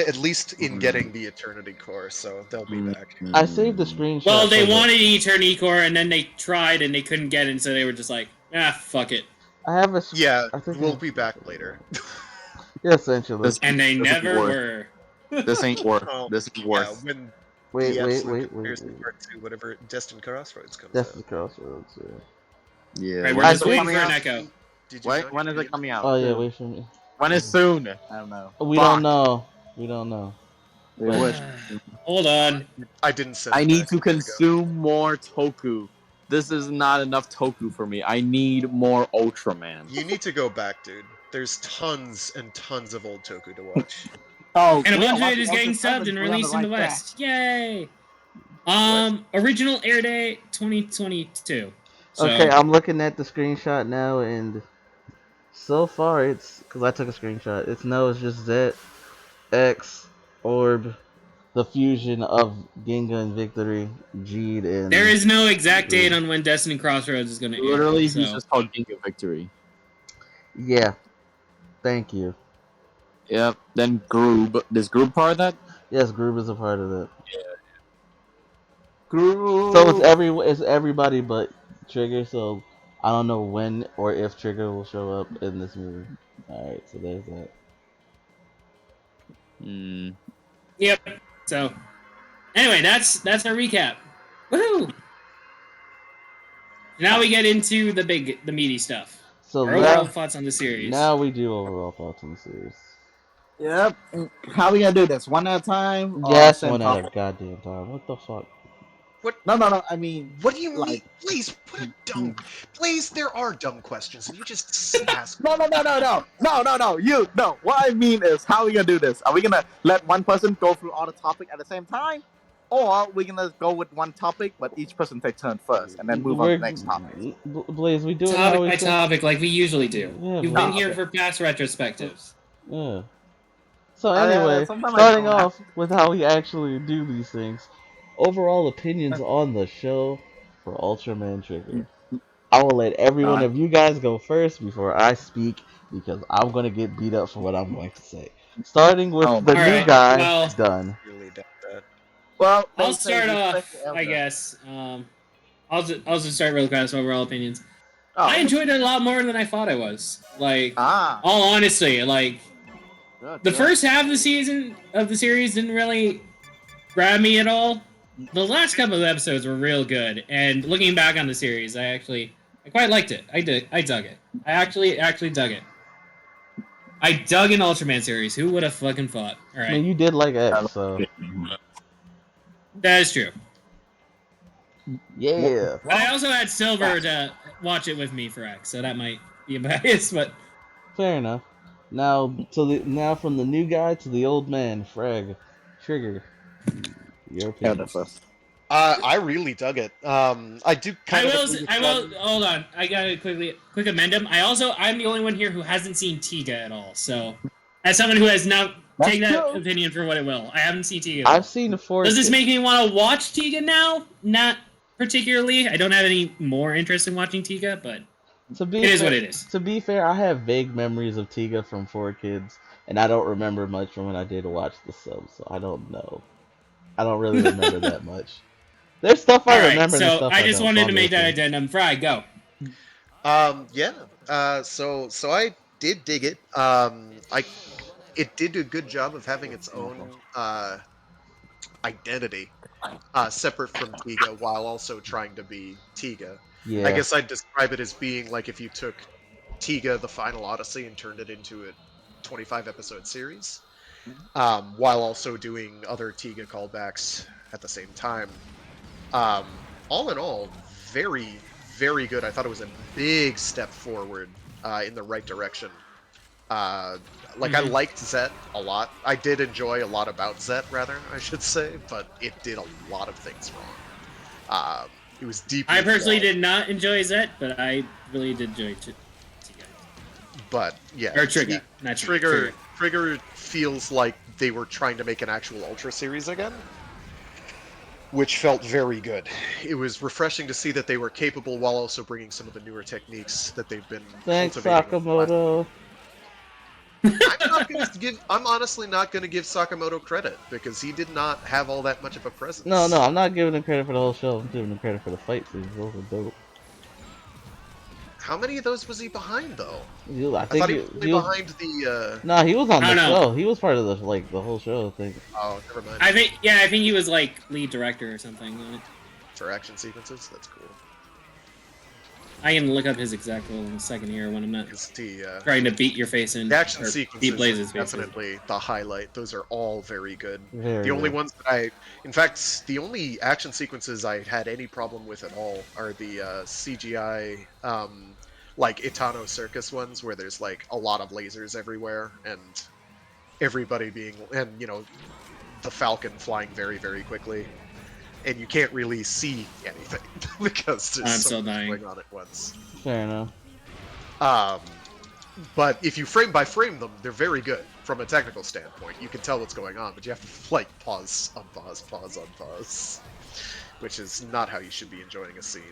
At least in getting the Eternity Core, so they'll be back. I saved the screenshot. Well, they for the- wanted Eternity Core, and then they tried, and they couldn't get it, and so they were just like, fuck it. I have a. Yeah, I think we'll be back later. Yeah, essentially. And they This ain't never worth. were. This ain't worth. Oh, This ain't yeah, worth. when Wait, the wait, absolute wait, conspiracy wait. part 2, whatever Destined Crossroads comes That's out. the crossroads. Yeah. Yeah. Right, we're When is just it waiting coming for an out? echo. Did you Wait, not when get is the it coming info? out? Oh yeah, Soon. wait for me. When is soon? I don't know. We Fuck. don't know. We don't know. We But- wish. Hold on. I didn't send I it need back to a minute ago. consume more Toku. This is not enough Toku for me. I need more Ultraman. You need to go back, dude. There's tons and tons of old Toku to watch. Oh, And a we are bunch of it watching is getting Ultra subbed and Seven. We're on the released in the right track. West. Yay! What? Original air date 2022. So, Okay, I'm looking at the screenshot now, and so far it's because I took a screenshot. It's just Z, X, Orb, the fusion of Ginga and Victory, Jeed, and there is no exact date on when Destiny Crossroads is going to air. Literally, he's So. just called Ginga Victory. yeah. Thank you. Yep. Then Groob. Is Groob part of that? Yes, Groove is a part of it. Groob. So it's everybody but Trigger. So I don't know when or if Trigger will show up in this movie. All right, so there's that. Hmm. Yep. So, anyway, that's our recap. Woohoo! Now we get into the meaty stuff. So Our overall now, thoughts on the series. now we do overall thoughts on the series. Yep. How we gonna do this? One at a time? Or Yes, same one at a topic? goddamn time. What the fuck? No. I mean, What do you mean? like, Blaze, what a dumb... Blaze, there are dumb questions, and you just ask... no. You no. What I mean is, how are we gonna do this? Are we gonna let one person go through all the topic at the same time, or we gonna go with one topic, but each person take turn first, and then move on to the next topic? Blaze, we do it how Topic we by said. topic, like we usually do. Yeah, You've Blaze. been here for past retrospectives. Yeah. So anyway, sometimes I starting don't off with how we actually do these things. Overall opinions on the show for Ultraman Trigger. I will let every one of you guys go first before I speak because I'm gonna get beat up for what I'm going to say. Starting with Oh, the all new right, guy, well- done. Really doubt that. Well, I'll they say start off, respect the elder. I guess. I'll just start real fast. Overall opinions. Oh, I enjoyed it a lot more than I thought I was. Like, Ah, all honesty, like good, the good. first half of the series didn't really grab me at all. The last couple of episodes were real good, and looking back on the series, I quite liked it. I dug it. I actually dug it. I dug an Ultraman series. Who would have fucking thought? All I right, mean, you did like X, so that is true. yeah. But I also had Silver to watch it with me for X, so that might be a bias. But Fair enough. Now from the new guy to the old man, Frag, Trigger. Your opinion. Elder first. I really dug it. I do kind of... agree with I will. Jen. Hold on. I gotta quick amendum. I'm the only one here who hasn't seen Tiga at all. So, as someone who has not take that true. opinion for what it will, I haven't seen Tiga at all. I've seen the four. Does this make me want to watch Tiga now? Not particularly. I don't have any more interest in watching Tiga, but it is what it is. To be fair, I have vague memories of Tiga from 4Kids, and I don't remember much from when I did watch the sub, so I don't know. I don't really remember that much. There's stuff I remember. So and stuff I just don't, wanted so to make that I'm addendum. Fry, go. Yeah. So I did dig it. It did a good job of having its own identity, separate from Tiga, while also trying to be Tiga. Yeah. I guess I'd describe it as being like if you took Tiga, the Final Odyssey, and turned it into a 25 episode series, while also doing other Tiga callbacks at the same time. All in all, very, very good. I thought it was a big step forward in the right direction. I liked Zet a lot. I did enjoy a lot about Zet, rather, I should say, but it did a lot of things wrong. It was deeply I personally flawed. did not enjoy Zet, but I really did enjoy Tiga. But yeah, Or Trigger, not Trigger. Trigger feels like they were trying to make an actual Ultra series again. which felt very good. It was refreshing to see that they were capable while also bringing some of the newer techniques that they've been Thanks, cultivating. Sakamoto. I'm honestly not going to give Sakamoto credit because he did not have all that much of a presence. No, I'm not giving him credit for the whole show. I'm giving him credit for the fight scenes. Those were dope. How many of those was he behind though? I I think thought he was only behind the. No, he was on I the don't know. show. He was part of the whole show. I think. Oh, never mind. I think he was like lead director or something on it. For action sequences, that's cool. I can look up his exact role in a second here when I'm not The trying to beat your face in. action or sequences beat are Blaze's face in. definitely the highlight. Those are all very good. Very The only good. ones that in fact, the only action sequences I had any problem with at all are the CGI, like Itano Circus ones, where there's like a lot of lasers everywhere and everybody being, and the Falcon flying very, very quickly, and you can't really see anything because there's I'm so still much dying. going on at once. Fair enough. But if you frame by frame them, they're very good from a technical standpoint. You can tell what's going on, but you have to like pause, unpause, pause, unpause, which is not how you should be enjoying a scene.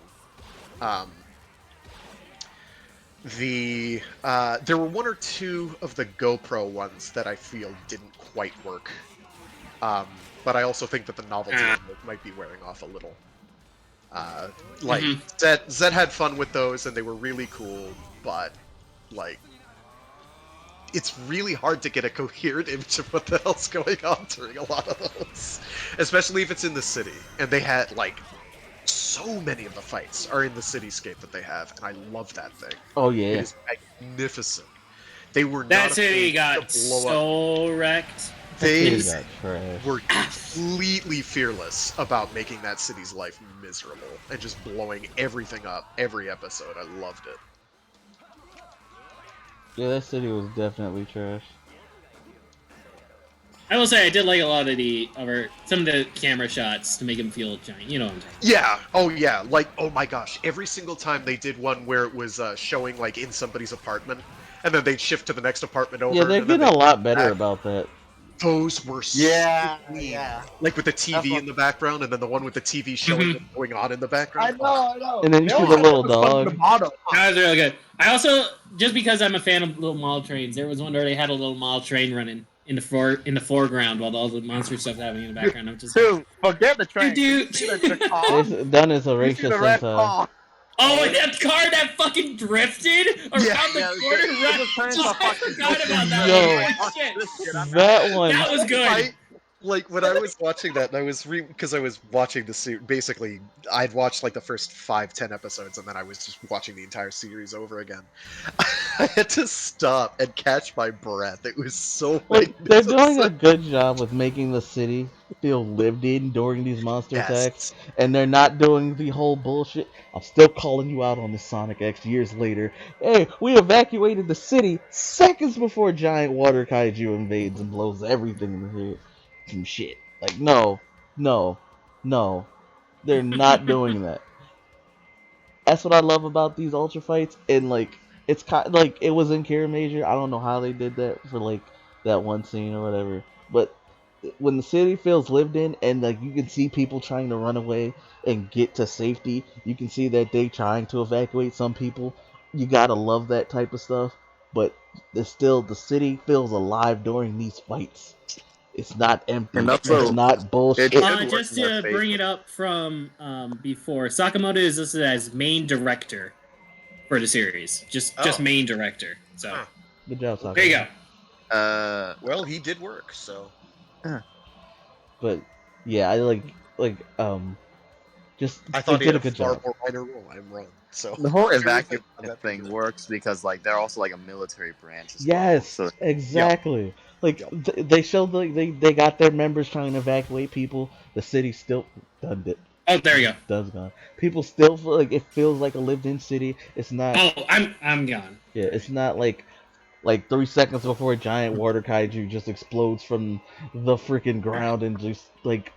There were one or two of the GoPro ones that I feel didn't quite work, but I also think that the novelty of it might be wearing off a little. Zed had fun with those, and they were really cool, but like, it's really hard to get a coherent image of what the hell's going on during a lot of those, especially if it's in the city. And they had like so many of the fights are in the cityscape that they have, and I love that thing. Oh yeah. It is magnificent. They were That not city afraid got to blow up. so wrecked. They got trash. were completely fearless about making that city's life miserable and just blowing everything up every episode. I loved it. Yeah, that city was definitely trash. I will say I did like a lot of some of the camera shots to make him feel giant. You know what I'm saying? Yeah. Oh yeah. Like, oh my gosh. Every single time they did one where it was showing like in somebody's apartment, and then they'd shift to the next apartment over. Yeah, they're and then getting a lot back. better about that. Those were Yeah, so clean. yeah. Like with the TV in the background, and then the one with the TV showing what's going on in the background. I know. And then you see the little dog. That was really good. I also, just because I'm a fan of little mall trains, there was one where they had a little mall train running in the foreground while all the monster stuff's happening in the background. I'm just Dude, forget the train. Dude. You see the car? Done as a You see racist the red sometimes. car? oh, and that car that fucking drifted around the corner. I forgot about that. Yo. Shit. That one. That was good. Like when I was watching that, and I was because I was watching the series. Basically, I'd watched like the first 5-10 episodes, and then I was just watching the entire series over again. I had to stop and catch my breath. It was so Like, they're doing a magnificent. good job with making the city feel lived in during these monster Yes. attacks, and they're not doing the whole bullshit. I'm still calling you out on this, Sonic X, years later. Hey, we evacuated the city seconds before giant water kaiju invades and blows everything in the head. Some shit. Like, no. They're not doing that. That's what I love about these Ultra fights, and like, it's kind of like it was in Kira Major. I don't know how they did that for like that one scene or whatever, but when the city feels lived in and like you can see people trying to run away and get to safety, you can see that they trying to evacuate some people. You gotta love that type of stuff, but the city feels alive during these fights. It's not empty. And also, it's not bullshit. Just to bring it up from before, Sakamoto is listed as main director for the series. Just main director. So Good job, Sakamoto. there you go. Well, he did work, so. But yeah, I just I thought they he did had a good far job. more minor role. I'm wrong. So The whole Everything evacuation about that thing good. works because like they're also like a military branch. As Yes, well. So, exactly. Like they showed like they got their members trying to evacuate people. The city still done it. Oh, there you go. Does gone. People still feel like it feels like a lived-in city. It's not. Oh, I'm gone. Yeah, it's not like 3 seconds before a giant water kaiju just explodes from the freaking ground and just like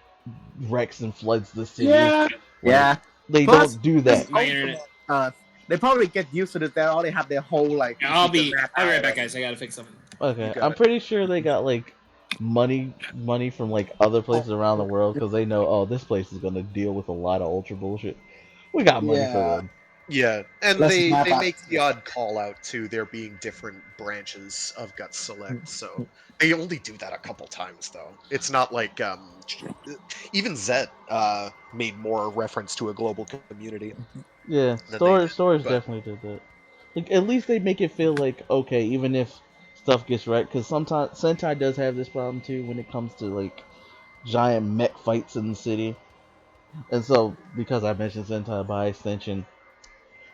wrecks and floods the city. Yeah. Yeah. They Plus- don't do that. My internet. They probably get used to this. They already have their whole like. I'll be right back, guys. I gotta fix something. Okay, got I'm it. pretty sure they got like money from like other places around the world because they know, oh, this place is gonna deal with a lot of ultra bullshit. We got money for Yeah. them. Yeah, and Let's they map they out. make the odd call out to there being different branches of Gut Select, so they only do that a couple times though. It's not like even Zed made more reference to a global community Yeah, than they did, storage but definitely did that. Like at least they make it feel like okay, even if stuff gets wrecked, because sometimes Sentai does have this problem too when it comes to like giant mech fights in the city. And so, because I mentioned Sentai by extension,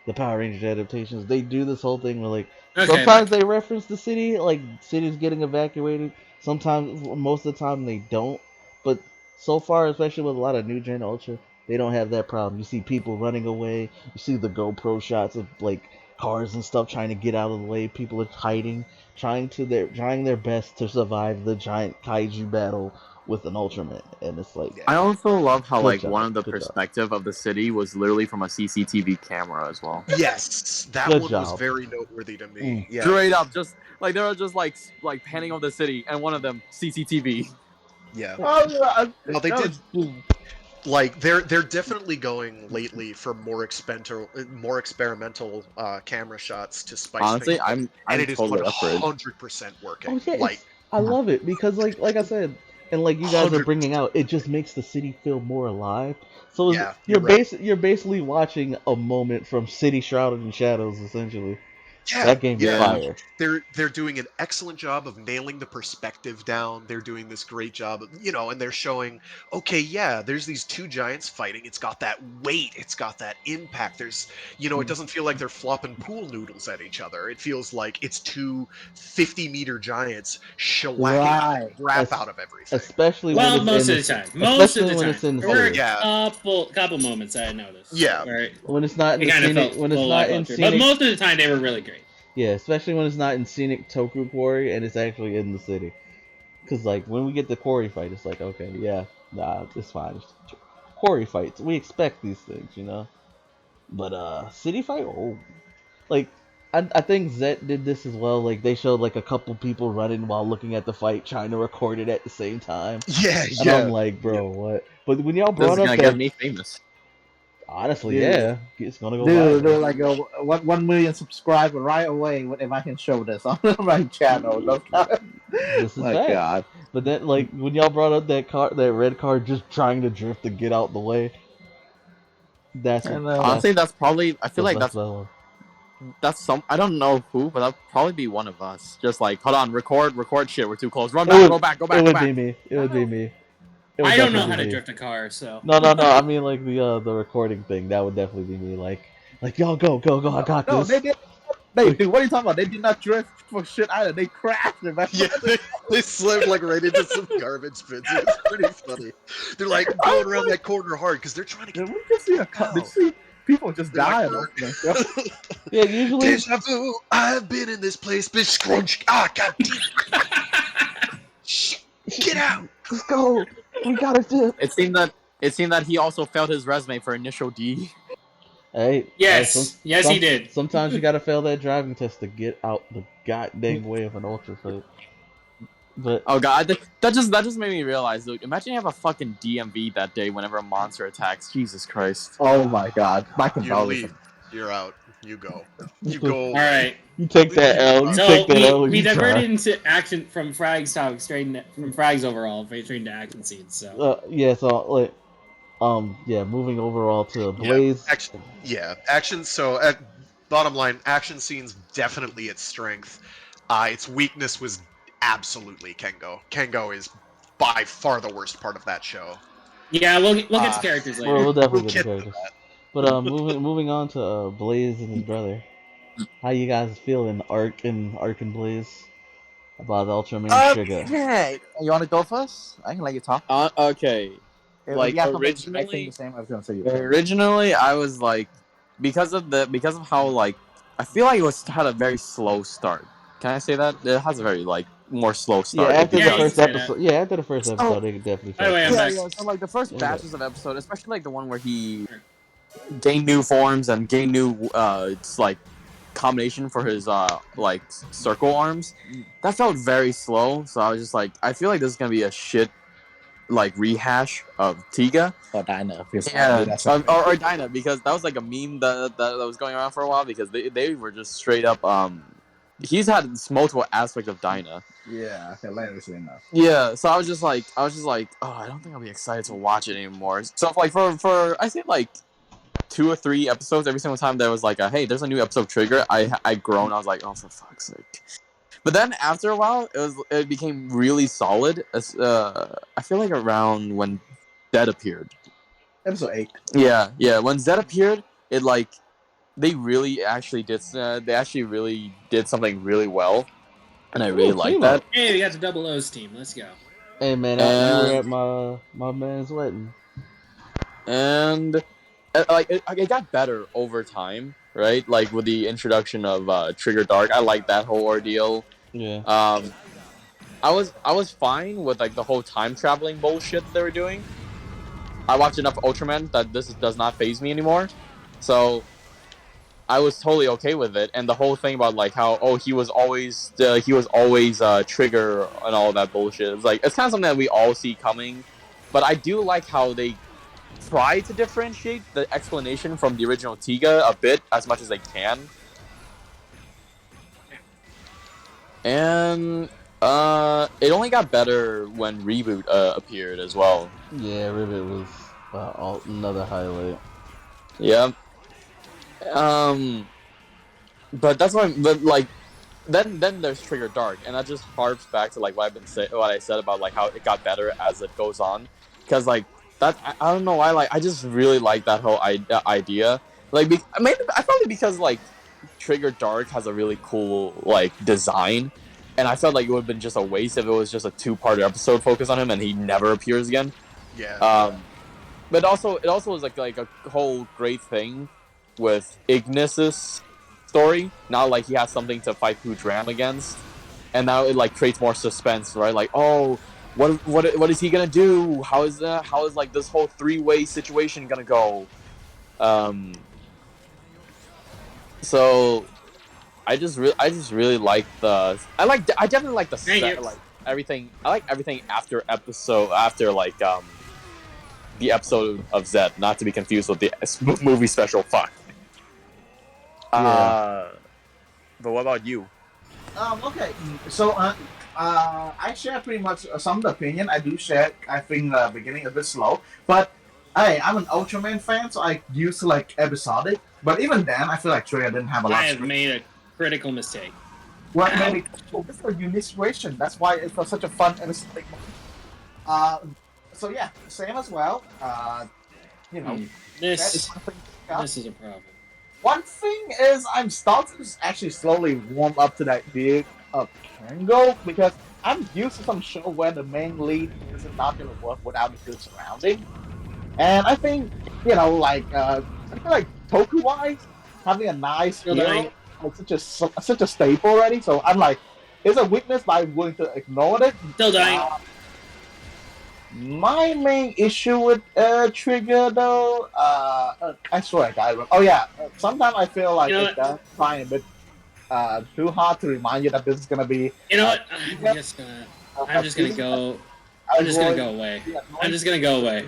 the Power Rangers adaptations, they do this whole thing where like Okay, sometimes back. they reference the city, like cities getting evacuated. Sometimes, most of the time, they don't. But so far, especially with a lot of new gen Ultra, they don't have that problem. You see people running away. You see the GoPro shots of like cars and stuff trying to get out of the way. People are hiding, trying their best to survive the giant kaiju battle with an Ultraman, and it's like, yeah. I also love how good like job, one of the good job, perspective of the city was literally from a CCTV camera as well. Yes, that good one was job. very noteworthy to me. Mm. Yeah. Straight up, just like they were just like panning over the city, and one of them CCTV. Yeah. Oh, yeah, Well, they that did was cool. like they're definitely going lately for more experimental camera shots to spice things Honestly, up, and I'm it is totally up for it. 100% working. Oh yeah, Like I love it because like I said, and like you guys are 100%. bringing out, it just makes the city feel more alive. So Yeah, you're right. you're basically watching a moment from City Shrouded in Shadows, essentially. Yeah, That game is yeah. Yeah. fire. They're doing an excellent job of nailing the perspective down. They're doing this great job of, and they're showing, okay, yeah, there's these two giants fighting. It's got that weight, it's got that impact. It doesn't feel like they're flopping pool noodles at each other. It feels like it's two 50-meter giants shellacking the Right. crap Es- out of everything. especially when Well, it's in most of the the time. Most of especially the when time. it's in the There Oh were city. yeah, couple moments I noticed yeah, where When it's not in it the kind of scenic felt when it's full not in lackluster, but scenic most of the time they were really great. yeah, especially when it's not in scenic Toku Quarry and it's actually in the city. Because like when we get the quarry fight, it's like okay, yeah, nah, it's fine. It's quarry fights, we expect these things. But city fight, oh, like I think Zet did this as well. Like they showed like a couple people running while looking at the fight, trying to record it at the same time. yeah, And I'm yeah. like, Yep. bro, what? But when y'all This brought is up gonna get that, me famous. honestly, Dude, yeah, it's gonna go dude, viral. they're like 1 million subscribers right away. If I can show this on my channel, no comment. This is My facts. God. But then, like, when y'all brought up that red car just trying to drift to get out the way, that's I what know. Honestly, that's probably. I feel like that's level. that's some. I don't know who, but that'll probably be one of us. Just like, hold on, record shit. We're too close. Run It back, would go back, go it back, go would be back. me. It would be me. It would I don't know definitely how be to me. drift a car, so No. I mean, like the recording thing. That would definitely be me. Like y'all go. I got No, this. they did. Dude, what are you talking about? They did not drift for shit either. They crashed. Remember? Yeah, they slammed like right into some garbage bins. It was pretty funny. They're like going around that corner hard because they're trying to get Did the we just see fuck did you out. see people just They're like, die on this show? Yeah, usually. deja vu. I've been in this place, bitch. Scrunch. Ah, god damn. Shit. Get out. Let's go. We got to dip. It seemed that he also failed his resume for initial D. Hey, yes, he did. sometimes you gotta fail that driving test to get out the goddamn way of an ultra fight. But Oh god, that just made me realize, dude. Imagine you have a fucking DMV that day whenever a monster attacks. Jesus Christ. Oh my God, my You condolences. leave. You're out. You go. You the- go All away. right. you take that You L. are. You take So that L. we You try. diverted into action from Frag's talk from Frag's overall straight into action scenes. So Yeah. So like, yeah. Moving overall to Yeah. Blaze. Action. So, bottom line, action scenes definitely its strength. Its weakness was absolutely Kengo. Kengo is by far the worst part of that show. yeah, we'll get to Uh, characters We'll, later. we'll definitely we'll get the get to characters. that. But moving on to Blaze and his brother. How you guys feeling, Ark and Blaze, about the Ultraman Sugar? Okay, you want to go first? I can let you talk. Okay. If Like you have something I think the originally, same, I was gonna say you. originally I was like, because of how like I feel like it had a very slow start. Can I say that? It has a very like more slow Yeah, start after the Yeah, you can first because say that. episode. Yeah, after the first so episode, they could definitely By the start. way, I'm yeah, back. yeah. So like the first Yeah, batches of episode, especially like the one where he gained new forms and gained new it's like combination for his like circle arms, that felt very slow. So I was just like, I feel like this is gonna be a shit like rehash of Tiga. Or Dinah. Because Yeah, that's or Dinah, because that was like a meme that was going around for a while because they were just straight up he's had multiple aspects of Dinah. yeah, hilariously enough. Yeah, so I was just like, oh, I don't think I'll be excited to watch it anymore. So like for I think like 2 or 3 episodes, every single time there was like hey, there's a new episode trigger, I groaned. I was like, oh, for fuck's sake. But then after a while, it became really solid. I feel like around when Dead appeared. Episode 8. Yeah. When Zed appeared, it like they really actually did. They actually really did something really well, and I really liked team that. up. Hey, we got the double O's team. Let's go. Hey man, you were at my man's wedding. And like it got better over time, right? Like with the introduction of Trigger Dark, I like that whole ordeal. Yeah. I was fine with like the whole time traveling bullshit that they were doing. I watched enough Ultraman that this does not faze me anymore, so I was totally okay with it. And the whole thing about like how he was always Trigger and all that bullshit. It's like it's kind of something that we all see coming, but I do like how they try to differentiate the explanation from the original Tiga a bit as much as they can. And it only got better when Reboot appeared as well. Yeah, Rivet was another highlight. Yeah. But that's why. But like, then there's Trigger Dark, and that just harps back to like what I said about like how it got better as it goes on, because like that I don't know why, like I just really like that whole idea. Like maybe I probably because like Trigger Dark has a really cool like design, and I felt like it would have been just a waste if it was just a 2-part episode focused on him and he never appears again. Yeah. But it also was like a whole great thing with Ignis's story. Now like he has something to fight Ram against, and now it like creates more suspense, right? Like, oh, what is he gonna do? How is like this whole 3-way situation gonna go? So I just really like I definitely like the set, like everything. I like everything after like the episode of Zed, not to be confused with the movie special. Fuck. Yeah. But what about you? Okay, so I share pretty much some of the opinion. I do share. I think the beginning a bit slow, but hey, I'm an Ultraman fan, so I used to like episodic. But even then, I feel like Trigger didn't have a lot. I have made a critical mistake. What made it? Oh, this is a unique situation. That's why it was such a fun and aesthetic moment. So yeah, same as well. You know, This is one thing to discuss. this is a problem. One thing is, I'm starting to actually slowly warm up to that idea of Kango because I'm used to some show where the main lead is not going to work without a good surrounding. And I think, like, I feel like Toku-wise, having a nice hero, like such a staple already. So I'm like, it's a weakness, but I'm willing to ignore it. Still dying. My main issue with Trigger, though, I swear, guys. Oh yeah, sometimes I feel like it does try a bit too hard to remind you that this is gonna be. You know what? I'm just gonna go. I'm just gonna go away. I'm just gonna go away.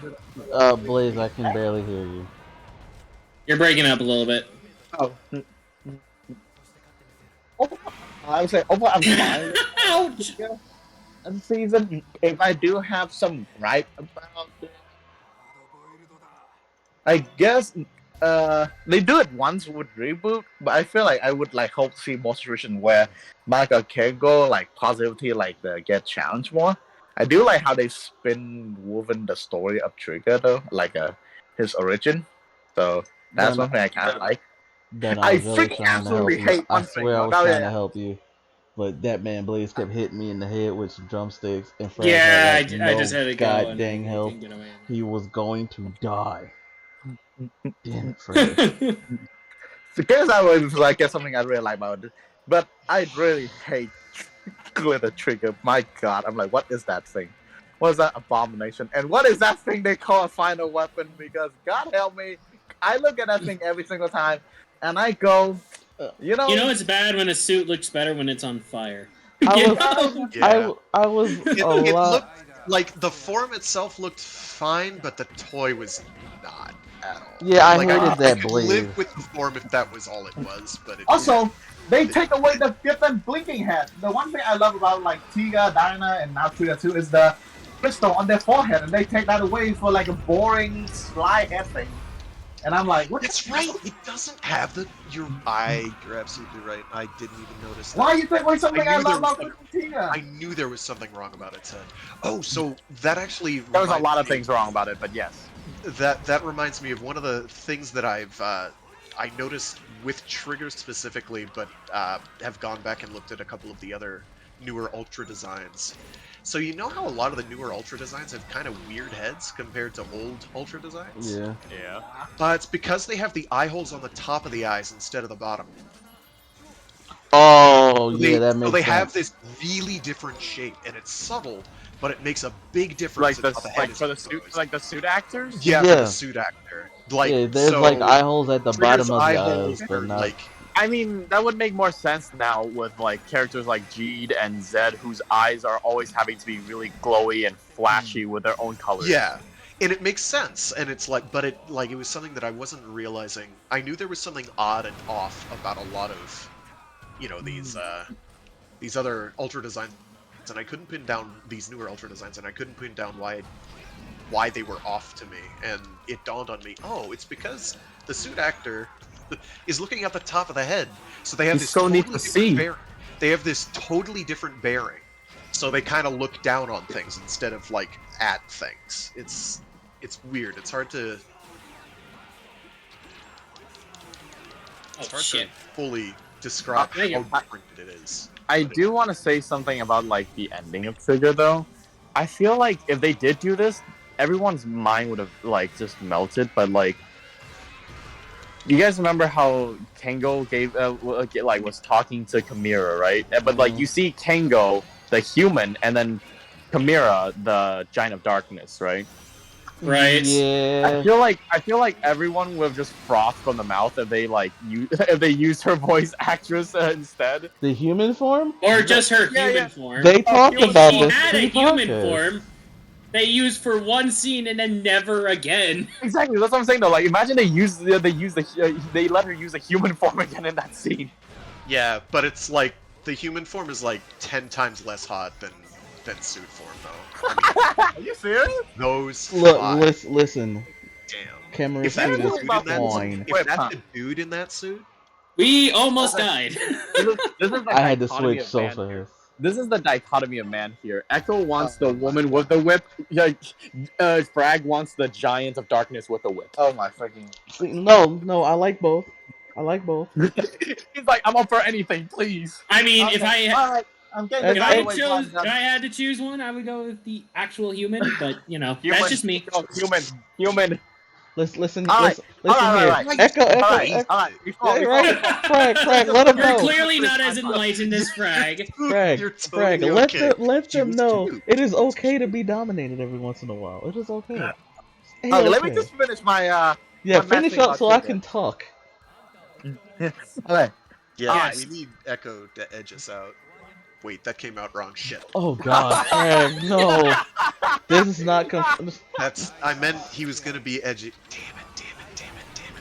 Blaze, I can barely hear you. You're breaking up a little bit. Oh. I would say, overall, I'm fine. Ouch! And season, if I do have some gripe about it, I guess they do it once with Reboot, but I feel like I would like hope to see more situation where Manga can go like positivity, like get challenged more. I do like how they spin woven the story of Trigger though, like his origin. So that's one thing I kind of like. I freaking absolutely hate one thing. I swear I was trying to help you. But that man Blaze kept hitting me in the head with some drumsticks and yeah, like, I just had to go. God dang help. He was going to die. Damn it, Fred. Because I was like, get something I really like about it. But I really hate Glitter Trigger. My god, I'm like, what is that thing? What is that abomination? And what is that thing they call a final weapon? Because God help me, I look at that thing every single time and I go, You know, You know it's bad when a suit looks better when it's on fire. I You was- know? Yeah. I was It a lot. looked like the form itself looked fine, but the toy was not at all. Yeah, I like, hated I that could blade. live with the form if that was all it was, but it also, they take away the flippin' blinking head. The one thing I love about like Tiga, Dinah, and now Trigger too is the crystal on their forehead, and they take that away for like a boring sly head thing. And I'm like, what? That's right. It doesn't have the. You're absolutely right. I didn't even notice that. Why you take away something I knew there love was about Tiga? I knew there was something wrong about its head. Oh, so that actually There was a reminds lot of me- things wrong about it, but yes. That reminds me of one of the things that I noticed with Trigger specifically, but have gone back and looked at a couple of the other newer Ultra designs. So you know how a lot of the newer Ultra designs have kind of weird heads compared to old Ultra designs? Yeah. Yeah. It's because they have the eye holes on the top of the eyes instead of the bottom. Oh So yeah, that makes so they sense. have this really different shape, and it's subtle, but it makes a big difference. Like in how the head is for the suit, composed. like the suit actors. Yeah, for Yeah. the suit actor. Like, Yeah, there's so like eye holes at the Trigger's bottom of eye the holes eyes, are but not. like I mean, that would make more sense now with like characters like Jeed and Zed, whose eyes are always having to be really glowy and flashy with their own colors. yeah, and it makes sense. And it's like, but it was something that I wasn't realizing. I knew there was something odd and off about a lot of, these other Ultra designs, and I couldn't pin down these newer Ultra designs, and I couldn't pin down why they were off to me. And it dawned on me, oh, it's because the suit actor is looking at the top of the head, so they have You this so totally need to different see. bearing. They have this totally different bearing, so they kind of look down on things instead of like at things. It's weird. It's hard to Oh shit. fully describe now how you're- different it is. I do want to say something about like the ending of Trigger though. I feel like if they did do this, everyone's mind would have like just melted. But like, you guys remember how Kengo was talking to Chimera, right? But like you see Kengo, the human, and then Chimera, the giant of darkness, right? Right. Yeah. I feel like everyone would have just frothed from the mouth if they like if they used her voice actress instead. The human form? Or just her Yeah, human yeah. form. They talked If about she this. had a in the human podcast. form, they used for one scene and then never again. Exactly, that's what I'm saying though. Like, imagine they let her use a human form again in that scene. Yeah, but it's like the human form is like 10 times less hot than suit form, though. I mean, Are you serious? those Look, flies, listen. damn. Camera If that's suit the is dude in that fine. suit, if that's the dude in that suit, We almost died. This is the I had to dichotomy switch of so man here. fast. This is the dichotomy of man here. Echo wants the woman with the whip. Frag wants the giant of darkness with the whip. Oh my freaking! See, no, I like both. I like both. He's like, I'm up for anything, please. I mean, Okay, if I alright, I'm getting If if this I out of the way, chose, so I'm if I done. had to choose one, I would go with the actual human. But you know, Human. that's just me. No, human. Listen Alright, listen here. alright. Echo, Alright, Yeah, right. Frag, let him You're know. clearly not as enlightened as Frag. Frag, you're Frag, totally let okay. let She them was know cute. it is okay to be dominated every once in a while. It is okay. Hey, Okay, let me just finish my yeah, one last finish thing up about so I Trigger. can talk. Okay. Yeah, Yes. we need Echo to edge us out. Wait, that came out wrong. Shit. Oh God, Frag, no. This is not I meant he was gonna be edgy. Damn it.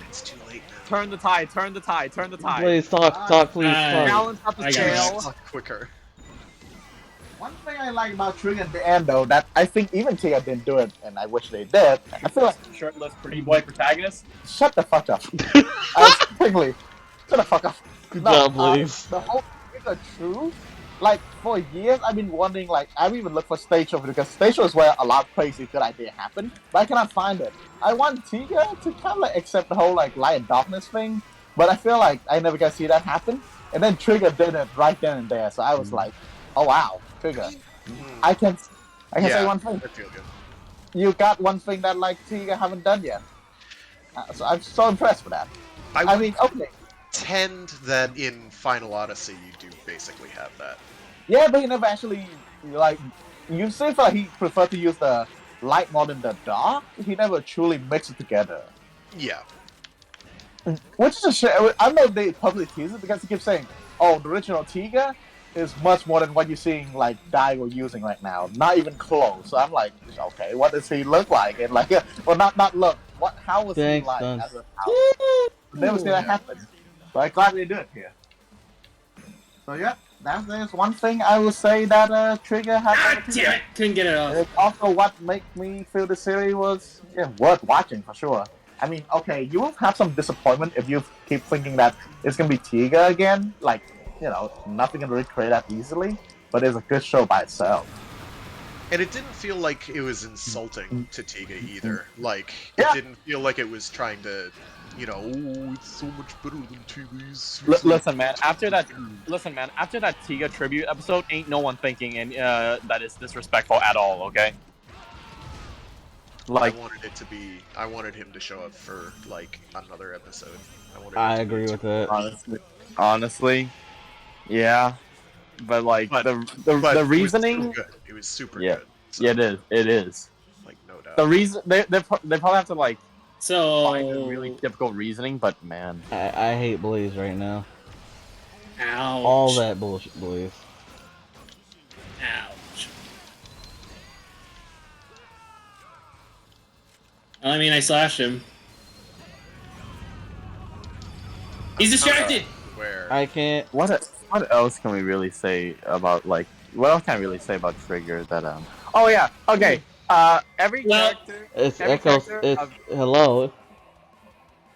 It's too late now. Turn the tide. Please talk, please talk. Balance out the I got it. scale. Talk quicker. One thing I like about Trigger at the end, though, that I think even Tiga didn't do it, and I wish they did. I feel like Shirtless pretty boy protagonist. shut the fuck up. Quickly, shut the fuck up. Good No, job, please. The whole Trigger truth. Like for years, I've been wondering. Like I've even looked for stage show because stage show is where a lot of crazy good idea happen, but I cannot find it. I want Tiga to kind of like accept the whole like light and darkness thing, but I feel like I never got to see that happen. And then Trigger did it right then and there, so I was like, oh wow, Trigger. I can say one thing. I feel good. You got one thing that like Tiga haven't done yet. So I'm so impressed with that. I mean, okay, Tend that in Final Odyssey you do basically have that. yeah, but he never actually like. You say that he preferred to use the light more than the dark. He never truly mixed it together. Yeah. Which is a shame. I know they publicly tease it because they keep saying, "Oh, the original Tiga is much more than what you're seeing like Daigo using right now. Not even close." So I'm like, okay, what does he look like? And like, well, not look. What? How was he Thanks, like Dunce. as a power? Never seen that happen. So I'm glad they do it here. So yeah, that's one thing I would say that Trigger had. God damn it! Couldn't get it off. It's also what made me feel the series was worth watching for sure. I mean, okay, you will have some disappointment if you keep thinking that it's gonna be Tiga again. Like, nothing can recreate that easily. But it's a good show by itself. And it didn't feel like it was insulting to Tiga either. Like, it Yeah. didn't feel like it was trying to, oh, it's so much better than Tiga's. Listen, man. After that Tiga tribute episode, ain't no one thinking that is disrespectful at all. Okay. Like, I wanted him to show up for, like, another episode. I agree with that. honestly, yeah. But like But the reasoning, it was super Yeah. good. So, yeah, it is. like, no doubt. The reason they probably have to like find a really So, difficult reasoning, but man, I hate Blaze right now. ouch. All that bullshit, Blaze. Ouch. Well, I mean, I slashed him. He's distracted. Where I can't. what else can we really say about like what else can I really say about Trigger that Oh yeah, okay. Every Well- character, It's every Echoes. character It's of- hello.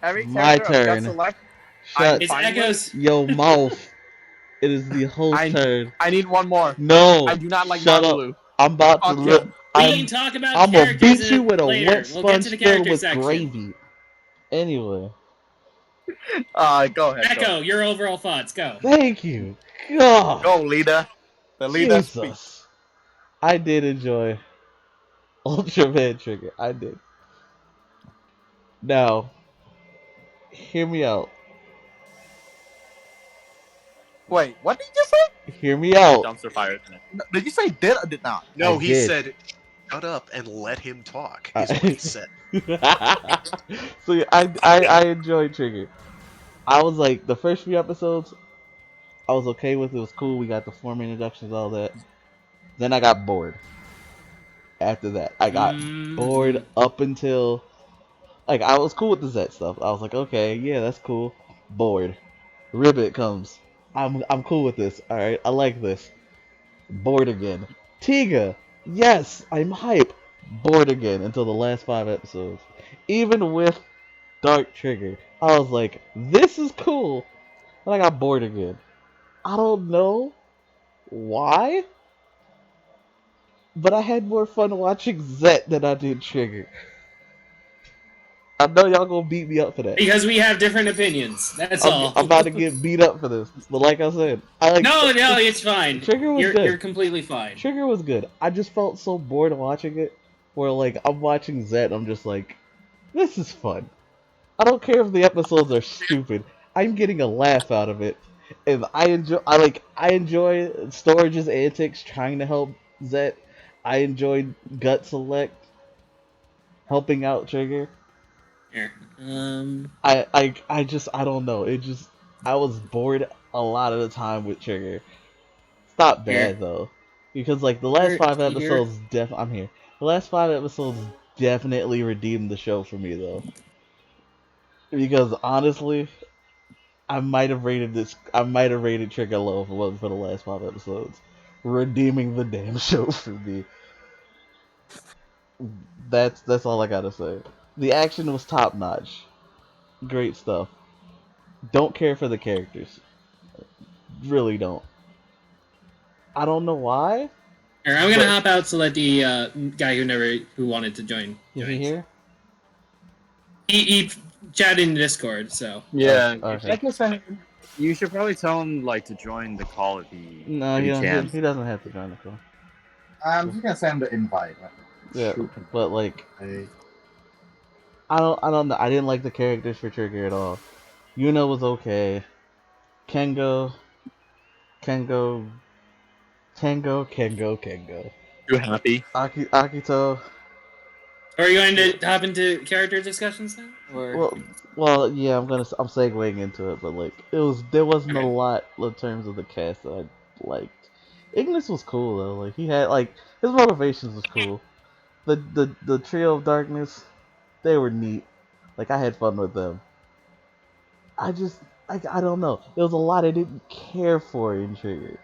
every My character of turn. Gut Select, Shut It's fine with- Echoes. your mouth. It is the host's I- turn. I need one more. No. I do not like Shut up. Mamalu. I'm about to Fuck look. him. We I'm can talk about gonna characters beat you with a later. wet We'll get sponge to the filled character with section. gravy. Anyway, Go ahead. Echo, your overall thoughts. Go. thank you. God, Go, leader. The leader speaks. Jesus. I did enjoy Ultraman Trigger. I did. Now, hear me out. Wait, what did you say? Hear me out. Dumpster fire. Did you say did or did not? No, I he did. said, "Shut up and let him talk." Is what he said. So yeah, I enjoyed Trigger. I was like the first few episodes, I was okay with. It was cool. We got the form introductions, all that. Then I got bored. After that, I got bored up until like I was cool with the Zet stuff. I was like, okay, yeah, that's cool. Bored. Ribbit comes. I'm cool with this. All right, I like this. Bored again. Tiga. Yes, I'm hype. Bored again until the last 5 episodes. Even with Dark Trigger, I was like, this is cool. And I got bored again. I don't know why, but I had more fun watching Zet than I did Trigger. I know y'all gonna beat me up for that. Because we have different opinions. That's all. I'm about to get beat up for this, but like I said, I like. No, it's fine. Trigger was good. You're completely fine. Trigger was good. I just felt so bored watching it, where like I'm watching Zet, I'm just like, this is fun. I don't care if the episodes are stupid. I'm getting a laugh out of it, and I enjoy Storage's antics trying to help Zet. I enjoyed Gut Select helping out Trigger. Here. I don't know. I was bored a lot of the time with Trigger. It's not bad though, because like the last 5 episodes, I'm here. The last 5 episodes definitely redeemed the show for me though, because honestly, I might have rated Trigger low if it wasn't for the last 5 episodes, redeeming the damn show for me. That's all I gotta say. The action was top notch. Great stuff. Don't care for the characters. Really don't. I don't know why. Here, I'm gonna hop out to let the guy who wanted to join. Is he here? He chatted in Discord, so. Yeah, Okay. you should probably tell him like to join the call if he. No, if he can. doesn't have to join the call. I'm just gonna send the invite. Yeah, but like, I don't know. I didn't like the characters for Trigger at all. Yuna was okay. Kengo. You happy? Akito. Are you going to hop into character discussions now? Or Well, yeah, I'm segueing into it, but like there wasn't a Okay. lot in terms of the cast that I liked. Ignis was cool though. Like he had like his motivations was cool. The trio of darkness, they were neat. Like I had fun with them. I just I don't know. There was a lot I didn't care for in Trigger,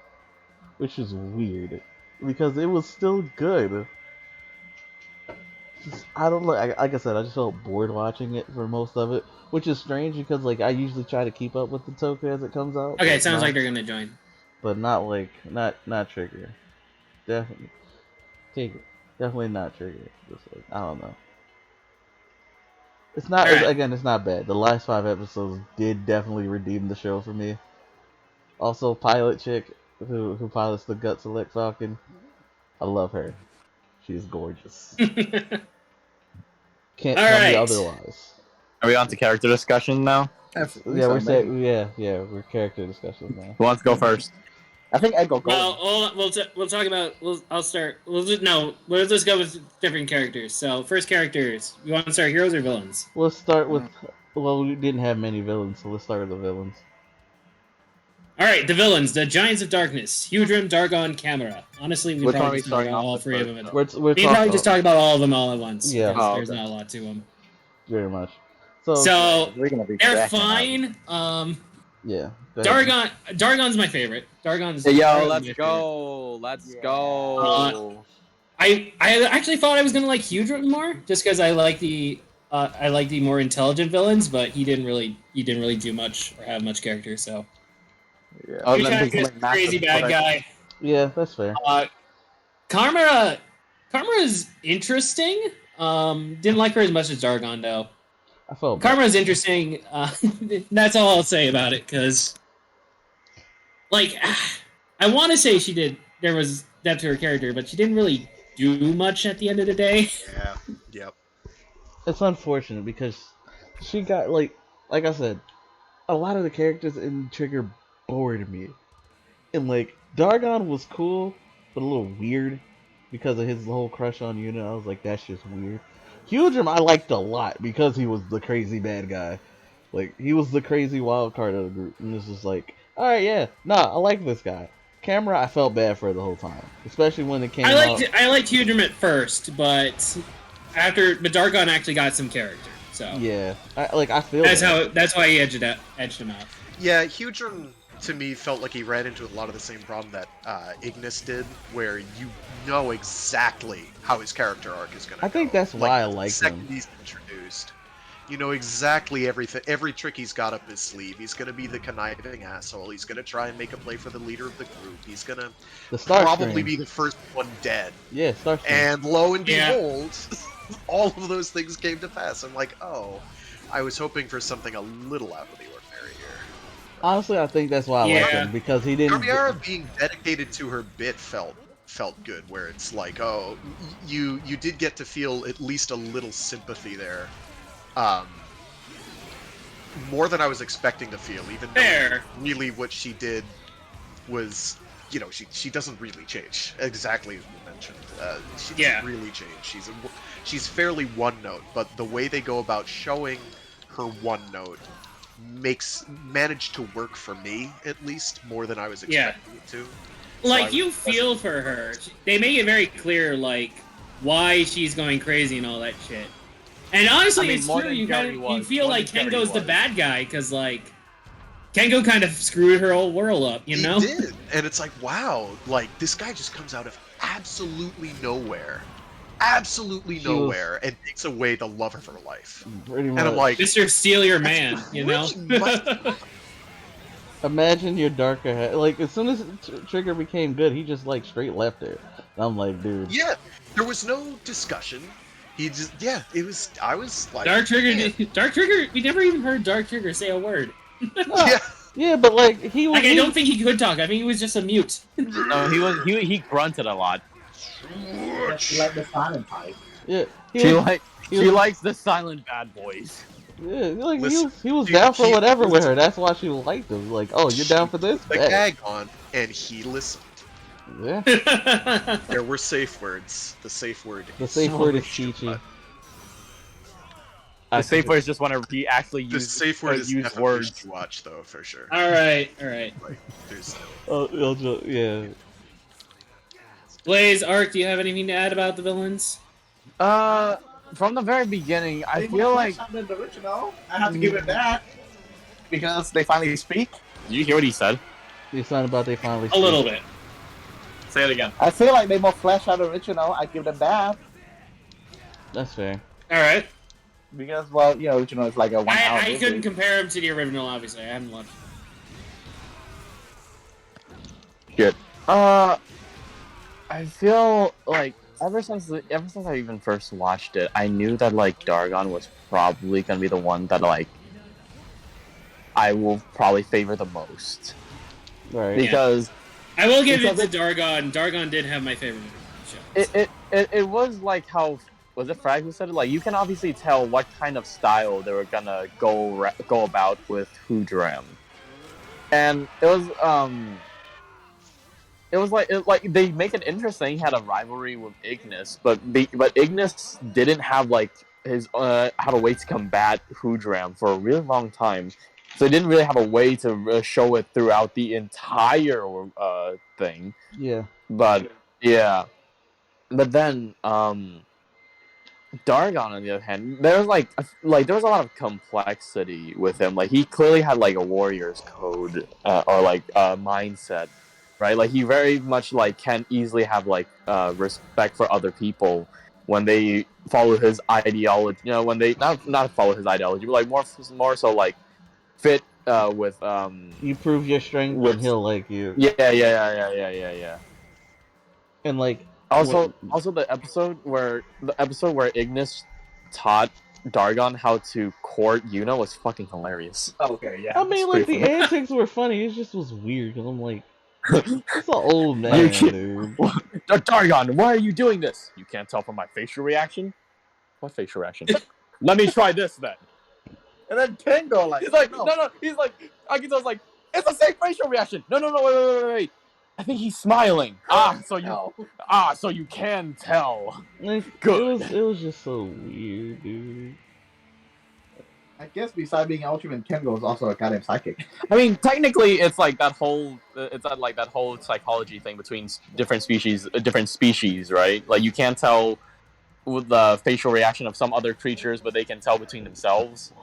which is weird because it was still good. I don't know. Like I said, I just felt bored watching it for most of it, which is strange because like I usually try to keep up with the Toku as it comes out. okay, it sounds like they're gonna join. But not like not Trigger. Definitely Trigger. Definitely not Trigger. Just like I don't know. It's not All right. again. It's not bad. The last 5 episodes did definitely redeem the show for me. Also, pilot chick who pilots the Gut Select Falcon. I love her. She's gorgeous. Can't All tell me right. otherwise. Are we on to character discussion now? Yeah, we're character discussions now. Who wants to go first? I think I go gold. Well, we'll talk about. I'll start. Let's just go with different characters. So first characters. You want to start heroes or villains? Let's start with. Well, we didn't have many villains, so let's start with the villains. All right, the villains. The Giants of Darkness. Hudrum, Dargon, Camera. Honestly, we Which one are probably we just talk starting about off all with three of first, them. We're We probably just talk about all of them all at once. Yeah. because Oh, there's okay. not a lot to them. very much. So We're gonna be they're cracking fine. Yeah. Go ahead. Dargon's my favorite. Dargon's. Yo, Dargon's let's my go. Let's Yeah. go. I actually thought I was gonna like Hudrum more, just because I like the more intelligent villains, but he didn't really do much or have much character. So Yeah. Other he than kind of being, just like, crazy massive, bad guy. Yeah, that's fair. Karma is interesting. Didn't like her as much as Dargon though. I felt bad. Karma is interesting. That's all I'll say about it, because like I want to say there was depth to her character, but she didn't really do much at the end of the day. Yeah. Yep. It's unfortunate because she got like I said, a lot of the characters in Trigger bored me, and like Dargon was cool, but a little weird because of his whole crush on Yuna. I was like, that's just weird. Hudrum I liked a lot because he was the crazy bad guy. Like he was the crazy wild card of the group, and it's just like, all right, yeah, I like this guy. Camera, I felt bad for the whole time, especially when it came out. I liked Hudrum at first, but Dargon actually got some character. So Yeah, I feel that's why he edged him out. Yeah, Hudrum to me felt like he ran into a lot of the same problem that Ignis did, where you know exactly how his character arc is going to go. I think that's why I like the second him. he's introduced. You know exactly every trick he's got up his sleeve. He's going to be the conniving asshole. He's going to try and make a play for the leader of the group. He's going to probably be the first one dead. Yeah, Starscream. And lo and Yeah. behold, all of those things came to pass. I'm like, oh, I was hoping for something a little out of the ordinary here. Honestly, I think that's why I like Yeah. him, because he didn't. Carmiara being dedicated to her bit felt good, where it's like, oh, you did get to feel at least a little sympathy there. More than I was expecting to feel, even though really what she did was, you know, she doesn't really change, exactly as you mentioned. She doesn't really change. She's fairly one note, but the way they go about showing her one note managed to work for me, at least, more than I was expecting it to. Like, you feel for her. They make it very clear, like, why she's going crazy and all that shit. And honestly, it's true. You feel like Kengo's the bad guy, because, like, Kengo kind of screwed her whole world up, you know? He did. And it's like, wow, like, this guy just comes out of absolutely nowhere. Absolutely nowhere, and takes away the love of her life. Pretty much. And I'm like, Mr. Steal Your Man, you know? Imagine your darker head. Like, as soon as Trigger became good, he just, like, straight left her. And I'm like, dude. Yeah, there was no discussion. He just, I was like... Dark Trigger, we never even heard Dark Trigger say a word. Yeah. Yeah, but, like, he was... Like, I don't think he could talk. I think he was just a mute. No, he grunted a lot. She like the silent type. Yeah. She likes the silent bad boys. Yeah, like, Listen, he was down for whatever with her. That's why she liked him. Like, oh, you're down for this? The gag on, and he listened. Yeah. There were safe words. The safe word. The safe word is Chi-Chi. The safe word is just whenever he actually The uses safe word is use F words. to watch, though, for sure. All right. Like, there's yeah. Blaze, Ark, do you have anything to add about the villains? From the very beginning, I feel like than the original. I have to give it that because they finally speak. Did you hear what he said? It's not about they finally. A little bit. Say it again. I feel like they more flesh out original. I give them that That's fair. All right. because, well, original is like a 1 hour. I couldn't compare him to the original, obviously. I haven't watched it. Good. I feel like ever since I even first watched it, I knew that like Dargon was probably gonna be the one that like I will probably favor the most. Right. Because I will give it to Dargon. Dargon did have my favorite show. it was like how was it Frag who said it? Like you can obviously tell what kind of style they were gonna go about with Hoodram, and it was like they make it interesting. He had a rivalry with Ignis, but Ignis didn't have like his have a way to combat Hoodram for a really long time, so he didn't really have a way to show it throughout the entire thing. Yeah. But yeah, but then Dargon on the other hand, there was like there was a lot of complexity with him. Like he clearly had like a warrior's code or like a mindset. Right, like he very much like can easily have like respect for other people when they follow his ideology. When they not follow his ideology, but like more so like fit with You prove your strength, and he'll like you. Yeah. And like Also the episode where Ignis taught Dargon how to court Yuna was fucking hilarious. Okay, yeah. I mean, like the antics were funny. It just was weird because I'm like, it's an old man, dude. Dargon, why are you doing this? You can't tell from my facial reaction. What facial reaction? Let me try this then. And then Kengo like He's like, no. He's like, Akito's like, it's the same facial reaction. No, wait. I think he's smiling. So you can tell. Like, Good. It was just so weird, dude. I guess besides being Ultraman, Kengo is also a goddamn psychic. I mean, technically, it's like that whole psychology thing between different species, right? Like you can't tell with the facial reaction of some other creatures, but they can tell between themselves.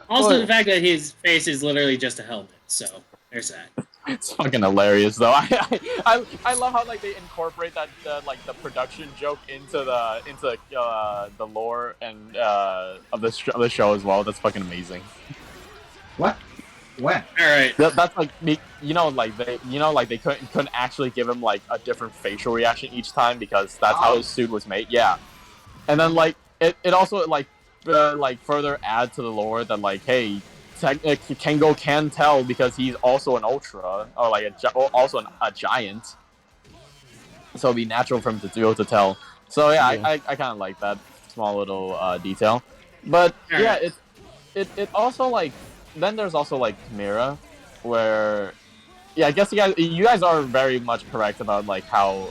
Also, the fact that his face is literally just a helmet, so there's that. It's fucking hilarious, though. I love how like they incorporate that like the production joke into the lore and of the show as well. That's fucking amazing. What? When? All right. That's like they couldn't actually give him like a different facial reaction each time because that's how his suit was made. Yeah, and then like it also like further add to the lore that like hey. Kengo can tell because he's also an ultra or like also a giant, so it'd be natural for him to be able to tell. So yeah. I kind of like that small little detail, but yeah, it also like then there's also like Chimera, where I guess you guys are very much correct about like how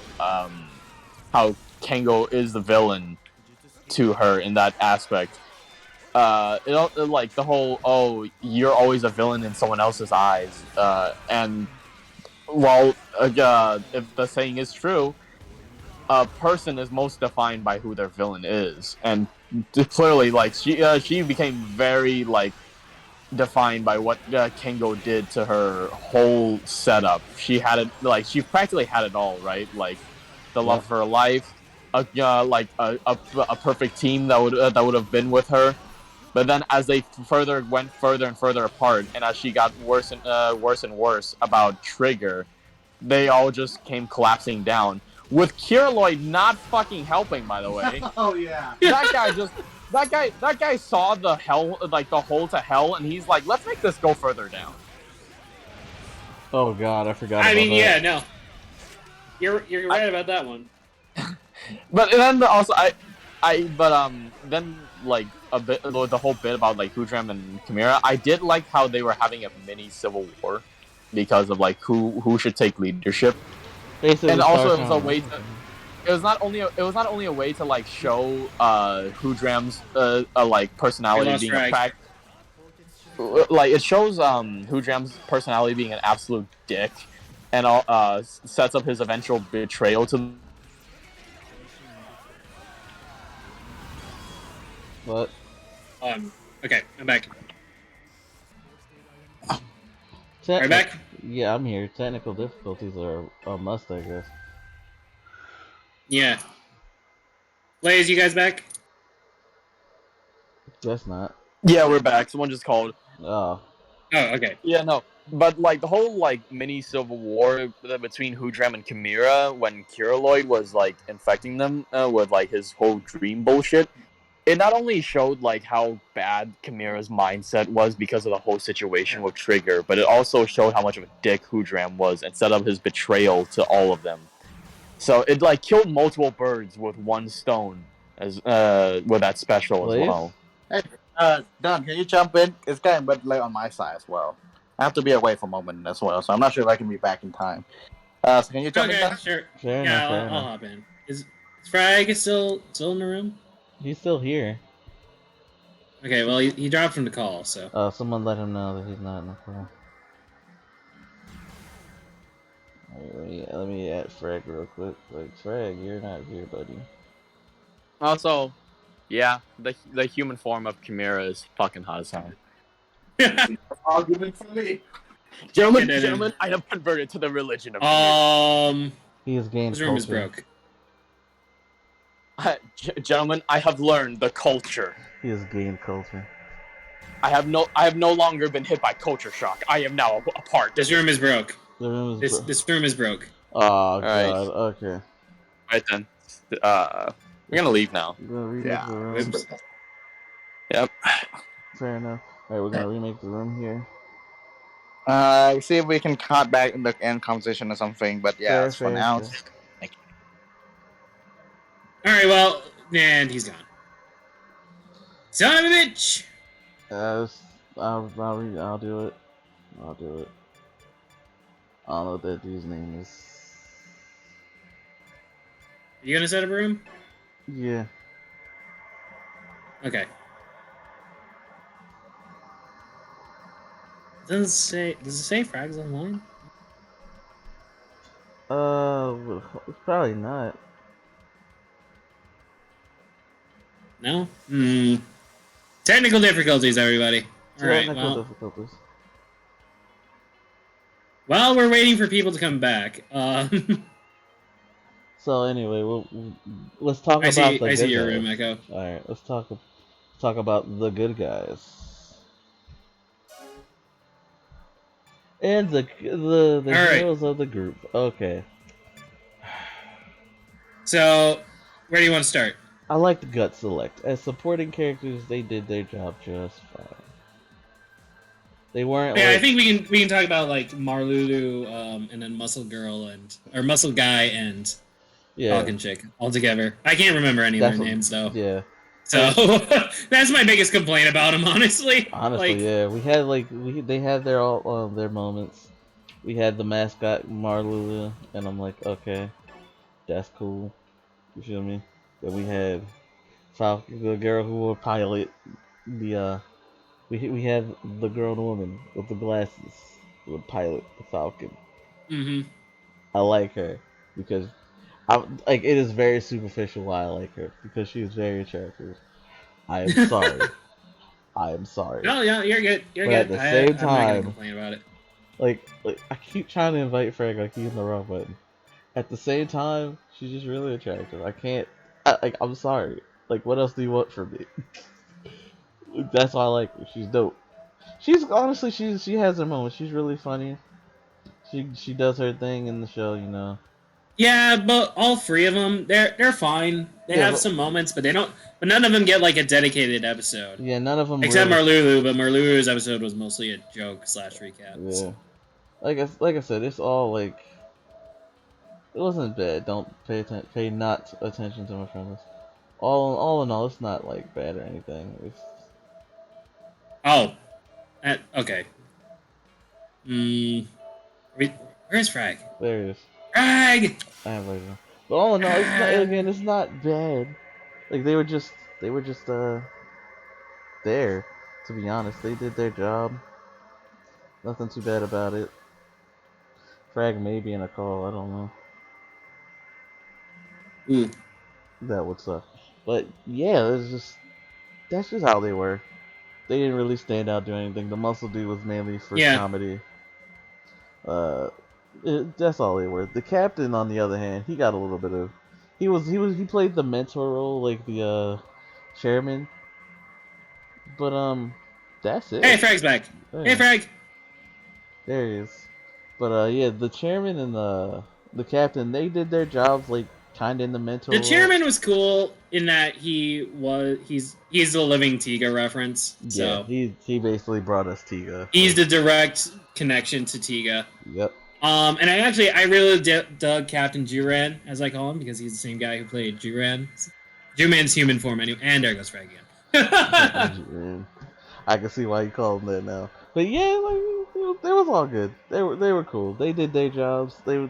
Kengo is the villain to her in that aspect. Like the whole you're always a villain in someone else's eyes, and while if the saying is true, a person is most defined by who their villain is, and clearly like she became very like defined by what Kengo did to her whole setup. She practically had it all, right? Like the love of her life, a perfect team that would have been with her. But then, as they went further and further apart, and as she got worse and worse about Trigger, they all just came collapsing down. With Kierloid not fucking helping, by the way. Oh yeah. That guy saw the hell, like the hole to hell, and he's like, let's make this go further down. Oh god, I forgot. I about mean, that. yeah, no, you're right about that one. But then also then like a bit the whole bit about like Hoodram and Chimera, I did like how they were having a mini civil war because of like who should take leadership. Basically, And also it was a way to it was not only a way to like show Hoodram's like personality lost being Frag. like it shows Hoodram's personality being an absolute dick, and sets up his eventual betrayal to. What? Okay, I'm back. Technic- Are you back? Yeah, I'm here. Technical difficulties are a must, I guess. Yeah. Blaze, you guys back? Guess not. Yeah, we're back. Someone just called. Oh. Oh, okay. Yeah, no. But like the whole like mini civil war between Hoodram and Chimera when Kiraloid was like infecting them with like his whole dream bullshit, it not only showed like how bad Chimera's mindset was because of the whole situation with Trigger, but it also showed how much of a dick Hoodram was and set up his betrayal to all of them. So it like killed multiple birds with one stone as with that special Blaze? as well. Hey, Don, can you jump in? It's getting a bit late on my side as well. I have to be away for a moment as well, so I'm not sure if I can be back in time. So can you jump in, Okay, Don? sure. Fair Yeah, enough, fair I'll enough. hop in. Is Frag still in the room? He's still here. Okay, well he dropped from the call, so. Someone let him know that he's not in the call. Let me add Frag real quick. Like, Frag, you're not here, buddy. Also, yeah, the human form of Chimera is fucking hot as hell. Argument for me. Gentlemen, I have converted to the religion of Chimera. He has gained His room is culture. broke. Gentlemen, I have learned the culture. He has gained culture. I have no longer been hit by culture shock. I am now a part. This room is broke. The room is This room is broke. Oh, right. God, okay. Right then. We're gonna leave now. We're gonna remake Yeah. the room. Oops. Yep. Fair enough. Alright, we're gonna remake the room here. See if we can cut back in the end conversation or something, but yeah, Fair, it's for fair, now. fair. Alright, well, and he's gone. Son of a bitch! I'll do it. I'll do it. I don't know what that dude's name is. Are you gonna set up a room? Yeah. Okay. Does it say Frags online? Probably not. No? Technical difficulties, everybody. Alright, Technical well. difficulties. While we're waiting for people to come back, So anyway, let's talk I about see the good your guys. room, Echo. All right, let's talk about the good guys and the heroes of the group. Okay. So, where do you want to start? I like the Gut Select. As supporting characters, they did their job just fine. They weren't. Yeah, like... I think we can talk about like Marlulu, and then Muscle Girl or Muscle Guy and Falcon Chick all together. I can't remember any of their names though. Yeah. So that's my biggest complaint about them, honestly. Honestly, yeah, we had they had their moments. We had the mascot Marlulu, and I'm like, okay, that's cool. You feel me? Then we had Falcon, the girl who will pilot the we had the grown woman with the glasses who would pilot the Falcon. Mm-hmm. I like her because it is very superficial why I like her because she is very attractive. I am sorry. I am sorry. No, yeah, you're good. You're But good. at the same I'm not gonna time, complain about it. like I keep trying to invite Frank, I keep hitting the wrong button. At the same time, she's just really attractive. I can't. I'm sorry. Like, what else do you want from me? That's why I like her. She's dope. She's honestly, she has her moments. She's really funny. She does her thing in the show, you know. Yeah, but all three of them, they're fine. They have some moments, but they don't. But none of them get like a dedicated episode. Yeah, none of them. Except really... Marlulu, but Marlulu's episode was mostly a joke / recap. Yeah. So. Like I said, it's all like. It wasn't bad. Don't pay not attention to my friends. All in all, it's not like bad or anything. It's... Oh, okay. Where's Frag? There it is. Frag! I have later. But all in all, it's not. Again, it's not bad. Like they were just there. To be honest, they did their job. Nothing too bad about it. Frag maybe in a call. I don't know. Ooh. That would suck. But yeah, it's just that's just how they were. They didn't really stand out doing anything. The Muscle Dude was mainly for Yeah. comedy. Uh, that's all they were. The Captain, on the other hand, he got a little bit of. He played the mentor role, like the chairman. But that's it. Hey, Frag's back. Yeah, Hey, Frag. there he is. But yeah, the chairman and the captain, they did their jobs like kind of in the mentor The role. chairman was cool in that he's a living Tiga reference. Yeah, So he basically brought us Tiga. he's the direct connection to Tiga. Yep. And I really dug Captain Juran, as I call him, because he's the same guy who played Juran. Juman's human form, anyway. And there goes Frag again. I can see why you call them that now. But yeah, like they was all good. They were cool. They did their jobs. There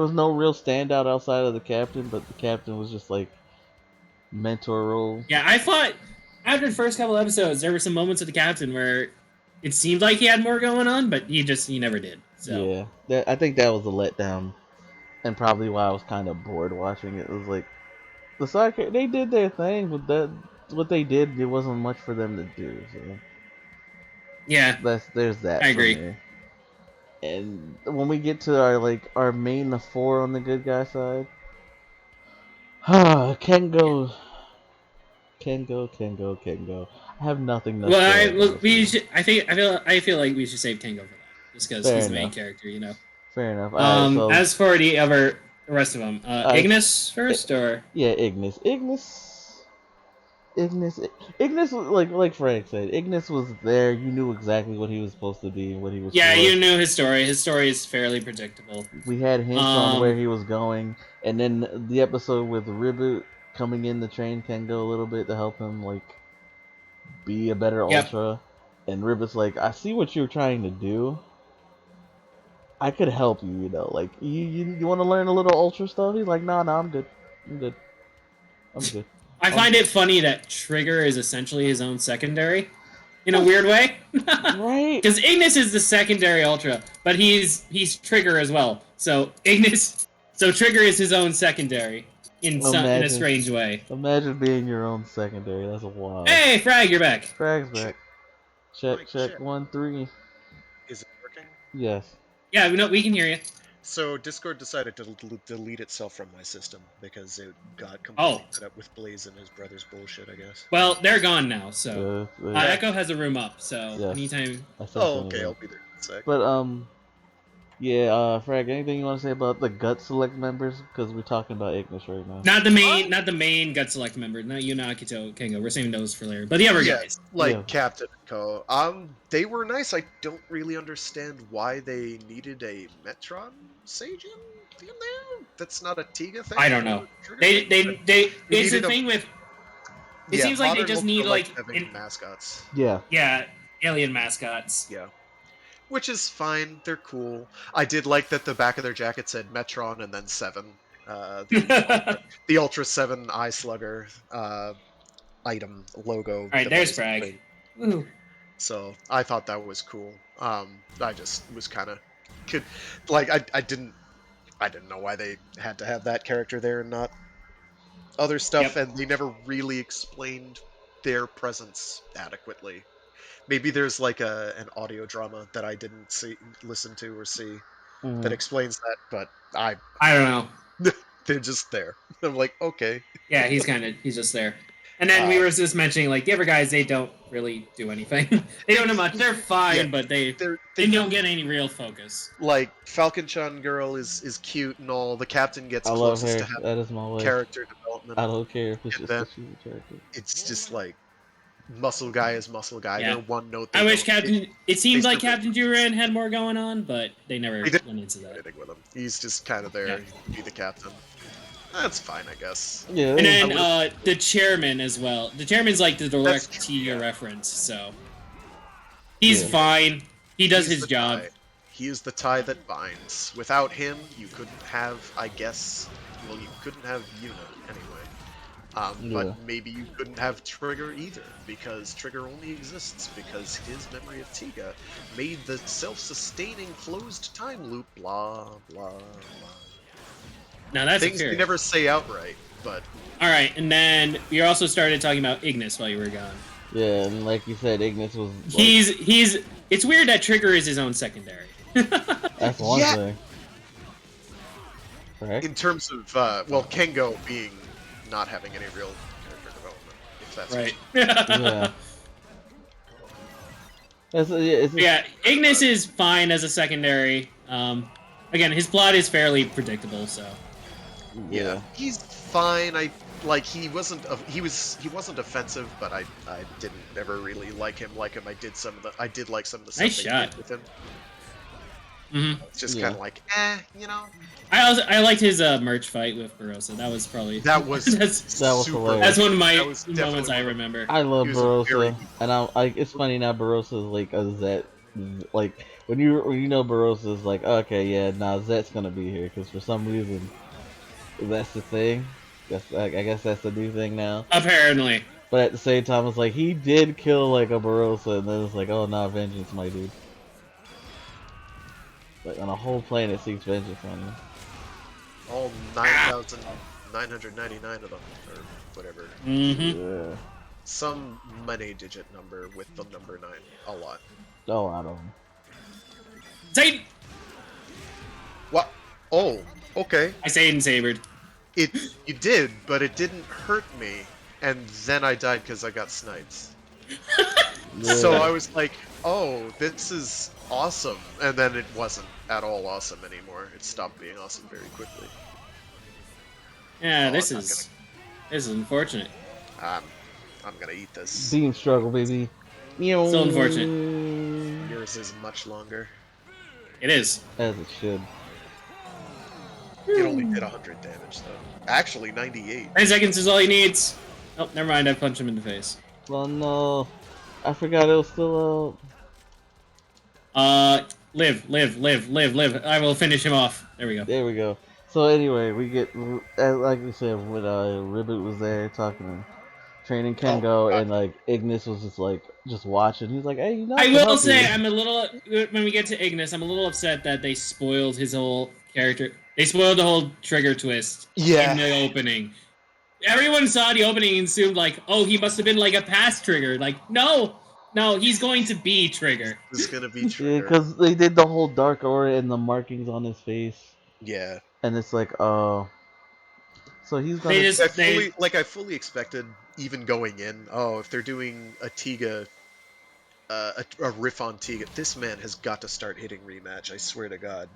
was no real standout outside of the captain, but the captain was just like mentor role. Yeah, I thought after the first couple episodes, there were some moments with the captain where it seemed like he had more going on, but he never did. So Yeah, I think that was a letdown, and probably why I was kind of bored watching it. It was like the side they did their thing, but that what they did, it wasn't much for them to do. So yeah, there's that. I for agree. me. And when we get to our main four on the good guy side, Kengo. I have nothing to say. I feel like we should save Kengo for that, just because Fair he's the main enough. character, you know. Fair enough. Alright, so As for the rest of them, Ignis first, or yeah, Ignis was like Frank said. Ignis was there. You knew exactly what he was supposed to be and what he was. yeah, for. you knew his story. His story is fairly predictable. We had hints on where he was going, and then the episode with Reboot coming in to train Kengo a little bit to help him like be a better Yep. Ultra. And Reboot's like, I see what you're trying to do. I could help you, you know. Like, you want to learn a little Ultra stuff? He's like, nah, I'm good. I'm good. I find it funny that Trigger is essentially his own secondary, in a weird way. Right. Because Ignis is the secondary Ultra, but he's Trigger as well. So Trigger is his own secondary in a strange way. Imagine being your own secondary. That's wild. Hey, Frag, you're back. Frag's back. Check 1 3. Is it working? Yes. Yeah, we can hear you. So Discord decided to delete itself from my system because it got completely set up with Blaze and his brother's bullshit, I guess. Well, they're gone now, so Yeah. Echo has a room up, so Yes. anytime. Oh, okay, I'll be there in a sec. But yeah, Frag, anything you want to say about the Gut Select members? Because we're talking about Ignis right now. Not the main Gut Select member. Not Yuna, Akito, Kengo. We're saving those for later. But the other guys, like Captain and Co. They were nice. I don't really understand why they needed a Metron Sage in there. That's not a Tiga thing. I don't know. They it's the thing with. It seems like they just need like mascots. Yeah, alien mascots. Yeah. Which is fine. They're cool. I did like that the back of their jacket said Metron and then 7. The Ultra 7 Eye Slugger item logo. Alright, there's Frag. So I thought that was cool. I just was kind of I didn't know why they had to have that character there and not other stuff, and they never really explained their presence adequately. Maybe there's like an audio drama that I didn't listen to or see that explains that, but I don't know. They're just there. I'm like, okay. Yeah, he's just there. And then we were just mentioning like the other guys, they don't really do anything. They don't do much. They're fine, but they don't get any real focus. Like Falcon Chan girl is cute and all. The captain gets closest to that is my way. Character development. I don't care if it's just a character. It's just like muscle guy is muscle guy. Yeah. They're one note. I wish it seems like Captain Duran had more going on, but they never went into that. With him. He's just kind of there. Yeah. Be the captain. That's fine, I guess. Yeah. And then the chairman as well. The chairman's like the direct Tiga reference, so he's fine. He does his job. He is the tie that binds. Without him, you couldn't have, I guess, well, you couldn't have Yuna anyway. Yeah. But maybe you couldn't have Trigger either, because Trigger only exists because his memory of Tiga made the self-sustaining closed time loop blah blah blah. Now that's Things a you theory. never say outright, but All right, and then we also started talking about Ignis while you were gone. Yeah, and like you said, Ignis was. Like, He's. It's weird that Trigger is his own secondary. That's one Yeah. thing. Correct. in terms of well, Kengo being not having any real character development, if that's Right. Yeah. Yeah, Ignis is fine as a secondary. Again, his plot is fairly predictable, so. Yeah, he's fine. He wasn't offensive, but I didn't ever really like him. I did like some of the stuff Nice they shot. did with him. Mm-hmm. It's just Yeah. kind of like, you know. I liked his merch fight with Barossa. That was probably That was That was super. hilarious. that's one of my That was moments I definitely- remember. I love He was very Barossa, and it's funny now. Barossa is like a Zet. Like when you know Barossa is like, okay, yeah, nah, Zet's gonna be here because for some reason that's the thing. I guess that's the new thing now. Apparently. But at the same time, it's like he did kill like a Barossa, and then it's like, oh, nah, vengeance, my dude. Like on a whole planet seeks vengeance on you. all 9,999 of them, or whatever. Mm-hmm. Yeah, Some many-digit number with the number 9. A lot. a lot of them. Satan! What? Oh, okay. I Satan sabered. You did, but it didn't hurt me, and then I died because I got sniped. Yeah. So I was like, oh, this is awesome. And then it wasn't at all awesome anymore. It stopped being awesome very quickly. Yeah, Oh, this I'm not is unfortunate. I'm gonna eat this. Beam struggle, baby. Still unfortunate. Yours is much longer. It is. As it should. It only did 100 damage, though. Actually, 98. 10 seconds is all he needs. Oh, never mind. I punched him in the face. Well, no, I forgot it was still Live. I will finish him off. There we go. There we go. So anyway, we get like we said when Ribbit was there talking, training Kengo, and like Ignis was just watching. He's like, "Hey, you know." I will say, I'm a little when we get to Ignis, I'm a little upset that they spoiled his whole character. They spoiled the whole Trigger twist in the opening. Everyone saw the opening and assumed like, oh, he must have been like a past Trigger. Like, no, he's going to be Trigger. It's gonna be Yeah, Trigger. because they did the whole dark aura and the markings on his face, Yeah. and it's like, oh, so he's gonna. I fully expected, even going in, if they're doing a Tiga, a riff on Tiga, this man has got to start hitting rematch. I swear to God.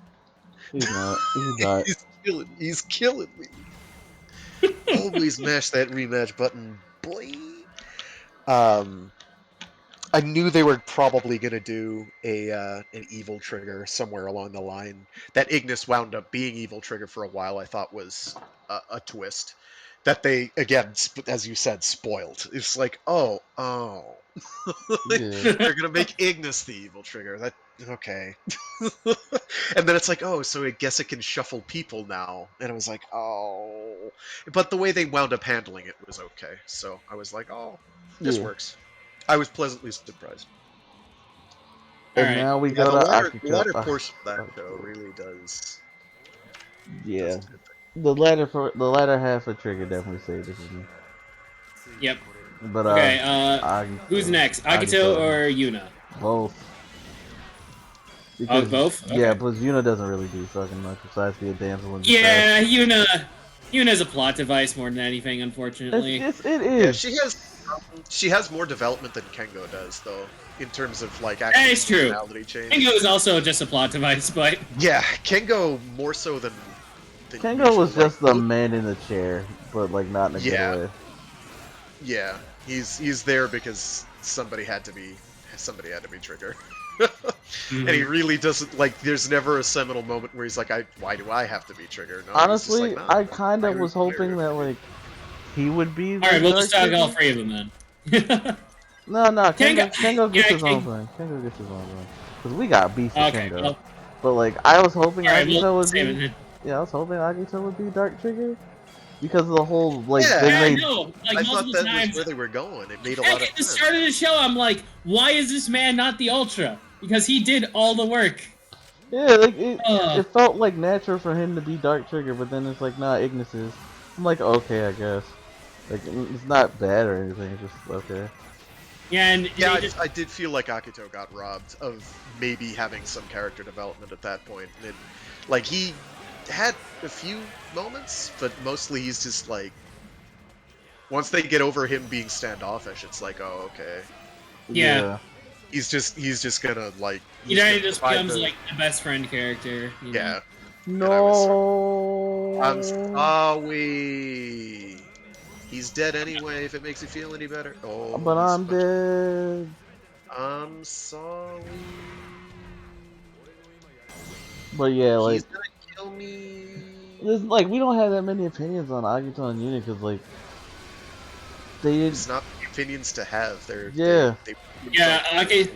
He's not. He's not. He's killing me. Always mash that rematch button, boy. I knew they were probably gonna do an evil Trigger somewhere along the line. That Ignis wound up being evil Trigger for a while. I thought was a twist that they, again, as you said, spoiled. It's like, oh, Yeah. they're gonna make Ignis the evil Trigger. That okay. And then it's like, oh, so I guess it can shuffle people now. And I was like, oh. But the way they wound up handling it was okay. So I was like, oh, this works. I was pleasantly surprised. And Alright. now we Yeah, go the to latter Akiko. portion of that show really does. Yeah, does a good thing. the latter half of Trigger definitely saved it for me. Yep. But Okay. Akito- Who's next? Akito or Yuna? both? Both? Okay. Yeah, but Yuna doesn't really do fucking much besides be a damsel in distress. Yeah, Yuna's a plot device more than anything, unfortunately. It Yeah, is. she has more development than Kengo does, though, in terms of like That is true. personality change. Kengo is also just a plot device, but Yeah, Kengo more so than Kengo usual, was just like, the man in the chair, but like not in a Yeah. good way. Yeah, he's there because somebody had to be Trigger. And he really doesn't, like, there's never a seminal moment where he's like, why do I have to be Trigger? No, Honestly, he's just like, I kind of was hoping that like he would be. all right, we'll just talk all Dark three of them then. No, Kengo Kengo- gets yeah, his own thing. Kengo gets his own thing. Because we got beef with Okay, Kengo. well, But like, I was hoping all right, Akito we'll would save be. it. yeah, I was hoping Agito would be Dark Trigger because of the whole like Yeah. thing Yeah, I they. know. Like I thought multiple that was times. where they were going. It made a Heck, lot of at the sense. start of the show, I'm like, why is this man not the Ultra? Because he did all the work. Yeah, like it Ugh. felt like natural for him to be Dark Trigger, but then it's like, nah, Ignis is. I'm like, okay, I guess. Like, it's not bad or anything, it's just okay. Yeah, and Yeah, they just, I did feel like Akito got robbed of maybe having some character development at that point. Like, he had a few moments, but mostly he's just like, once they get over him being standoffish, it's like, oh, okay. Yeah. He's just gonna like. he He's gonna just provide becomes like the best friend character. You know? Yeah. No. I'm sorry. He's dead anyway. If it makes you feel any better. Oh, But he's I'm dead. I'm sorry. But yeah, like, He's gonna kill me. there's, like, we don't have that many opinions on Agito and Unit because, like, they didn't. It's not the opinions to have. Yeah. Yeah, okay.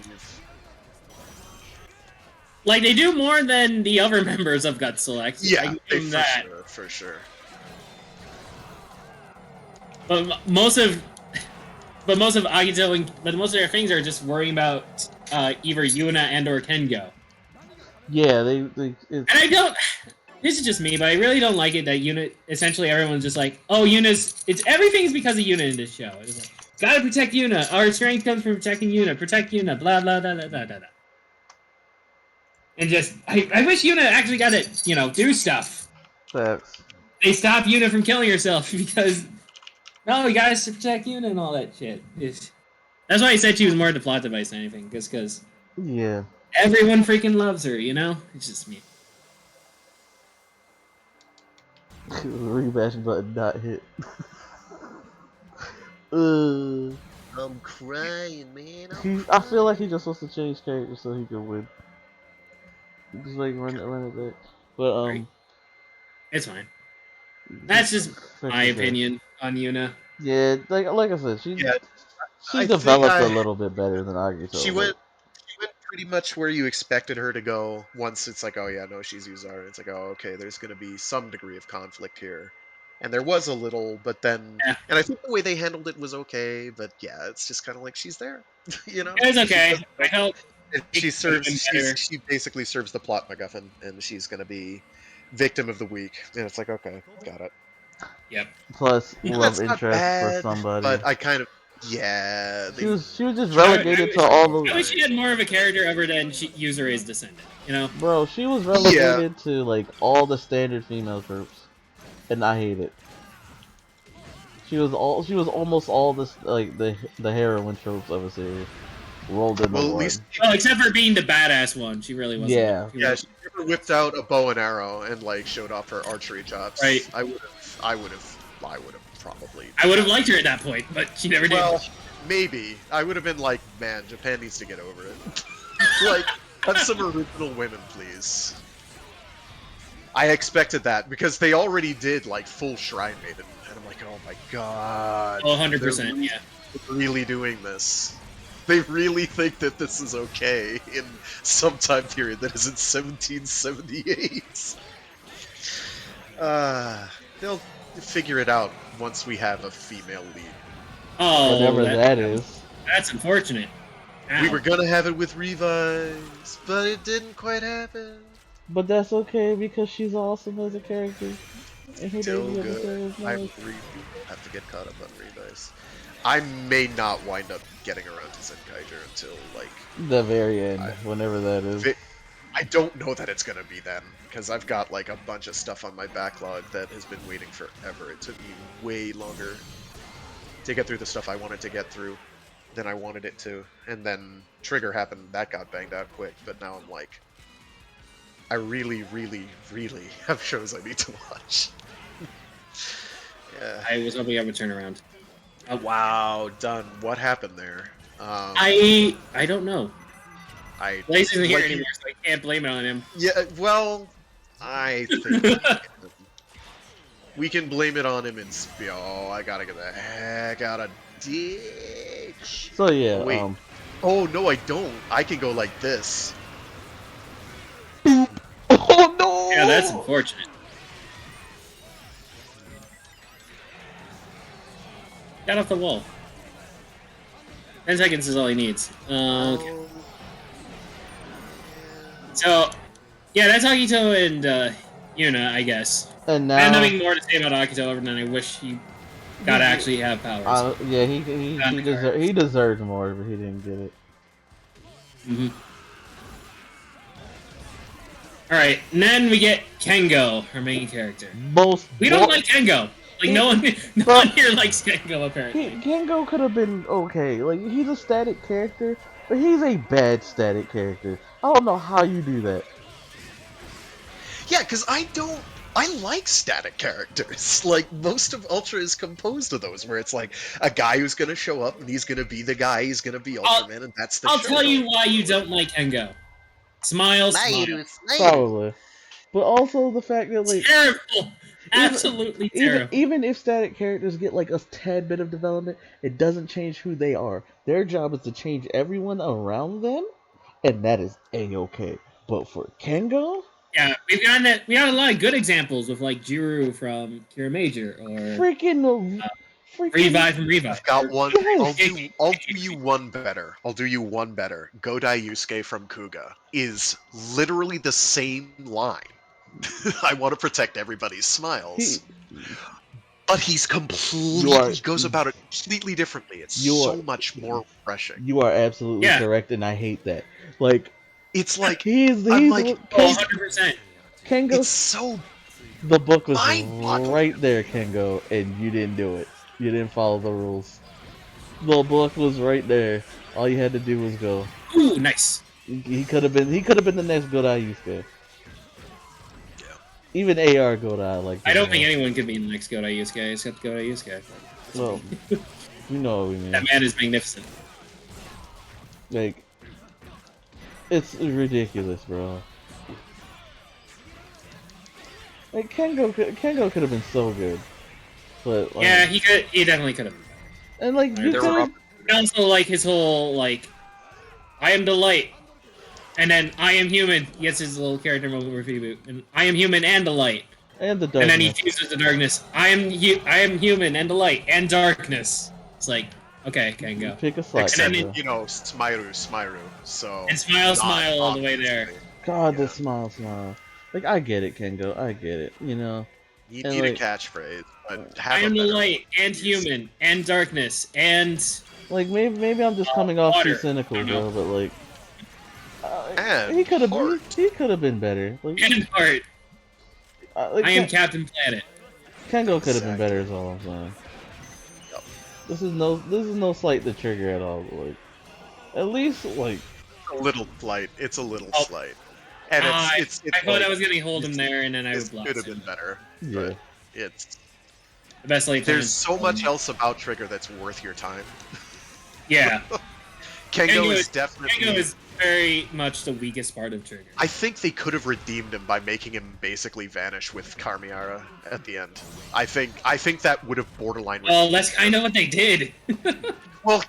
Like they do more than the other members of Gut Select. I Yeah, can give them for that. sure, for sure. But most of Agito and most of their things are just worrying about either Yuna and or Kengo. Yeah, they And I don't. This is just me, but I really don't like it that Yuna. Essentially, everyone's just like, "Oh, Yuna's. It's everything's because of Yuna in this show." It's like, gotta protect Yuna. Our strength comes from protecting Yuna. Protect Yuna. Blah blah blah blah blah blah. And just, I wish Yuna actually got to, do stuff. facts. They stop Yuna from killing herself because, no, we gotta protect Yuna and all that shit. That's why I said she was more the plot device than anything, just because Yeah. everyone freaking loves her, It's just me. Rematch button not hit. I'm crying, man. I feel like he just wants to change characters so he can win. Just like run it back. But Right. It's fine. That's just my opinion on Yuna. Yeah, like I said, she I developed think a little bit better than Agito. She went pretty much where you expected her to go. Once it's like, oh yeah, no, she's Yuzar. It's like, oh okay, there's going to be some degree of conflict here, and there was a little, but then, Yeah. and I think the way they handled it was okay. But yeah, it's just kind of like she's there, It's okay. I hope She serves. better. She basically serves the plot MacGuffin, and she's going to be victim of the week. And it's like, okay, got it. Yep. Plus love That's not interest bad, for somebody. but I kind of, yeah. She was just relegated to all the. I wish she had more of a character other than Yuzuri's descendant. Bro, she was relegated to like all the standard female tropes, and I hate it. She was almost all this like the heroine tropes of a series rolled into one. At least, except for being the badass one, she really wasn't. Yeah. She never whipped out a bow and arrow and like showed off her archery chops. Right. I would have probably. I would have liked her at that point, but she never did. Well, maybe I would have been like, man, Japan needs to get over it. Like, have some original women, please. I expected that because they already did like full Shrine Maiden, and I'm like, oh my god. Oh, 100%, yeah. They're really doing this. They really think that this is okay in some time period that isn't 1778. They'll figure it out once we have a female lead. Oh, whatever that is. That's unfortunate. Ow. We were gonna have it with Revise, but it didn't quite happen. But that's okay because she's awesome as a character. And her Still baby good. episode was I nice. really have to get caught up on Revise. I may not wind up getting around to Zenkaiger until like The very end, whenever that is. I don't know that it's gonna be then, because I've got like a bunch of stuff on my backlog that has been waiting forever. It took me way longer to get through the stuff I wanted to get through than I wanted it to. And then Trigger happened, that got banged out quick, but now I'm like, I really, really, really have shows I need to watch. Yeah. I was hoping I would turn around. Wow, done. What happened there? I don't know. Blaze isn't here like, anymore, so I can't blame it on him. Yeah, well, I think we can blame it on him and oh, I gotta get the heck out of ditch. So yeah, Oh, wait. Oh no, I don't. I can go like this. Oh no! Yeah, that's unfortunate. Got off the wall. 10 seconds is all he needs. Okay. So, yeah, that's Akito and Yuna, I guess. And I have now, nothing more to say about Akito other than I wish he got to actually have powers. yeah, he deserved more, but he didn't get it. Mm-hmm. Alright, and then we get Kengo, our main character. We don't like Kengo. Like, no one here likes Kengo, apparently. Kengo could have been okay. Like, he's a static character, but he's a bad static character. I don't know how you do that. Yeah, because I like static characters. Like, most of Ultra is composed of those, where it's like a guy who's gonna show up and he's gonna be the guy, he's gonna be Ultraman, and that's the I'll show. tell you why you don't like Kengo. Smile. Probably. But also the fact that, like... Terrible! Absolutely terrible. Even if static characters get, like, a tad bit of development, it doesn't change who they are. Their job is to change everyone around them, and that is A-okay. But for Kengo... Yeah, we got a lot of good examples with, like, Jiru from Kira Major, or... Freaking Revive from Revive. I've got one. Yes. I'll do you one better. Godai Yusuke from Kuga is literally the same line. I want to protect everybody's smiles. But he's completely goes about it completely differently. It's so much more refreshing. You are absolutely correct, and I hate that. Like, it's like he's like 100%. Kengo. It's so. The book was right there, Kengo, and you didn't do it. You didn't follow the rules. The book was right there. All you had to do was go. Ooh, nice. He could have been the next Godai Yusuke. Yeah. Even AR Godai like. I don't think anyone could be the next Godai Yusuke except Godai Yusuke. Well, you know what we mean. That man is magnificent. Like, it's ridiculous, bro. Like, Kengo could have been so good. But, like, yeah, he definitely could have. And, like, you could also, like, his whole, like, I am the light, and then I am human. He gets his little character moment reboot, and I am human and the light. And the darkness. And then he fuses the darkness. I am human and the light and darkness. It's like, okay, Kengo. Pick a side. And then, you know, Smyru, so... And smile all the way there. God, the smile. Like, I get it, Kengo. I get it, you know. You need a catchphrase, but have I am the light and human and darkness and... Like, maybe I'm just coming off too cynical, bro, but, like... he could have been better. Like, and heart. Like, I am Captain Planet. Kengo could have been better is all I'm saying. Yep. This is no slight to Trigger at all, but, like... At least, like... A little slight. It's a little slight. And it's I thought I was gonna hold him there, and then I would blast him. It could have been better. Yeah. But it's... The best late There's so much else about Trigger that's worth your time. Yeah. Kengo is definitely... Kengo is very much the weakest part of Trigger. I think they could have redeemed him by making him basically vanish with Carmiara at the end. I think that would have borderline... Well, that's kind of what they did. Well...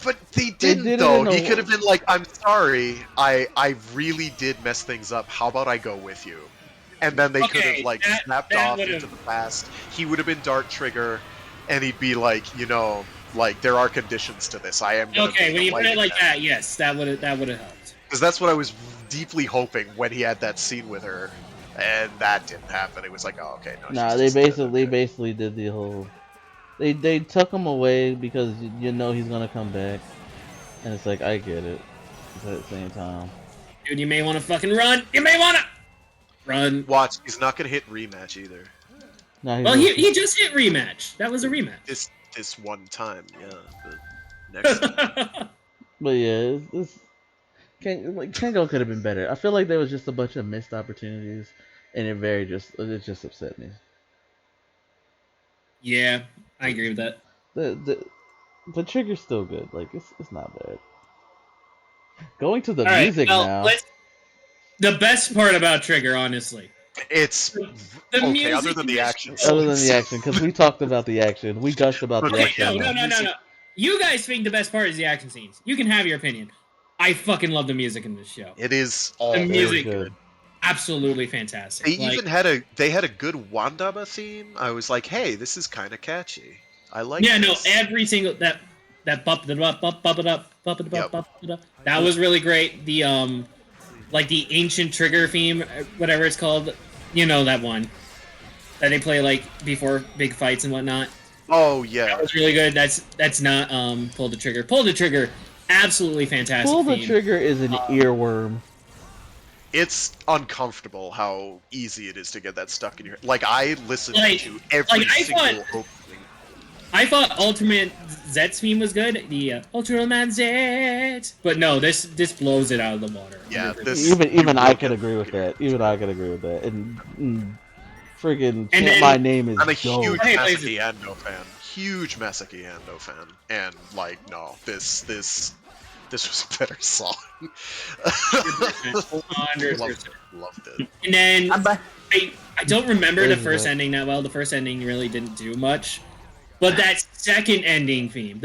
But they didn't, though. He could have been like, I'm sorry, I really did mess things up. How about I go with you? And then they could have, like, snapped off into the past. He would have been Dark Trigger, and he'd be like, you know, like, there are conditions to this. I am gonna okay, when you put it like that, yes, that would have helped. Because that's what I was deeply hoping when he had that scene with her, and that didn't happen. It was like, oh, okay, no. Nah, they basically did the whole... They took him away because you know he's gonna come back, and it's like, I get it, but at the same time, dude, you may want to fucking run. You may want to run. Watch, he's not gonna hit rematch either. Nah, well, he just hit rematch. That was a rematch. This one time, yeah. The next time. But yeah, Kengo could have been better. I feel like there was just a bunch of missed opportunities, and it just upset me. Yeah, I agree with that. The Trigger's still good. Like, it's not bad. Going to the All music right, now. The best part about Trigger, honestly. It's the okay, music other than the action. Other than the action, because we talked about the action. We gushed about the action. No. You guys think the best part is the action scenes. You can have your opinion. I fucking love the music in this show. It is all the music. good. Absolutely fantastic. They even had a good Wandaba theme. I was like, hey, this is kind of catchy. I like. Yeah, no, this. every single that bop it up, bop it up, bop it Yep. up, bop it up. That was really great. The like the ancient trigger theme, whatever it's called, you know that one that they play like before big fights and whatnot. Oh yeah, That was really good. That's not pull the trigger. Pull the trigger, absolutely fantastic. Pull the theme. trigger is an earworm. it's uncomfortable how easy it is to get that stuck in your. Like I listened Like- to every like, I single thought- opening. I thought Ultraman Z's theme was good, the Ultraman Z, but no, this blows it out of the water. Yeah, 100%. this Even you I will can get- agree with that. Even I can agree with that. And friggin' And then- my name is I'm a dope. huge Hey, Masaki Ando fan. Huge Masaki Ando fan, and like no, this was a better song. 100%. Loved it. And then I'm back. I don't remember the Crazy first that. ending that well. The first ending really didn't do much, but that second ending theme,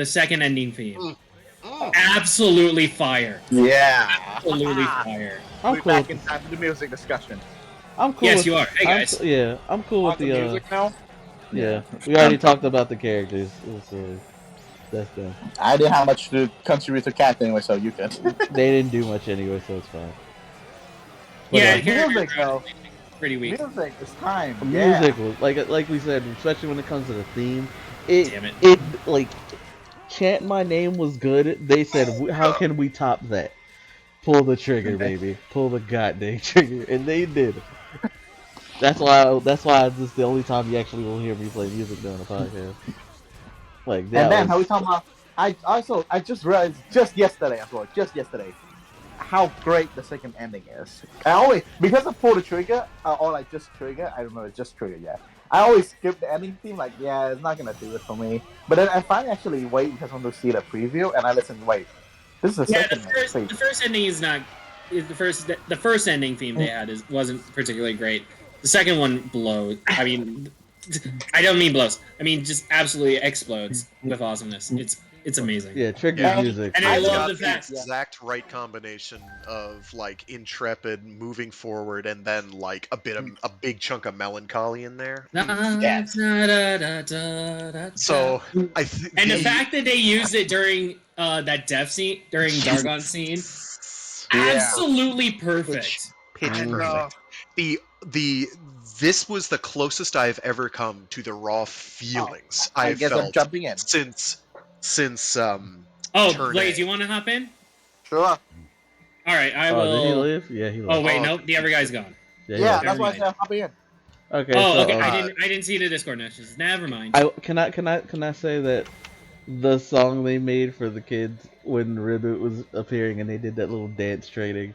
absolutely fire. Yeah. Absolutely fire. I'm We're cool. back With, in time for the music discussion. I'm cool. Yes, with, you are. Hey, I'm guys. yeah, I'm cool with Want the the music now? yeah. We already talked about the characters. So that's done. I didn't have much to contribute to Cat anyway, so you can. They didn't do much anyway, so it's fine. Yeah, But, the characters music, are though. pretty weak. Music, it's time. music was like we said, especially when it comes to the theme. Damn it. It like Chant My Name was good. They said, how can we top that? Pull the trigger, baby. Pull the goddamn trigger, and they did. That's why this is the only time you actually will hear me play music during a podcast. Like that. And then was- how we talking about? I just realized just yesterday how great the second ending is. I always, because of Pull the Trigger or like just Trigger, I don't know, it's just Trigger, yeah. I always skip the ending theme, like yeah, it's not gonna do it for me. But then I finally actually wait because I want to see the preview, and I listen. Wait, this is the Yeah, second thing. the first ending is not. The first ending theme they had wasn't particularly great. The second one blows. I mean, I don't mean blows. I mean just absolutely explodes with awesomeness. It's amazing. Yeah, trigger Yeah. music. And I It's love got the fact. exact right combination of like intrepid moving forward and then like a big chunk of melancholy in there. Yes. So I think And the fact that they used it during that death scene, during Dargon's scene, absolutely perfect. pitch Mm. perfect. This was the closest I've ever come to the raw feelings I I've guess I'm felt jumping in. since Oh, Turn Blaze, A. you want to hop in? Sure. All right, I Oh, did he will. live? Yeah, he Oh lived. wait, Oh, nope, the other guy's gone. he Yeah, lived. that's why I Never said hopping in. Okay. Oh, so, okay. I didn't see the Discord messages. Never mind. Can I say that the song they made for the kids when Reboot was appearing and they did that little dance training.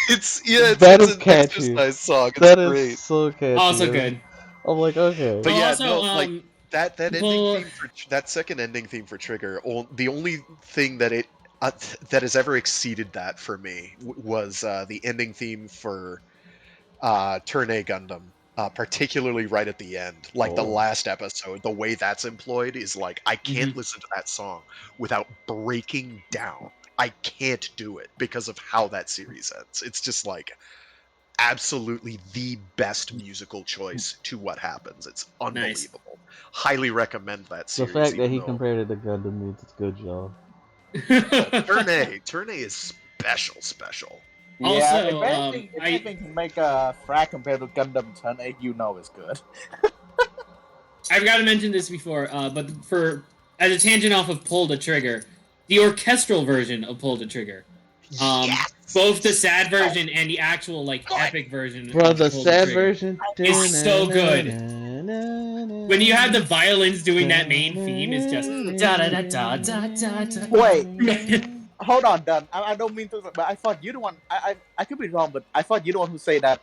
it's That it's is an catchy. exercise song. It's That is great. so catchy. Also good. I'm like, okay. But yeah, also, no, like that people- ending theme for that second ending theme for Trigger. The only thing that that has ever exceeded that for me was the ending theme for Turn A Gundam. Particularly right at the end, like the Oh. last episode, the way that's employed is like I can't Mm-hmm. listen to that song without breaking down. I can't do it because of how that series ends. It's just like absolutely the best musical choice to what happens. It's unbelievable. Highly recommend that The series. fact that even he though- compared it to Gundam means it's good, y'all. Turn A is special. Also, yeah, if I- anything can make a frag compared to Gundam Turn 8, you know it's good. I've got to mention this before, but as a tangent off of Pull the Trigger, the orchestral version of Pull the Trigger, Yes! both the sad version and the actual like epic version. Bro, of the Pull sad Trigger. version is so good. When you have the violins doing that main theme, it's just da da da da da da da. Wait, hold on, Dan. I don't mean to, but I thought you the one. I could be wrong, but I thought you the one who say that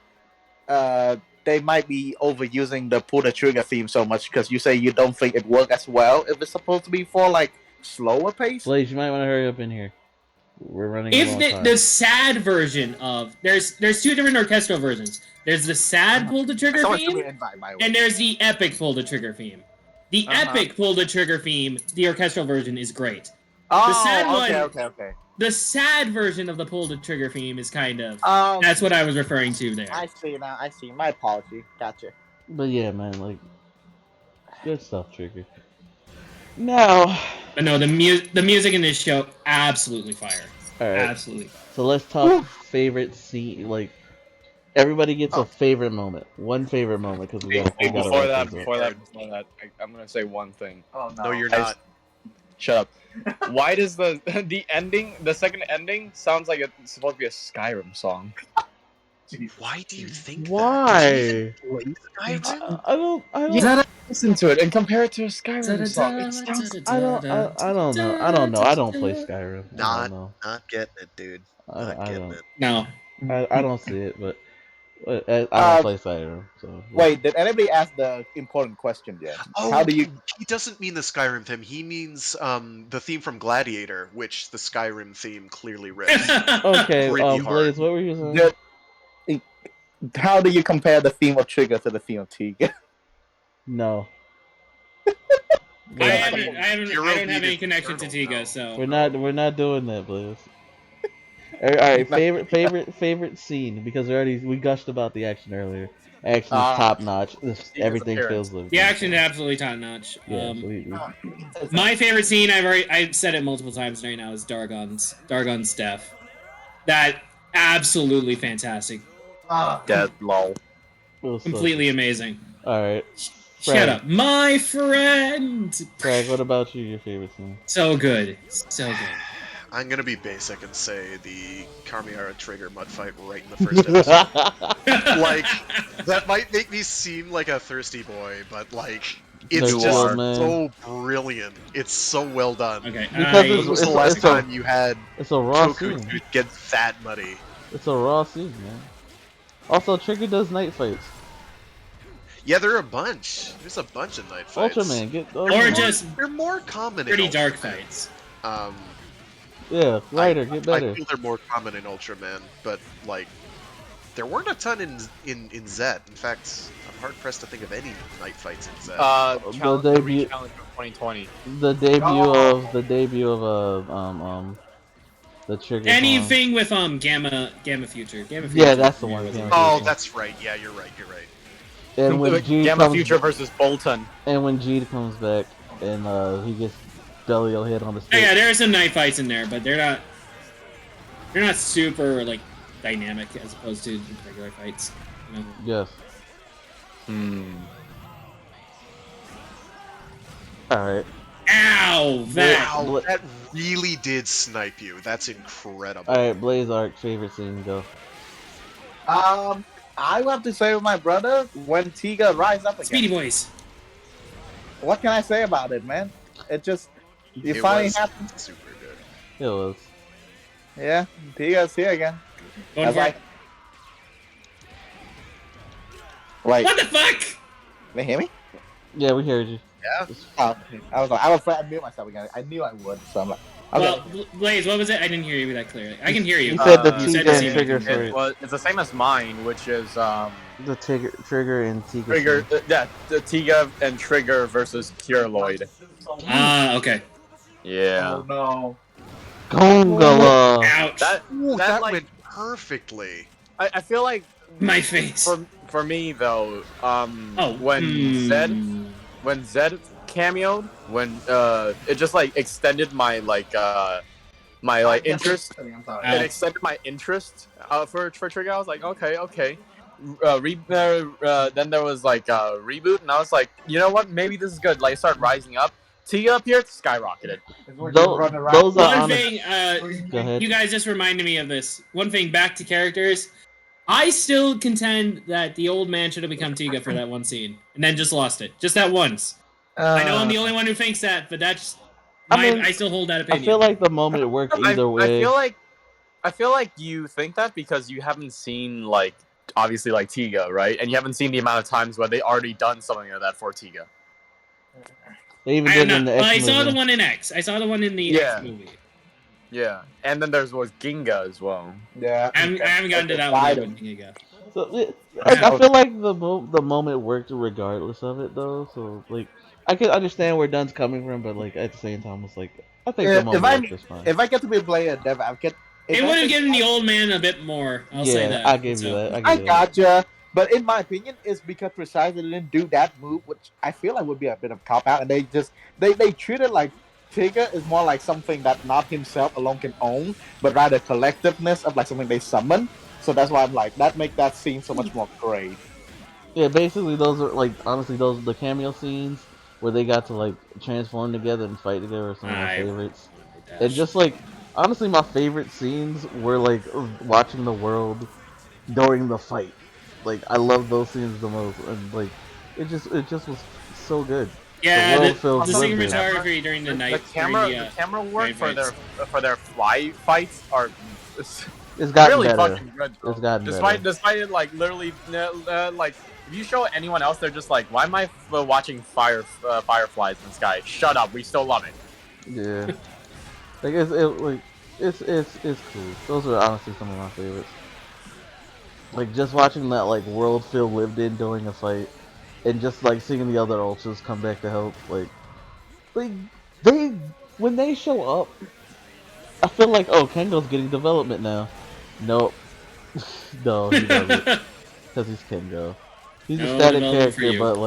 they might be overusing the Pull the Trigger theme so much because you say you don't think it worked as well if it's supposed to be for like slower pace. Blaze, you might want to hurry up in here. We're running a If long the, time. the sad version of there's two different orchestral versions. There's the sad Pull the Trigger Someone should be theme, invite, by the way. and there's the epic Pull the Trigger theme. The epic Pull the Trigger theme, the orchestral version is great. Oh, sad okay, one- okay. The sad version of the Pull the Trigger theme is kind of Um, that's what I was referring to there. I see now. I see. My apology. Gotcha. But yeah, man, like, good stuff, Trigger. Now, But no, the music in this show absolutely fire. all right. Absolutely. So let's talk favorite scene. Like everybody gets a favorite moment. One favorite moment because we gotta Before wrap that, this up. I'm gonna say one thing. Oh No, you're Guys, not. shut up. Why does the ending, the second ending, sounds like it's supposed to be a Skyrim song? Why do you think Why? that? Did you even play Skyrim? I don't. You gotta listen to it and compare it to a Skyrim song. It sounds. I don't know. I don't play Skyrim. I don't Not, know. not getting it, dude. Not I getting don't. it. No. I don't see it, but I don't play Skyrim. So yeah. Wait, did anybody ask the important question yet? Oh, How do you? he doesn't mean the Skyrim theme. He means the theme from Gladiator, which the Skyrim theme clearly rips. Okay, Pretty Blaze, hard. what were you saying? How do you compare the theme of Trigger to the theme of Tiga? No. I don't have any is connection to eternal Tiga, now. so We're not doing that, Blaze. All right, favorite scene because we gushed about the action earlier. Action is top notch. Everything appearance. feels like the action is absolutely top notch. Yeah, My favorite scene, I've said it multiple times right now, is Dargon's death. That absolutely fantastic. Dead lol. Completely amazing. All right, Shut up, my friend. Craig. What about you? Your favorite scene? So good, so good. I'm gonna be basic and say the Kamiara Trigger mud fight right in the first episode. Like, that might make me seem like a thirsty boy, but like, it's You just are, man. so brilliant. It's so well done. Okay, Because When was the last time you had it's a raw Goku scene. get that muddy? It's a raw scene, man. Also, Trigger does night fights. Yeah, there are a bunch. There's a bunch of night fights. Ultraman, get those. Or ones. just They're more common. pretty in dark Ultraman. fights. Yeah, Ryder, get better. I feel they're more common in Ultraman, but like, there weren't a ton in Z. In fact, I'm hard pressed to think of any night fights in Z. The debut- Challenge of 2020. The debut of the Trigger. Anything with Gamma Future. Yeah, that's the one. was Gamma like- Oh, Future. that's right. Yeah, you're right. You're right. And when G Gamma comes, Future versus Bolton. and when G comes back and he gets Delio hit on the Oh, stick. yeah, there are some night fights in there, but they're not super like dynamic as opposed to regular fights. You know? Yes. Hmm. All right. Ow! That Wow, that really did snipe you. That's incredible. All right. Blaze Arc favorite scene go. I will have to say with my brother when Tiga rise up again. Speedy Boys. What can I say about it, man? It just It finally was happened. super good. It was. Yeah, Tiga's here again. Going I for was it. Wait, What the fuck? they hear me? Yeah, we heard you. Yeah. Oh, I was afraid I mute myself again. I knew I would, so I'm like, okay. Well, Blaze, what was it? I didn't hear you that clearly. I can hear you. You said the you said Tiga the and Trigger scene. for Well, it's the same as mine, which is the Trigger and Tiga. Trigger. Yeah, the Tiga and Trigger versus Purloid. Ah, okay. Yeah. Oh no. Gongala. Ouch. Ooh, That, that like- went perfectly. I feel like My face. for me though, Oh. when Zed cameoed, when it just like extended my my interest. I'm sorry. Ow. It extended my interest for Trigger. I was like, okay. Then there was like a reboot, and I was like, you know what? Maybe this is good. Like, start rising up. Tia up here skyrocketed. Those are One honest. thing, Go ahead. you guys just reminded me of this. One thing, back to characters. I still contend that the old man should have become Tiga for that one scene, and then just lost it. Just that once. I know I'm the only one who thinks that, but that's. I still hold that I opinion. feel like the moment it worked either way. I feel like you think that because you haven't seen like obviously like Tiga, right? And you haven't seen the amount of times where they already done something like that for Tiga. They even I, did am it in not, the well, I X saw the movie. one in X. I saw the one in the Yeah. X movie. Yeah, and then there was Ginga as well. Yeah. I haven't gotten to that one yet with Tiga. So, I feel like the moment worked regardless of it though. So like I can understand where Dunn's coming from, but like at the same time, it's like I think the moment worked just fine. If I get to be playing Dev, It would have given the old man a bit more. I'll say that. I gave you So, that. I gotcha. But in my opinion, it's because precisely they didn't do that move, which I feel like would be a bit of cop out, and they treat it like Tigger is more like something that not himself alone can own, but rather collectiveness of like something they summon. So that's why I'm like that make that scene so much more great. Yeah, basically those are like honestly those the cameo scenes where they got to like transform together and fight together are some of my I favorites. dash. And just like honestly, my favorite scenes were like watching the world during the fight. Like I love those scenes the most, and like it just was so good. Yeah, the world the feels Also, lived in. cinematography during the The night. camera, during the camera work night for fights. their fly fights are It's gotten really better. fucking good. It's Though. gotten Despite better. despite it like literally like if you show anyone else, they're just like, why am I watching fireflies in the sky? Shut up, we still love it. Yeah, like it's cool. Those are honestly some of my favorites. Like just watching that like world feel lived in during a fight, and just like seeing the other ultras come back to help. Like they when they show up, I feel like oh Kengo's getting development now. Nope, no he doesn't, because he's Kengo. He's a No static development for character, you. but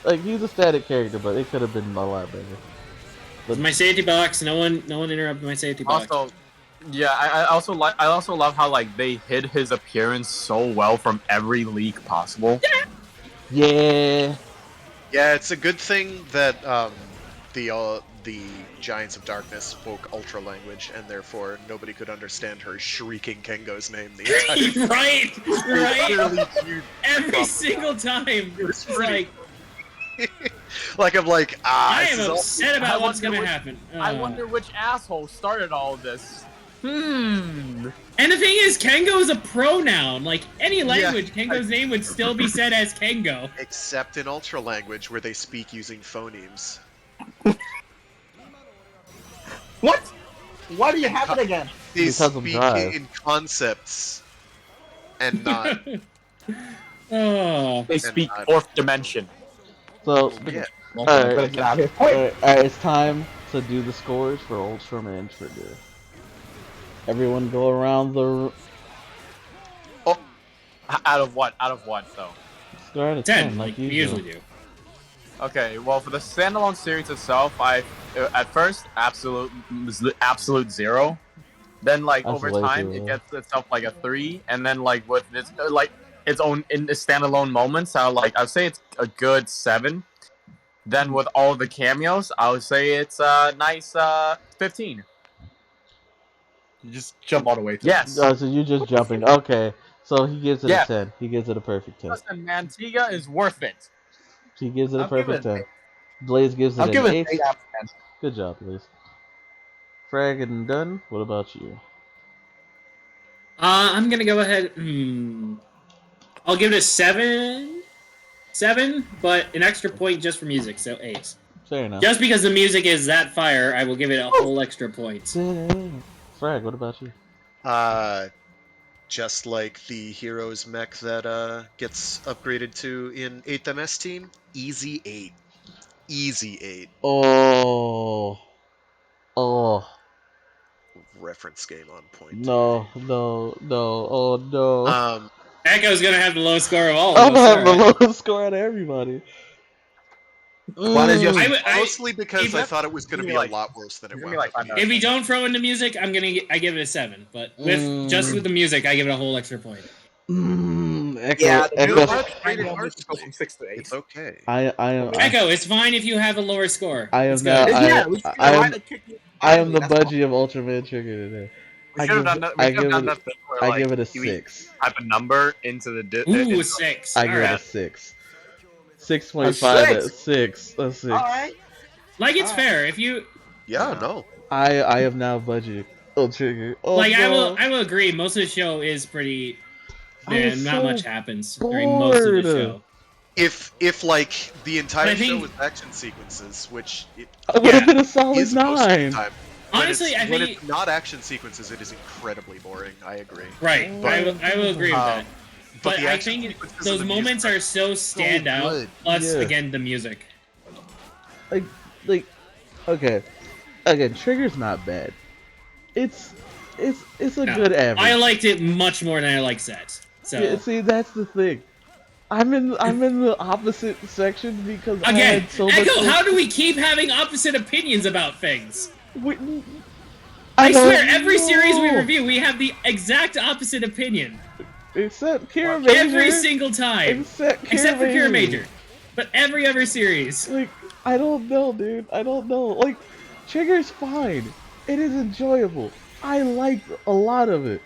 like he's a static character, but it could have been a lot better. It's my safety box. No one interrupted my safety box. Also, yeah, I also love how like they hid his appearance so well from every leak possible. Yeah, Yeah, it's a good thing that the Giants of Darkness spoke Ultra language, and therefore nobody could understand her shrieking Kengo's name the entire right, right. Clearly viewed Every properly. single time, It's it's pretty- like like I'm like I this am is all- upset about I what's wonder gonna which- happen. I wonder which asshole started all of this. Hmm. And the thing is, Kengo is a pronoun. Like any language, Kengo's name would still be said as Kengo. except in Ultra language where they speak using phonemes. What? Why do you have it again? They Because of speak Drive. in concepts and not Oh, They speak fourth dimension. so yeah. alright. Better get out of here. Alright, it's time to do the scores for Ultraman Trigger. Everyone go around the Out of what? Out of what though? score out of 10, like like we usual. usually do. Okay, well, for the standalone series itself, at first absolute 0. Then like That's over way time, too it low. gets itself like a 3, and then like with its its own in the standalone moments, I'd say it's a good 7. Then with all the cameos, I would say it's a nice 15. You just jump all the way. Yes. So you're just jumping. Okay, so he gives it Yeah. a 10. He gives it a perfect 10. Listen, man, Tiga is worth it. He gives it a I'll give perfect it 10. Blaze gives it I'll an give it 8. 8 out of 10. Good job, Blaze. Frag and done. What about you? I'm gonna go ahead. I'll give it a 7. 7, but an extra point just for music, so 8. Fair enough. Just because the music is that fire, I will give it a whole extra point. Frag, what about you? Just like the hero's mech that gets upgraded to in 8th MS team, easy 8. Easy 8. Oh. Reference game on point. No. Oh no. Echo's gonna have the low score of all I'm of gonna us. have the alright. lowest score out of everybody. What is your Mostly because I thought it was going to Give be me, like- a lot worse than it give wound me, like, up 5 being. If we don't throw in the music, I give it a 7. But with just with the music, I give it a whole extra point. Echo, Yeah, the Echo. music- Rated Rated harshly. go from 6 to 8. It's okay. I am. Echo, it's fine if you have a lower score. I am It's now. good. Yeah, we should I am. write a kick you I am the badly, that's budgie of Ultraman Trigger today. We I should have give- done that. I We should give have done it- that thing where I like give it a you 6. type a number into the Ooh, a 6. I give it a Alright. 6. 6.5 at 6. A 6. Alright. Like it's fair if you Yeah, no. I am now budgie of Trigger. Oh, like. no. I will agree. Most of the show is pretty. I was Not so much happens during most of the bored. show. If like the entire I show think- was action sequences, which it I would have Yeah, been a solid is most of the 9. time. When Honestly, it's, I when think it's not action sequences, it is incredibly boring. I agree. right. I will agree with that. But the I action think sequences those and the music moments are so stand out. good. Plus, Yeah. again, the music. Like, okay. Again, Trigger's not bad. It's a No, good average. I liked it much more than I like Set. So Yeah, see, that's the thing. I'm in the opposite section because I Again, had so much. Echo, how do we keep having opposite opinions about things? I I swear, don't every series we know. review, we have the exact opposite opinion. Except Kira Major. Every single time. Except for Kira Major. But every other series. Like, I don't know, dude. I don't know. Like, Trigger's fine. It is enjoyable. I like a lot of it.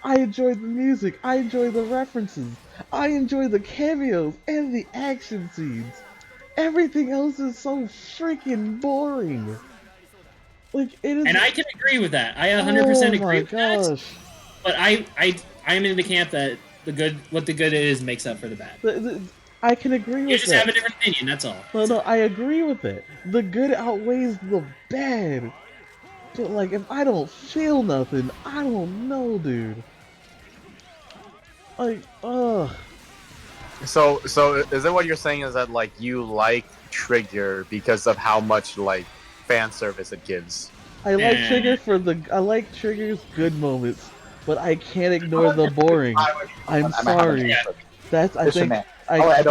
I enjoy the music. I enjoy the references. I enjoy the cameos and the action scenes. Everything else is so freaking boring. Like, it is. And I can agree with that. I 100% Oh agree my with that. gosh. But I'm in the camp that what the good is makes up for the bad. I can agree with that. You just have a different opinion, that's all. No, I agree with that. The good outweighs the bad. But, like, if I don't feel nothing, I don't know, dude. Like, ugh. So is it what you're saying is that like you like Trigger because of how much like fan service it gives? I like Trigger's good moments, but I can't ignore the boring. I'm sorry. I don't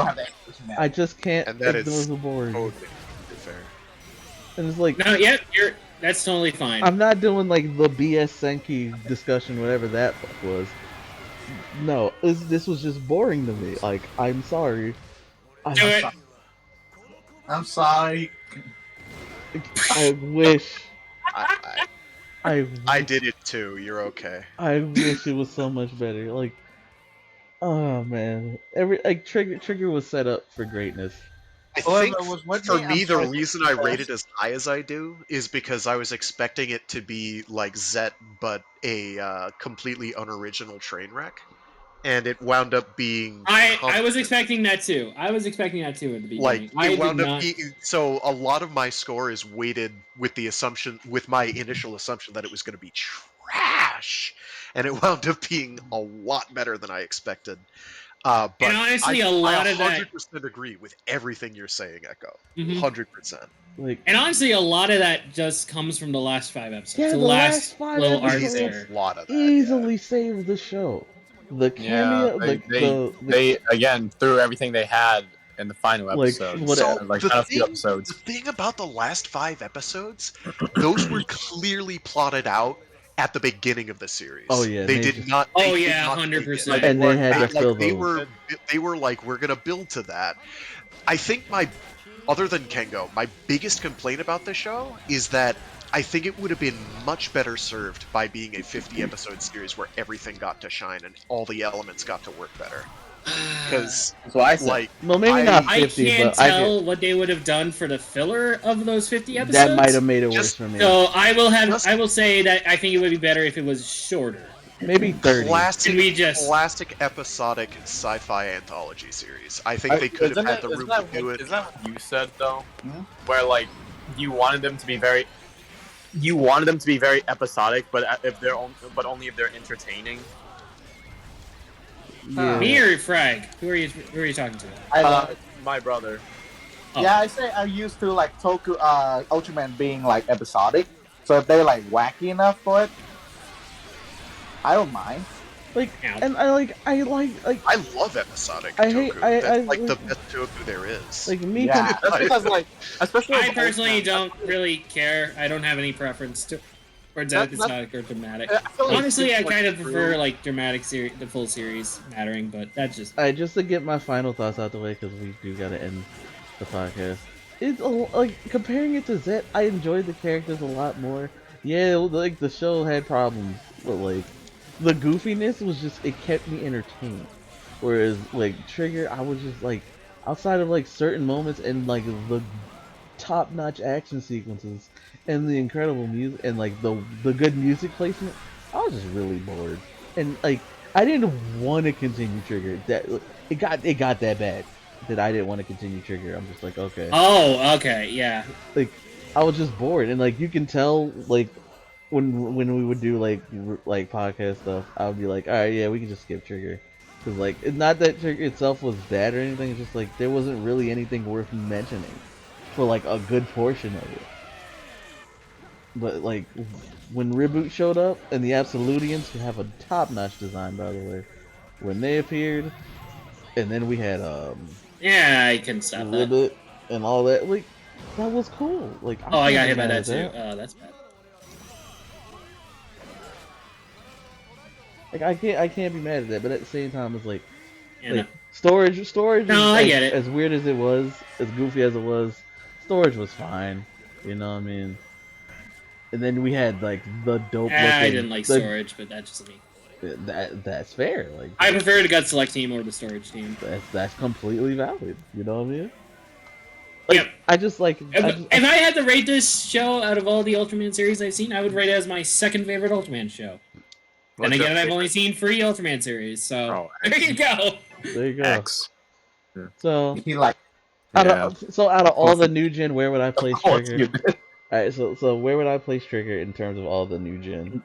have that. I just can't And that ignore is the boring. totally fair. And it's like, No, yeah, that's totally fine. I'm not doing like the BS Senki discussion, whatever that fuck was. No, this was just boring to me. Like, I'm sorry. Do it. I'm sorry. I wish. I did it too. You're okay. I wish it was so much better. Like, oh man, Trigger was set up for greatness. I think for me, the reason I rate it as high as I do is because I was expecting it to be like Zet, but a completely unoriginal train wreck, and it wound up being. I was expecting that too. I was expecting that too at the beginning. Like it wound up being, so a lot of my score is weighted with the assumption, with my initial assumption that it was going to be trash, and it wound up being a lot better than I expected. But and honestly, I of that 100% agree with everything you're saying, Echo. 100%. Like, and honestly, a lot of that just comes from the last 5 episodes. Yeah, the last 5 little arc episodes there. A lot of that, easily saved the show. The cameo, they again threw everything they had in the final episode. So like kind of few the episodes. thing about the last 5 episodes, those were clearly plotted out at the beginning of the series. Oh yeah, they did not. Oh they yeah, did not 100%. And they had to fill they those. they were like, we're gonna build to that. I think other than Kengo, my biggest complaint about the show is that I think it would have been much better served by being a 50 episode series where everything got to shine and all the elements got to work better. Because that's what I said. like, well, maybe not 50, I can't but tell what they would have done for the filler of those 50 episodes. That might have made it worse for me. So I will say that I think it would be better if it was shorter. Maybe 30. Classic episodic sci-fi anthology series. I think they could have had the room to do it. Isn't that what you said though? Where like you wanted them to be very episodic, but only if they're entertaining. Yeah. Me or Frag? Who are you talking to? My brother. Oh. Yeah, I say I'm used to like Ultraman being like episodic. So if they're like wacky enough for it, I don't mind. Like, and I love episodic Toku. That's like the best Toku there is. Like me, that's because like, especially I personally don't really care. I don't have any preference towards episodic or dramatic. Honestly, I kind of prefer like dramatic series, the full series mattering, but that's just. Just to get my final thoughts out the way, because we do gotta end the podcast. It's like comparing it to Zet, I enjoyed the characters a lot more. Yeah, like the show had problems, but like. The goofiness was just, it kept me entertained. Whereas, like, Trigger, I was just, like, outside of, like, certain moments and, like, the top-notch action sequences and the incredible music and, like, the good music placement, I was just really bored. And, like, I didn't want to continue Trigger. It got that bad that I didn't want to continue Trigger. I'm just like, okay. Oh, okay, yeah. Like, I was just bored. And, like, you can tell, like, when we would do like podcast stuff, I would be like, all right, yeah, we can just skip Trigger, because like it's not that Trigger itself was bad or anything. It's just like there wasn't really anything worth mentioning for like a good portion of it. But like when Reboot showed up and the Absolutians, who have a top-notch design by the way, when they appeared, and then we had Yeah, I can stop that. Ribbit and all that. Like that was cool. Like Oh, I can't got be hit by mad that at too. Oh, that's bad. Like I can't be mad at that. But at the same time, it's like Yeah, no. storage No, I get it. as weird as it was, as goofy as it was, storage was fine. You know what I mean? And then we had like the dope looking. I didn't like storage, but that's just me. That's fair. Like I prefer the gut select team or the storage team. that's completely valid. You know what I mean? Like, Yep. I just like If I had to rate this show out of all the Ultraman series I've seen, I would rate it as my second favorite Ultraman show. And again, I've only seen 3 Ultraman series, so there you go. There you go. X. So He like out of all the new gen, where would I place Trigger? You did. Alright, so where would I place Trigger in terms of all the new gen?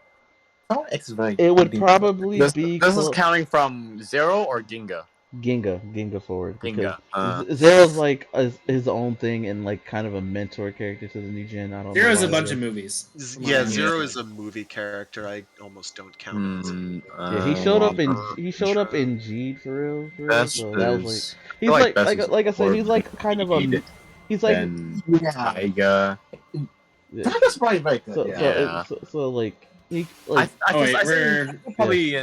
oh, X is very. It would probably This be is counting from Zero or Ginga. Ginga forward, because Ginga. Zero's like his own thing and like kind of a mentor character to the new gen. I don't know. Zero's why a bunch that of is. movies. Yeah, Zero is a movie character. I almost don't count it. Yeah, he showed up in Geed for real. That's so that was like he's like like I said, he's like kind of a he's like Taiga. That's probably very good. so, yeah. so like he like I say probably.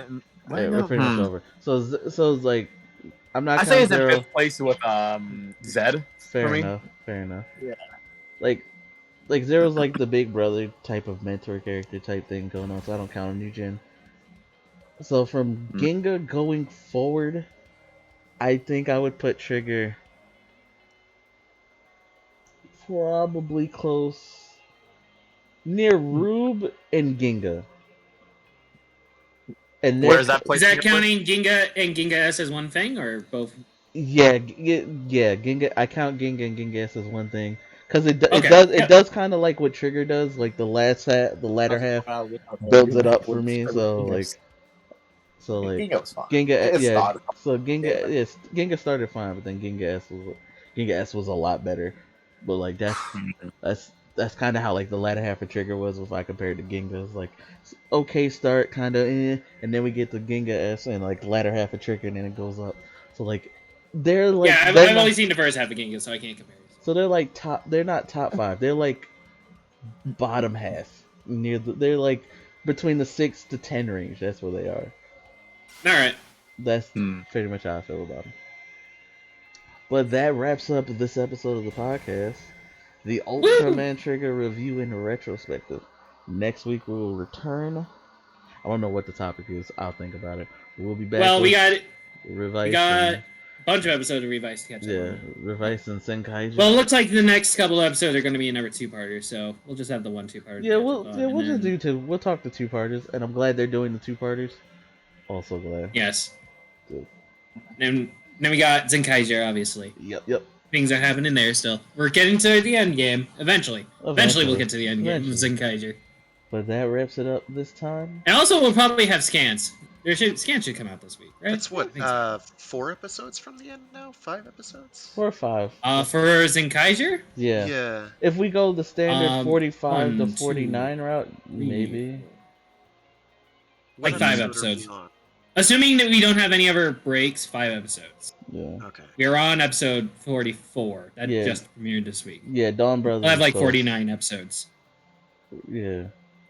we're pretty much over. So it's like I'm not. I say it's in Zero. 5th place with Zed. Fair for me. enough. Fair enough. Yeah. Like Zero's like the big brother type of mentor character type thing going on, so I don't count him new gen. So from Ginga going forward, I think I would put Trigger probably close near Rube and Ginga. And Where is that place? Is that counting Ginga and Ginga S as one thing, or both? Yeah, Ginga. I count Ginga and Ginga S as one thing because it Okay, does kind of like what Trigger does. Like the latter half builds it up for me. So like Ginga was fine. Ginga, It yeah. started. So Ginga, yes, Ginga started fine, but then Ginga S was a lot better. But like that's kind of how like the latter half of Trigger was if I compared to Ginga. It's like okay start, kind of, and then we get to Ginga S and like latter half of Trigger, and then it goes up. So like they're like yeah, I've only seen the first half of Ginga, so I can't compare. So they're like top. They're not top 5. They're like bottom half. They're like between the 6 to 10 range. That's where they are. All right. That's pretty much how I feel about them. But that wraps up this episode of the podcast. The Ultraman Trigger review and retrospective. Next week we will return. I don't know what the topic is. I'll think about it. We'll be back. Well, we got Revice. a bunch of episodes of Revice to catch up. Yeah, Revice and Senkai. Well, it looks like the next couple of episodes are going to be another 2-parter, so we'll just have the 1 2-parter. Yeah, we'll just do 2. We'll talk to 2-parters, and I'm glad they're doing the 2-parters. Also glad. Yes. Good. And then we got Zenkaiger, obviously. Yep. Things are happening there still. We're getting to the end game eventually. Eventually we'll get to the end game with Zenkaiger. But that wraps it up this time. And also we'll probably have scans. Scans should come out this week, right? That's what, 4 episodes from the end now? 5 episodes? 4 or 5. For Zenkaiger? Yeah. If we go the standard 45 to 1, 49 2, route, 3, maybe. Like 5 episodes. Assuming that we don't have any other breaks, 5 episodes. Yeah. Okay. We're on episode 44. That just premiered this week. Yeah, Dawn Brothers. We'll have like 49 episodes. Yeah.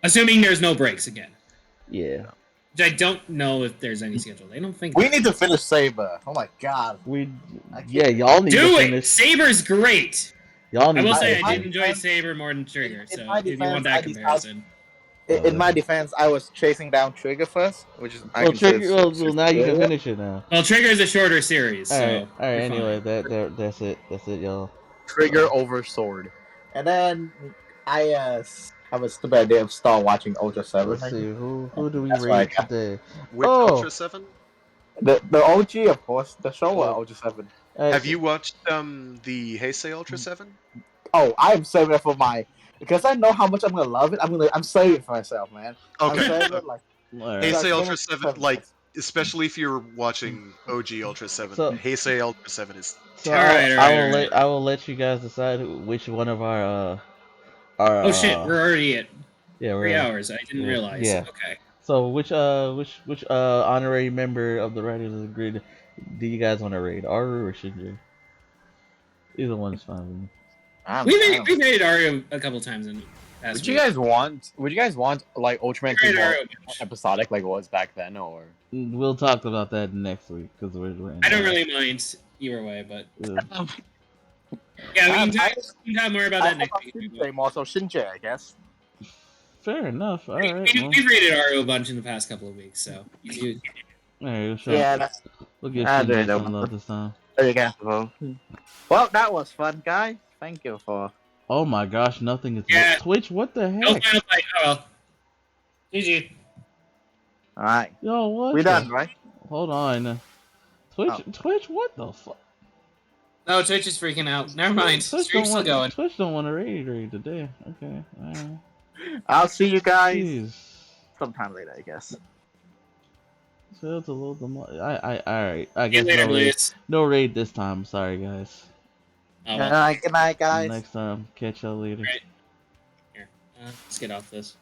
Assuming there's no breaks again. Yeah. Which I don't know if there's any scheduled. I don't think We need to finish Saber. Oh my god. Y'all need to finish. Do it! Saber's great! Y'all need I will to say finish. I did enjoy Saber more than Trigger, so my if you defense, want that comparison. In my defense, I was chasing down Trigger first, which is Well, Trigger. Well, now you can finish it now. Well, Trigger is a shorter series, so. All right. Anyway, that's it. That's it, y'all. Trigger over Sword. And then I have a stupid idea of start watching Ultra 7. Let's see who do we That's rate right. today? With Ultra 7? The OG, of course, the show Ultra 7. Have you watched the Heisei Ultra 7? Oh, I am saving it for because I know how much I'm gonna love it. I'm saving it for myself, man. Okay. I'm saving it like Heisei Ultra 7, like, especially if you're watching OG Ultra 7, Heisei Ultra 7 is terrible. I will let you guys decide which one of our oh shit, we're already at 3 we're hours. I didn't realize. Yeah. Okay. So which honorary member of the Writers of the Grid Do you guys want to raid Aru or Shinji? Either one is fine with me. We rated Ario a couple times in the past Would you week. guys want? Would you guys want like Ultraman to be more episodic, like it was back then, or? We'll talk about that next week because we're in. I don't really mind either way, but Yeah. yeah, we can talk more about that next week. Shinji more so Shinji, I guess. Fair enough. All right. We've rated Ario a bunch in the past couple of weeks, so you All right. Yeah, We'll give I Shinji don't some know. love this time. there you go. Well, that was fun, guys. Thank you for. Oh my gosh, nothing is. Yeah. Twitch, what the no heck? final fight. Oh well. GG. All right, Yo, what? we the- done, right? Hold on. Twitch, what the fuck? No, Twitch is freaking out. Never mind. Stream's still going. Twitch don't want to raid today. Okay. Alright. I'll see you guys Jeez. sometime later, I guess. Failed to load the alright. I See you guess later, no raid. Luis. No raid this time. Sorry, guys. Oh, well. Good night, guys. Next time. Catch y'all later. Right. Here. Let's get off this.